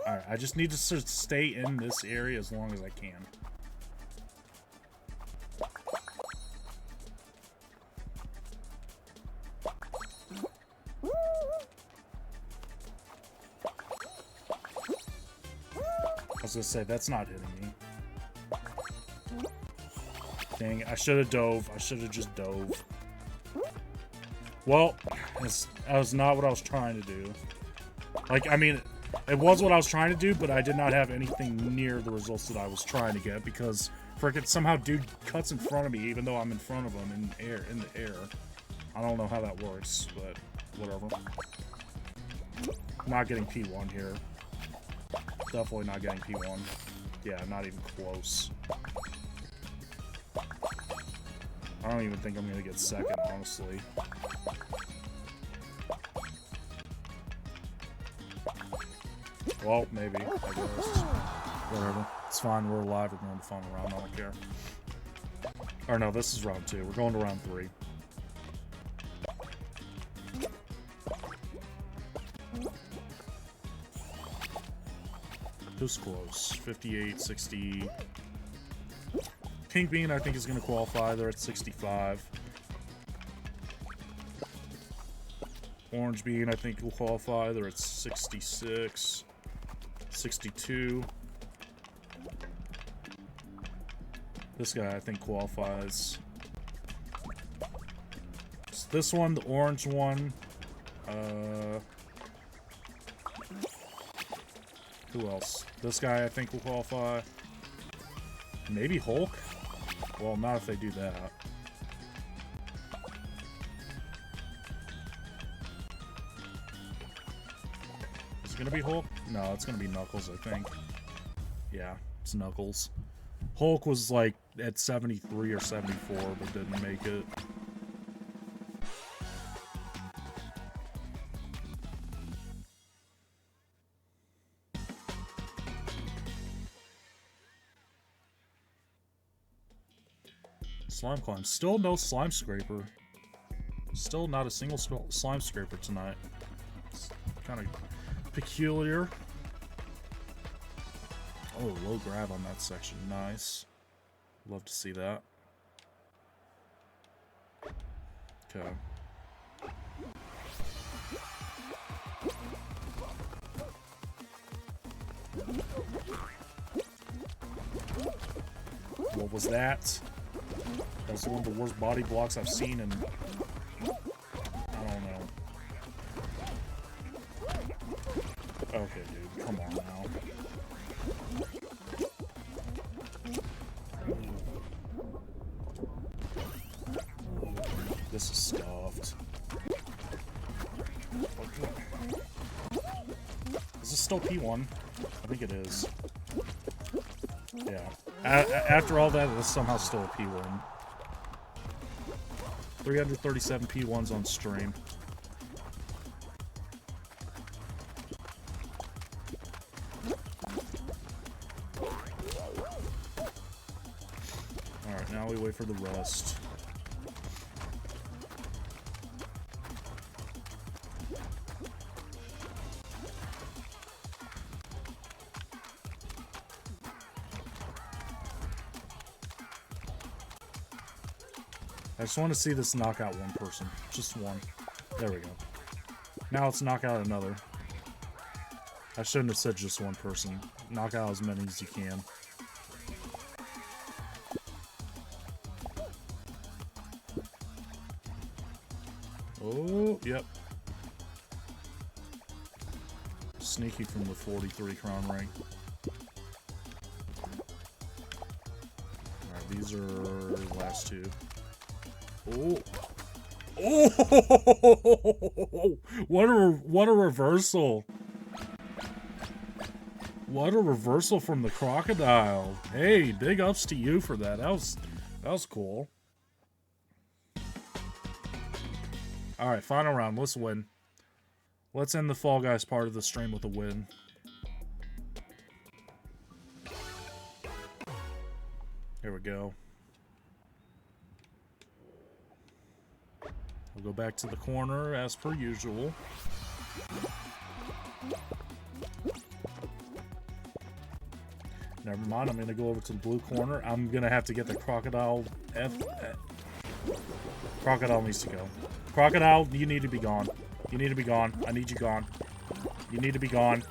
Alright, I just need to stay in this area as long as I can. I was gonna say, that's not hitting me. Dang, I should have dove. I should have just dove. Well, that was not what I was trying to do. Like, I mean, it was what I was trying to do, but I did not have anything near the results that I was trying to get because frickin' somehow dude cuts in front of me even though I'm in front of him in the air. I don't know how that works, but whatever. Not getting P1 here. Definitely not getting P1. Yeah, not even close. I don't even think I'm gonna get second, honestly. Well, maybe, I guess. Whatever. It's fine, we're alive, we're going to final round, I don't care. Or no, this is round 2. We're going to round 3. Who's close? 58, 60... Pink Bean, I think, is going to qualify. They're at 65. Orange Bean, I think, will qualify. They're at 66. 62. This guy, I think, qualifies. So this one, the orange one. Who else? This guy, I think, will qualify. Maybe Hulk? Well, not if they do that. Is it gonna be Hulk? No, it's gonna be Knuckles, I think. Yeah, it's Knuckles. Hulk was like at 73 or 74, but didn't make it. Slime climb. Still no slime scraper. Still not a single slime scraper tonight. It's kind of peculiar. Oh, low grab on that section. Nice. Love to see that. Okay. What was that? That's one of the worst body blocks I've seen in... I don't know. Okay, dude. Come on now. This is scuffed. Is this still P1? I think it is. Yeah. After all that, it's somehow still a P1. 337 P1s on stream. Alright, now we wait for the rest. I just want to see this knock out one person. Just one. There we go. Now let's knock out another. I shouldn't have said just one person. Knock out as many as you can. Oh, yep. Sneaky from the 43 crown rank. Alright, these are the last two. Oh! Oh! What a reversal! What a reversal from the crocodile! Hey, big ups to you for that. That was cool. Alright, final round. Let's win. Let's end the Fall Guys part of the stream with a win. Here we go. We'll go back to the corner as per usual. Never mind, I'm going to go over to the blue corner. I'm going to have to get the Crocodile Crocodile needs to go. Crocodile, you need to be gone. You need to be gone. I need you gone. You need to be gone.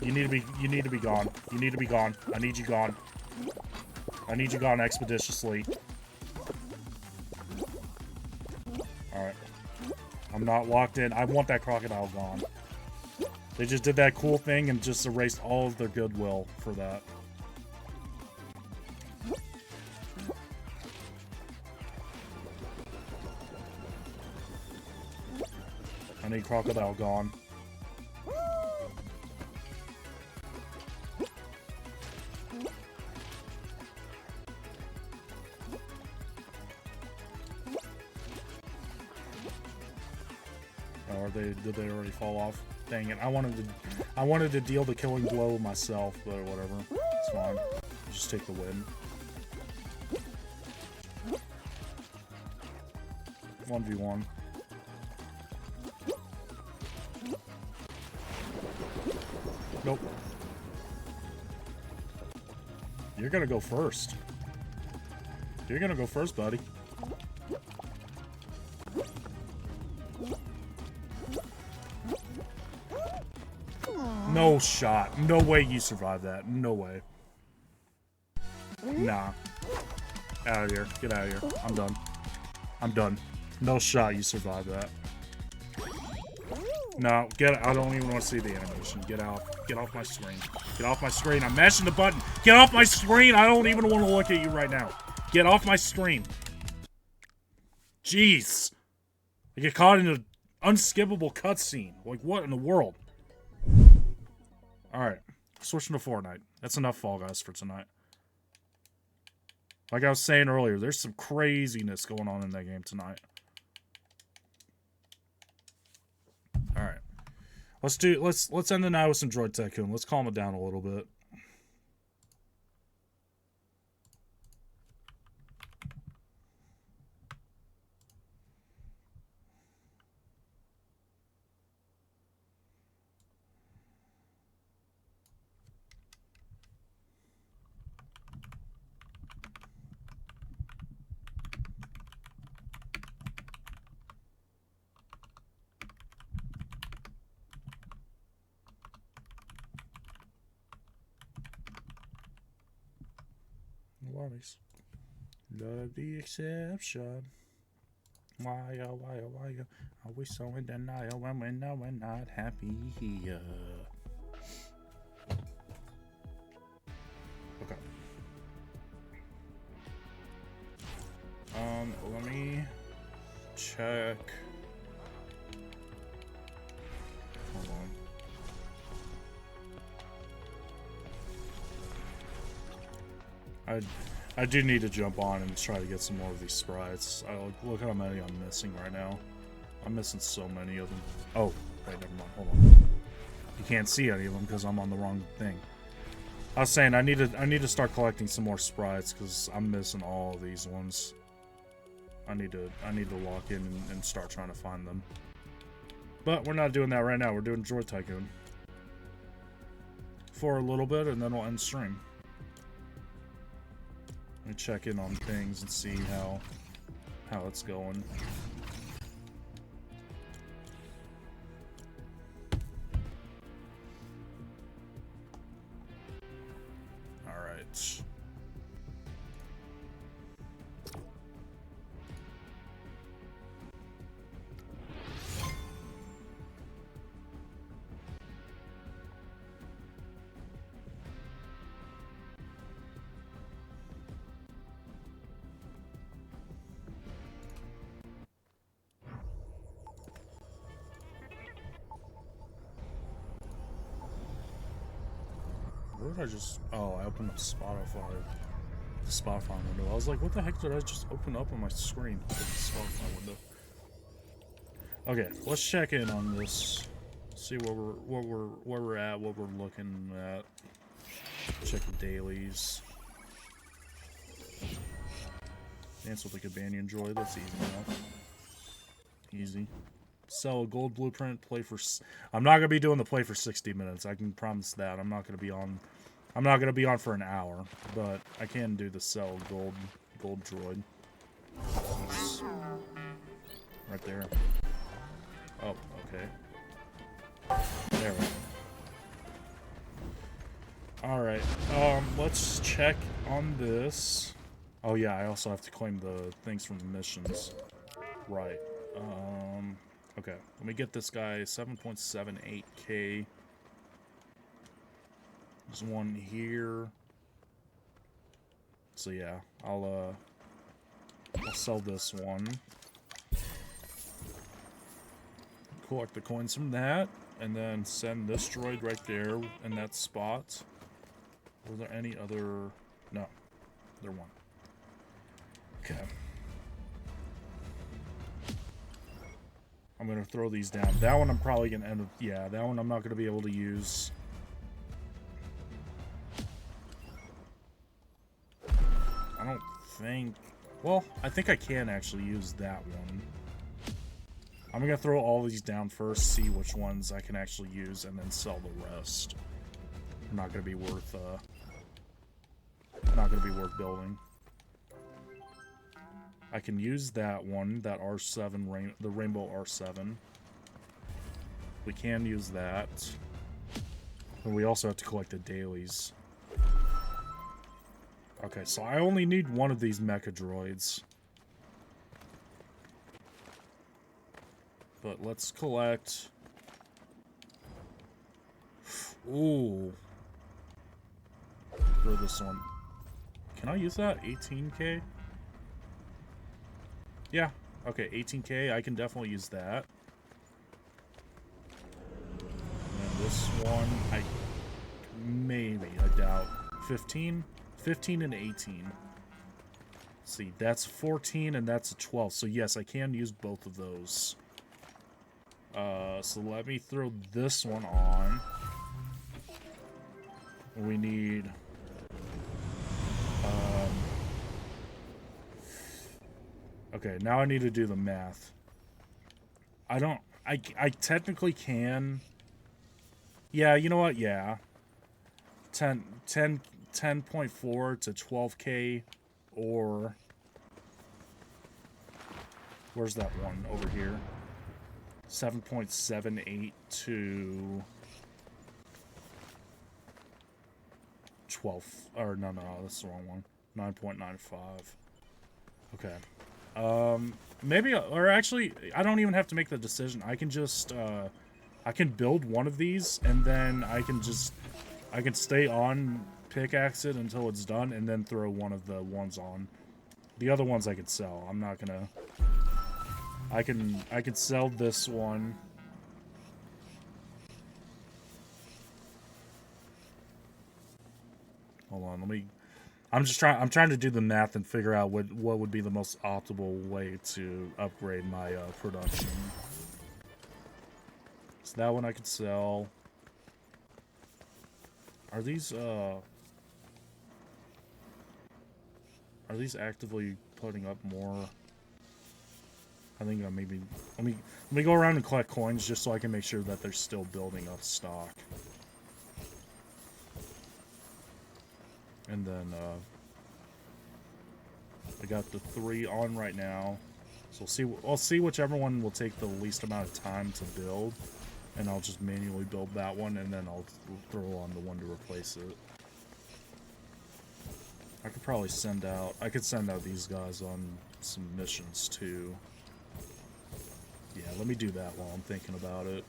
You need to be gone. You need to be gone. I need you gone. I need you gone expeditiously. Alright. I'm not locked in. I want that crocodile gone. They just did that cool thing and just erased all of their goodwill for that. I need crocodile gone. Or did they already fall off? Dang it! I wanted to deal the killing blow myself, but whatever. It's fine. Just take the win. 1v1. Nope. You're gonna go first. You're gonna go first, buddy. No shot. No way you survived that. No way. Nah. Out of here. Get out of here. I'm done. I'm done. No shot you survived that. No, I don't even want to see the animation. Get out. Get off my screen. Get off my screen. I'm mashing the button. Get off my screen. I don't even want to look at you right now. Get off my screen. Jeez. I get caught in an unskippable cutscene. Like, what in the world? Alright. Switching to Fortnite. That's enough Fall Guys for tonight. Like I was saying earlier, there's some craziness going on in that game tonight. Alright. Let's end the night with some Droid Tycoon. Let's calm it down a little bit. Love the exception. Why, oh, why, oh, why, are we so in denial when we know we're not happy here? Okay. Let me check. Hold on. I do need to jump on and try to get some more of these sprites. Look how many I'm missing right now. I'm missing so many of them. Oh, wait, never mind. Hold on. You can't see any of them because I'm on the wrong thing. I was saying I need to start collecting some more sprites because I'm missing all of these ones. I need to lock in and start trying to find them. But we're not doing that right now. We're doing Droid Tycoon for a little bit, and then we'll end stream. Let me check in on things and see how it's going. All right. Where did I just... Oh, I opened up Spotify. the Spotify window. I was like, what the heck did I just open up on my screen? The Spotify window. Okay, let's check in on this. See where we're at, what we're looking at. Check the dailies. Dance with the companion droid. That's easy enough. Easy. Sell a gold blueprint. Play for. I'm not gonna be doing the play for 60 minutes. I can promise that. I'm not gonna be on. I'm not gonna be on for an hour, but I can do the sell gold droid. It's right there. Oh, okay. There we go. Alright, let's check on this. Oh yeah, I also have to claim the things from the missions. Right. Okay. Let me get this guy 7.78k. There's one here. So yeah, I'll sell this one. Collect the coins from that, and then send this droid right there in that spot. Were there any other? No, there weren't. Okay. I'm gonna throw these down. That one I'm probably gonna end up. Yeah, that one I'm not gonna be able to use. I don't think. Well, I think I can actually use that one. I'm gonna throw all these down first, see which ones I can actually use, and then sell the rest. Not gonna be worth. Not gonna be worth building. I can use that one, that R7, the Rainbow R7. We can use that. And we also have to collect the dailies. Okay, so I only need one of these mecha droids. But let's collect... Ooh. Throw this one. Can I use that? 18k? Yeah. Okay, 18k. I can definitely use that. And this one, maybe. I doubt. 15? 15 and 18. Let's see, that's 14 and that's a 12. So yes, I can use both of those. So let me throw this one on. We need... Okay, now I need to do the math. I technically can... Yeah, you know what? Yeah. 10.4 to 12k, or... Where's that one? Over here. 7.78 to... 12. Or, no, that's the wrong one. 9.95. Okay. Maybe, or actually, I don't even have to make the decision. I can just, I can build one of these, and then I can stay on, pickaxe it until it's done, and then throw one of the ones on. The other ones I could sell. I'm not gonna... I can sell this one. Hold on, let me... I'm trying to do the math and figure out what would be the most optimal way to upgrade my production. So that one I could sell. Are these actively putting up more? I think maybe let me go around and collect coins just so I can make sure that they're still building up stock. And then I got the 3 on right now, so I'll see whichever one will take the least amount of time to build, and I'll just manually build that one, and then I'll throw on the one to replace it. I could probably send out these guys on some missions too. Yeah, let me do that while I'm thinking about it.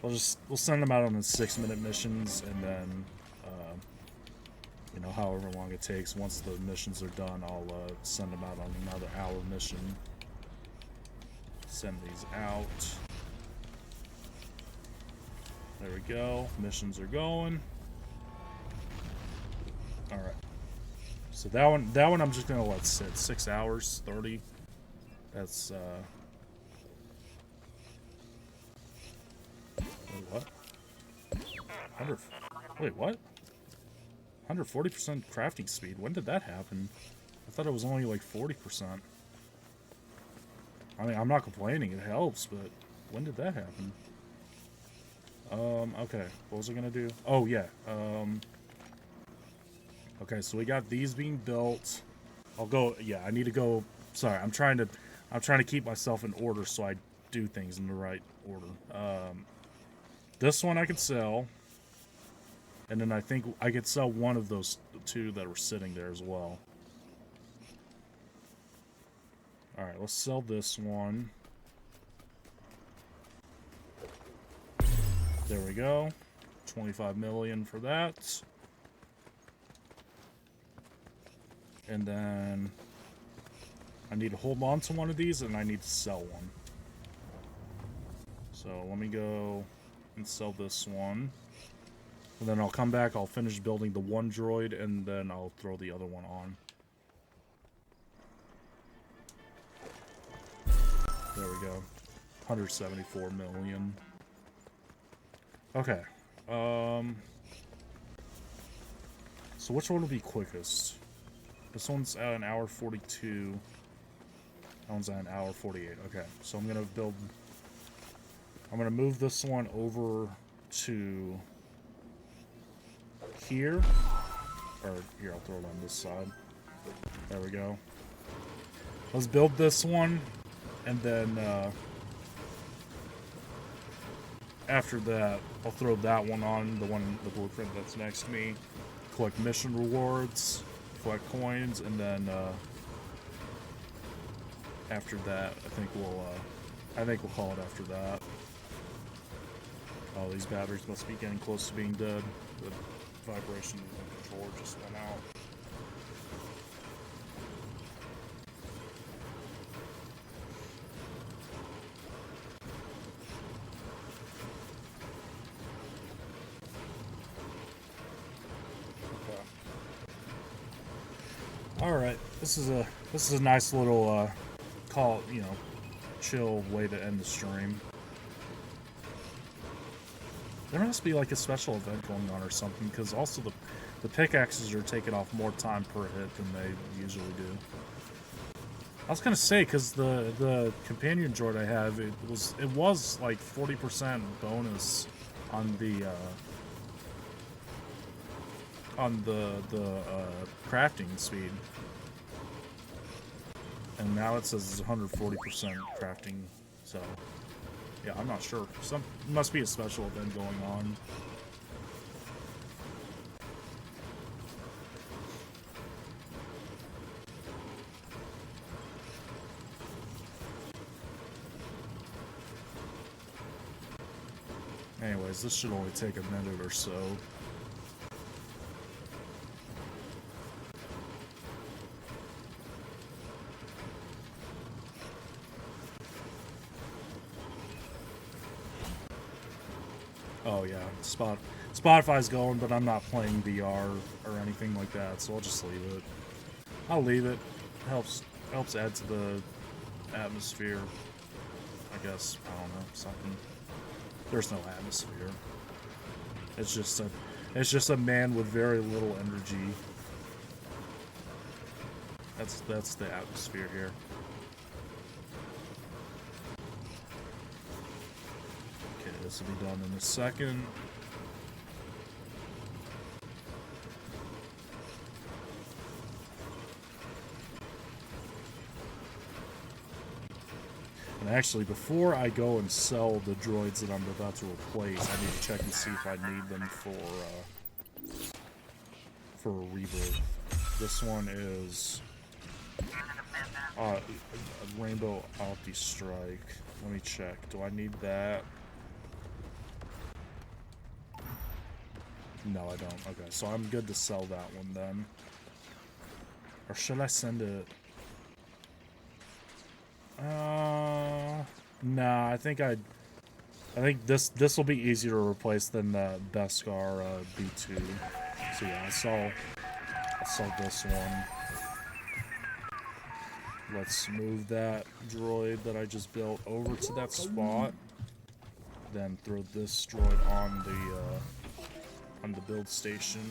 We'll send them out on the 6-minute missions, and then you know, however long it takes. Once the missions are done, I'll send them out on another hour mission. Send these out. There we go. Missions are going. Alright. So that one I'm just gonna let sit. 6 hours, 30. That's wait, what? 100. Wait, what? 140% crafting speed. When did that happen? I thought it was only like 40%. I mean, I'm not complaining. It helps, but when did that happen? Okay. What was I gonna do? Oh, yeah. Okay, so we got these being built. I'll go. Yeah, I need to go. Sorry, I'm trying to keep myself in order so I do things in the right order. This one I could sell. And then I think I could sell one of those two that were sitting there as well. Alright, let's sell this one. There we go. 25 million for that. And then I need to hold on to one of these and I need to sell one. So let me go and sell this one. And then I'll come back, I'll finish building the one droid, and then I'll throw the other one on. There we go. 174 million. Okay. So which one will be quickest? This one's at an hour 42. That one's at an hour 48. Okay, so I'm gonna move this one over to here. Or here, I'll throw it on this side. There we go. Let's build this one, and then after that, I'll throw that one on, the blueprint that's next to me. Collect mission rewards, collect coins, and then after that, I think we'll call it after that. Oh, these batteries must be getting close to being dead. The vibration of the controller just went out. Alright, this is a nice little chill way to end the stream. There must be like a special event going on or something, because also the pickaxes are taking off more time per hit than they usually do. I was gonna say, because the companion droid I have, it was like 40% bonus on the crafting speed, and now it says it's 140% crafting. So yeah, I'm not sure. Must be a special event going on. Anyways, this should only take a minute or so. Oh yeah, Spotify's going, but I'm not playing VR or anything like that, so I'll just leave it. I'll leave it. Helps add to the atmosphere, I guess. I don't know, something. There's no atmosphere. It's just a man with very little energy. That's the atmosphere here. Okay, this will be done in a second. And actually, before I go and sell the droids that I'm about to replace, I need to check and see if I need them for a rebirth. This one is a Rainbow Opti Strike. Let me check. Do I need that? No, I don't. Okay, so I'm good to sell that one then. Or should I send it? Nah, I think this will be easier to replace than the Beskar B2. So yeah, sell this one. Let's move that droid that I just built over to that spot. Then throw this droid on the build station.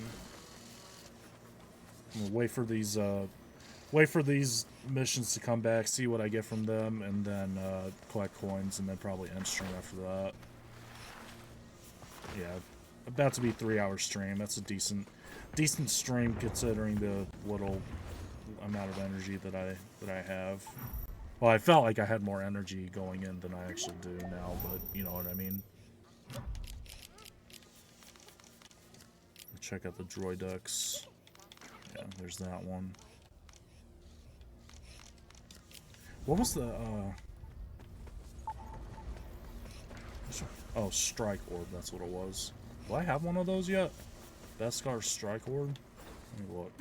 I'm gonna wait for these missions to come back, see what I get from them, and then collect coins, and then probably end stream after that. Yeah, about to be 3-hour stream. That's a decent stream considering the little amount of energy that I have. Well, I felt like I had more energy going in than I actually do now, but you know what I mean. Check out the droid decks. Yeah, there's that one. What was the oh, strike orb, that's what it was. Do I have one of those yet? Beskar strike orb? Let me look.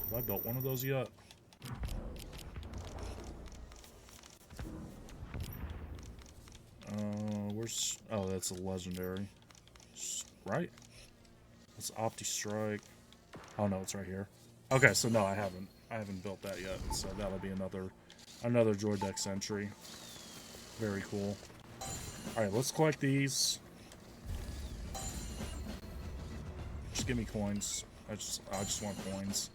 Have I built one of those yet? Where's... Oh, that's a legendary. Right? It's Opti Strike. Oh no, it's right here. Okay, so no, I haven't built that yet. So that'll be another droid dex entry. Very cool. Alright, let's collect these. Just give me coins. I just want coins.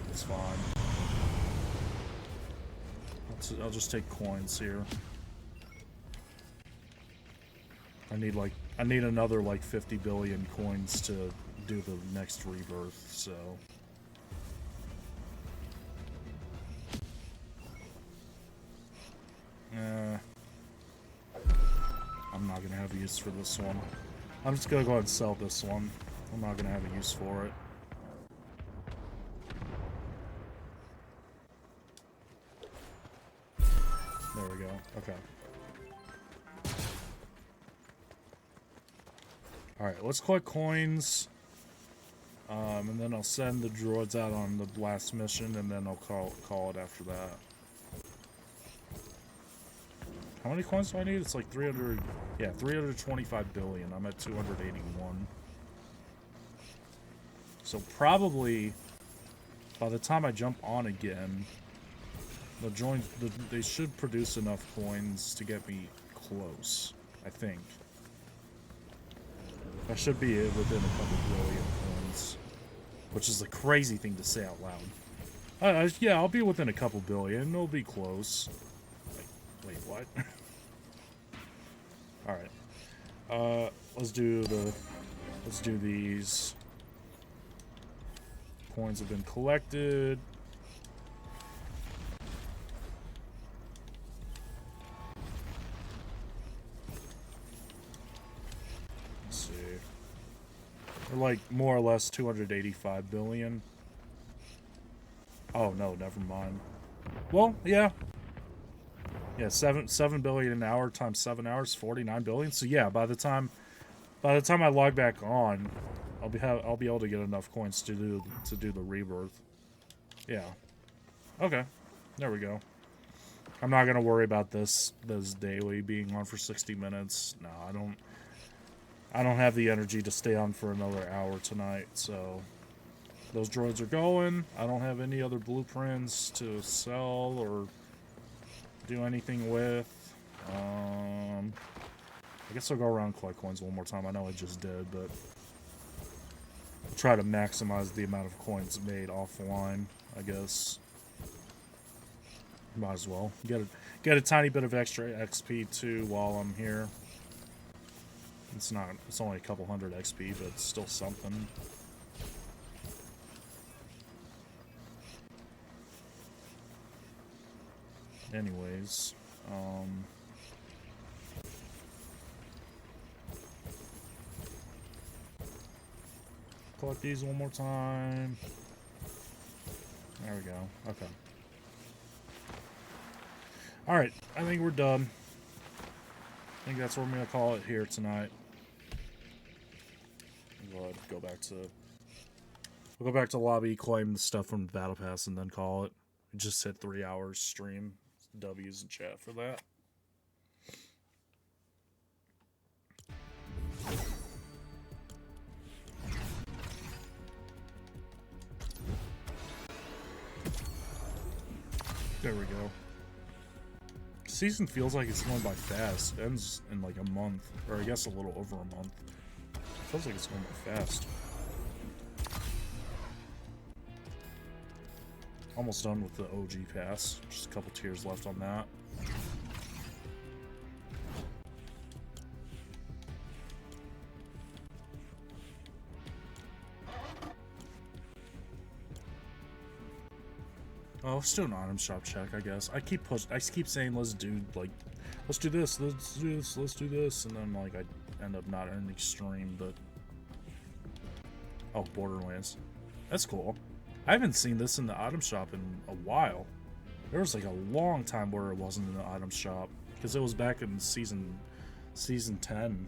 It's fine. I'll just take coins here. I need another like 50 billion coins to do the next rebirth, so I'm not gonna have a use for this one. I'm just gonna go ahead and sell this one. I'm not gonna have a use for it. There we go. Okay. Alright, let's collect coins. And then I'll send the droids out on the last mission, and then I'll call it after that. How many coins do I need? It's like 300... Yeah, 325 billion. I'm at 281. So probably, by the time I jump on again, they should produce enough coins to get me close, I think. I should be within a couple billion coins, which is a crazy thing to say out loud. Yeah, I'll be within a couple billion. It'll be close. Wait, what? All right. Let's do these. Coins have been collected. They're like more or less 285 billion. Oh no, never mind. Well, yeah. Yeah, 7 billion an hour times 7 hours, 49 billion. So yeah, by the time I log back on, I'll be able to get enough coins to do the rebirth. Yeah. Okay. There we go. I'm not gonna worry about this daily being on for 60 minutes. No, I don't have the energy to stay on for another hour tonight, so those droids are going. I don't have any other blueprints to sell or do anything with. I guess I'll go around and collect coins one more time. I know I just did, but I'll try to maximize the amount of coins made offline, I guess. Might as well. Get a tiny bit of extra XP too while I'm here. It's only a couple hundred XP, but it's still something. Anyways, collect these one more time. There we go. Okay. Alright, I think we're done. I think that's what I'm going to call it here tonight. We'll go back to lobby, claim the stuff from the battle pass, and then call it. Just hit 3 hours stream. W's in chat for that. There we go. Season feels like it's going by fast. It ends in like a month, or I guess a little over a month. It feels like it's going by fast. Almost done with the OG pass. Just a couple tiers left on that. Oh, let's do an item shop check, I guess. I keep saying let's do this, let's do this, and then like I end up not ending stream, but oh, Borderlands. That's cool. I haven't seen this in the item shop in a while. There was like a long time where it wasn't in the item shop because it was back in season 10,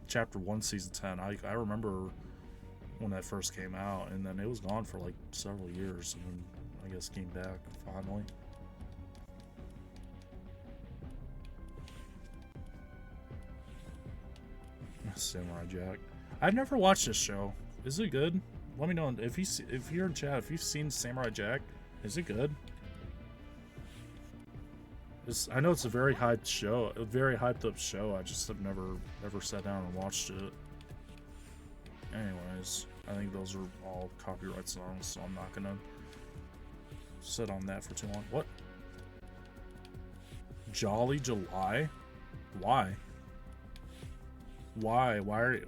chapter 1, season 10. I remember when that first came out, and then it was gone for like several years, and then I guess came back finally. Samurai Jack. I've never watched this show. Is it good? Let me know if you're in chat. If you've seen Samurai Jack, is it good? I know it's a very hyped show, a very hyped up show. I just have never sat down and watched it. Anyways, I think those are all copyright songs, so I'm not gonna sit on that for too long. What? Jolly July? Why? Why? Why are you...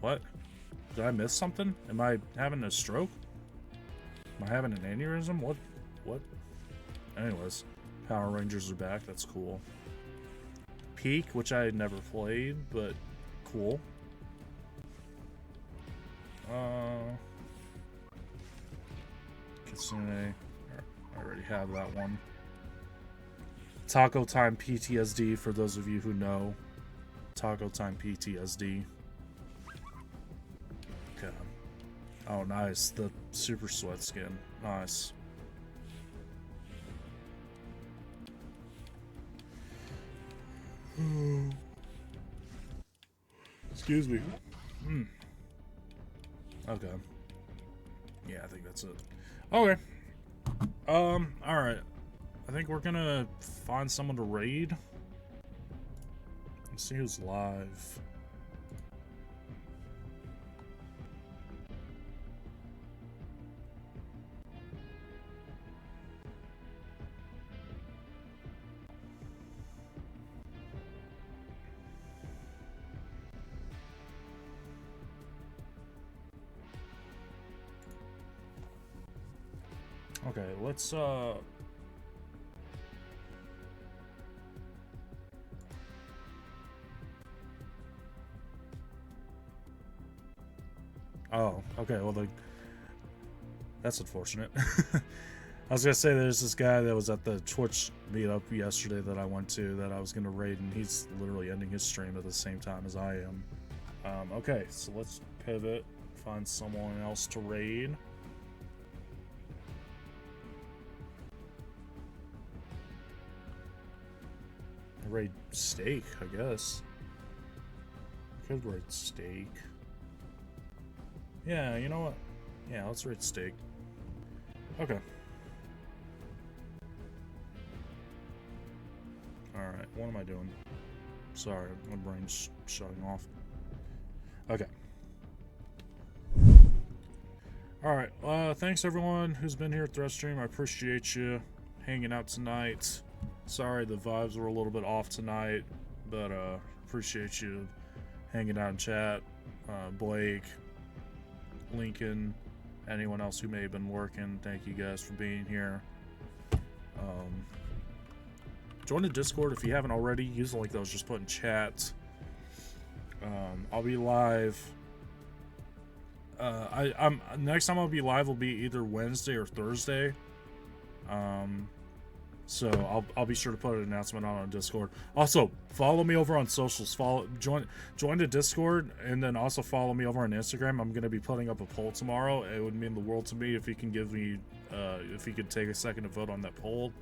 What? Did I miss something? Am I having a stroke? Am I having an aneurysm? What? Anyways, Power Rangers are back. That's cool. Peak, which I had never played, but cool. Kitsune. I already have that one. Taco Time PTSD, for those of you who know. Taco Time PTSD. Okay. Oh, nice. The Super Sweat skin. Nice. Excuse me. Okay. Yeah, I think that's it. Okay. Alright. I think we're gonna find someone to raid. Let's see who's live. Okay, let's oh, okay, well, that's unfortunate. I was gonna say there's this guy that was at the Twitch meetup yesterday that I went to that I was gonna raid, and he's literally ending his stream at the same time as I am. Okay, so let's pivot, find someone else to raid. Raid steak, I guess. Could raid steak. Yeah, you know what? Yeah, let's raid steak. Okay. Alright, what am I doing? Sorry, my brain's shutting off. Okay. Alright, thanks everyone who's been here at the stream. I appreciate you hanging out tonight. Sorry the vibes were a little bit off tonight, but appreciate you hanging out in chat. Blake, Lincoln, anyone else who may have been working, thank you guys for being here. Join the Discord if you haven't already. Use the link that was just put in chat. I'll be live. Next time I'll be live will be either Wednesday or Thursday. So I'll be sure to put an announcement on Discord. Also, follow me over on socials. Join the Discord, and then also follow me over on Instagram. I'm gonna be putting up a poll tomorrow. It would mean the world to me if you can give me, if you could take a second to vote on that poll.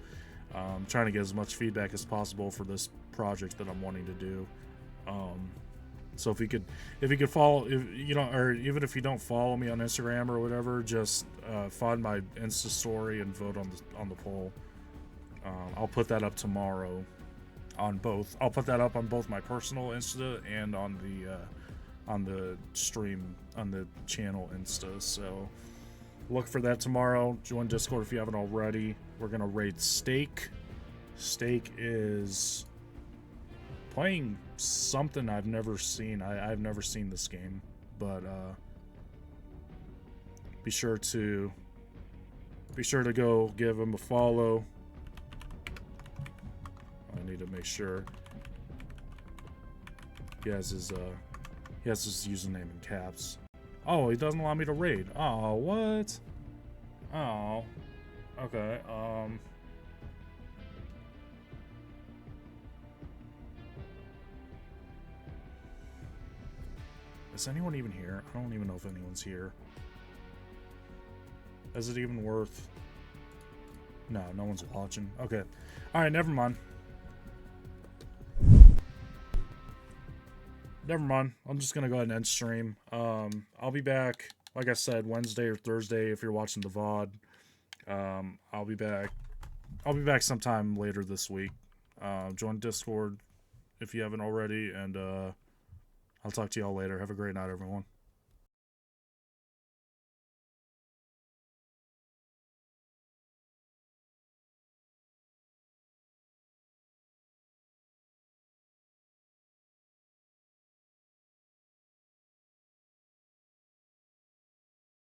I'm trying to get as much feedback as possible for this project that I'm wanting to do. So if you could follow, or even if you don't follow me on Instagram or whatever, just find my Insta story and vote on the poll. I'll put that up tomorrow on both. I'll put that up on both my personal Insta and on the stream, on the channel Insta. So look for that tomorrow. Join Discord if you haven't already. We're gonna raid Steak. Steak is playing something I've never seen. I've never seen this game, but be sure to go give him a follow. I need to make sure he has his username in caps. Oh, he doesn't allow me to raid. Oh, what? Oh, okay. Is anyone even here? I don't even know if anyone's here. Is it even worth? No, no one's watching. Okay. Alright, never mind. Never mind. I'm just gonna go ahead and end stream. I'll be back, like I said, Wednesday or Thursday if you're watching the VOD. I'll be back sometime later this week. Join Discord if you haven't already, and I'll talk to y'all later. Have a great night, everyone.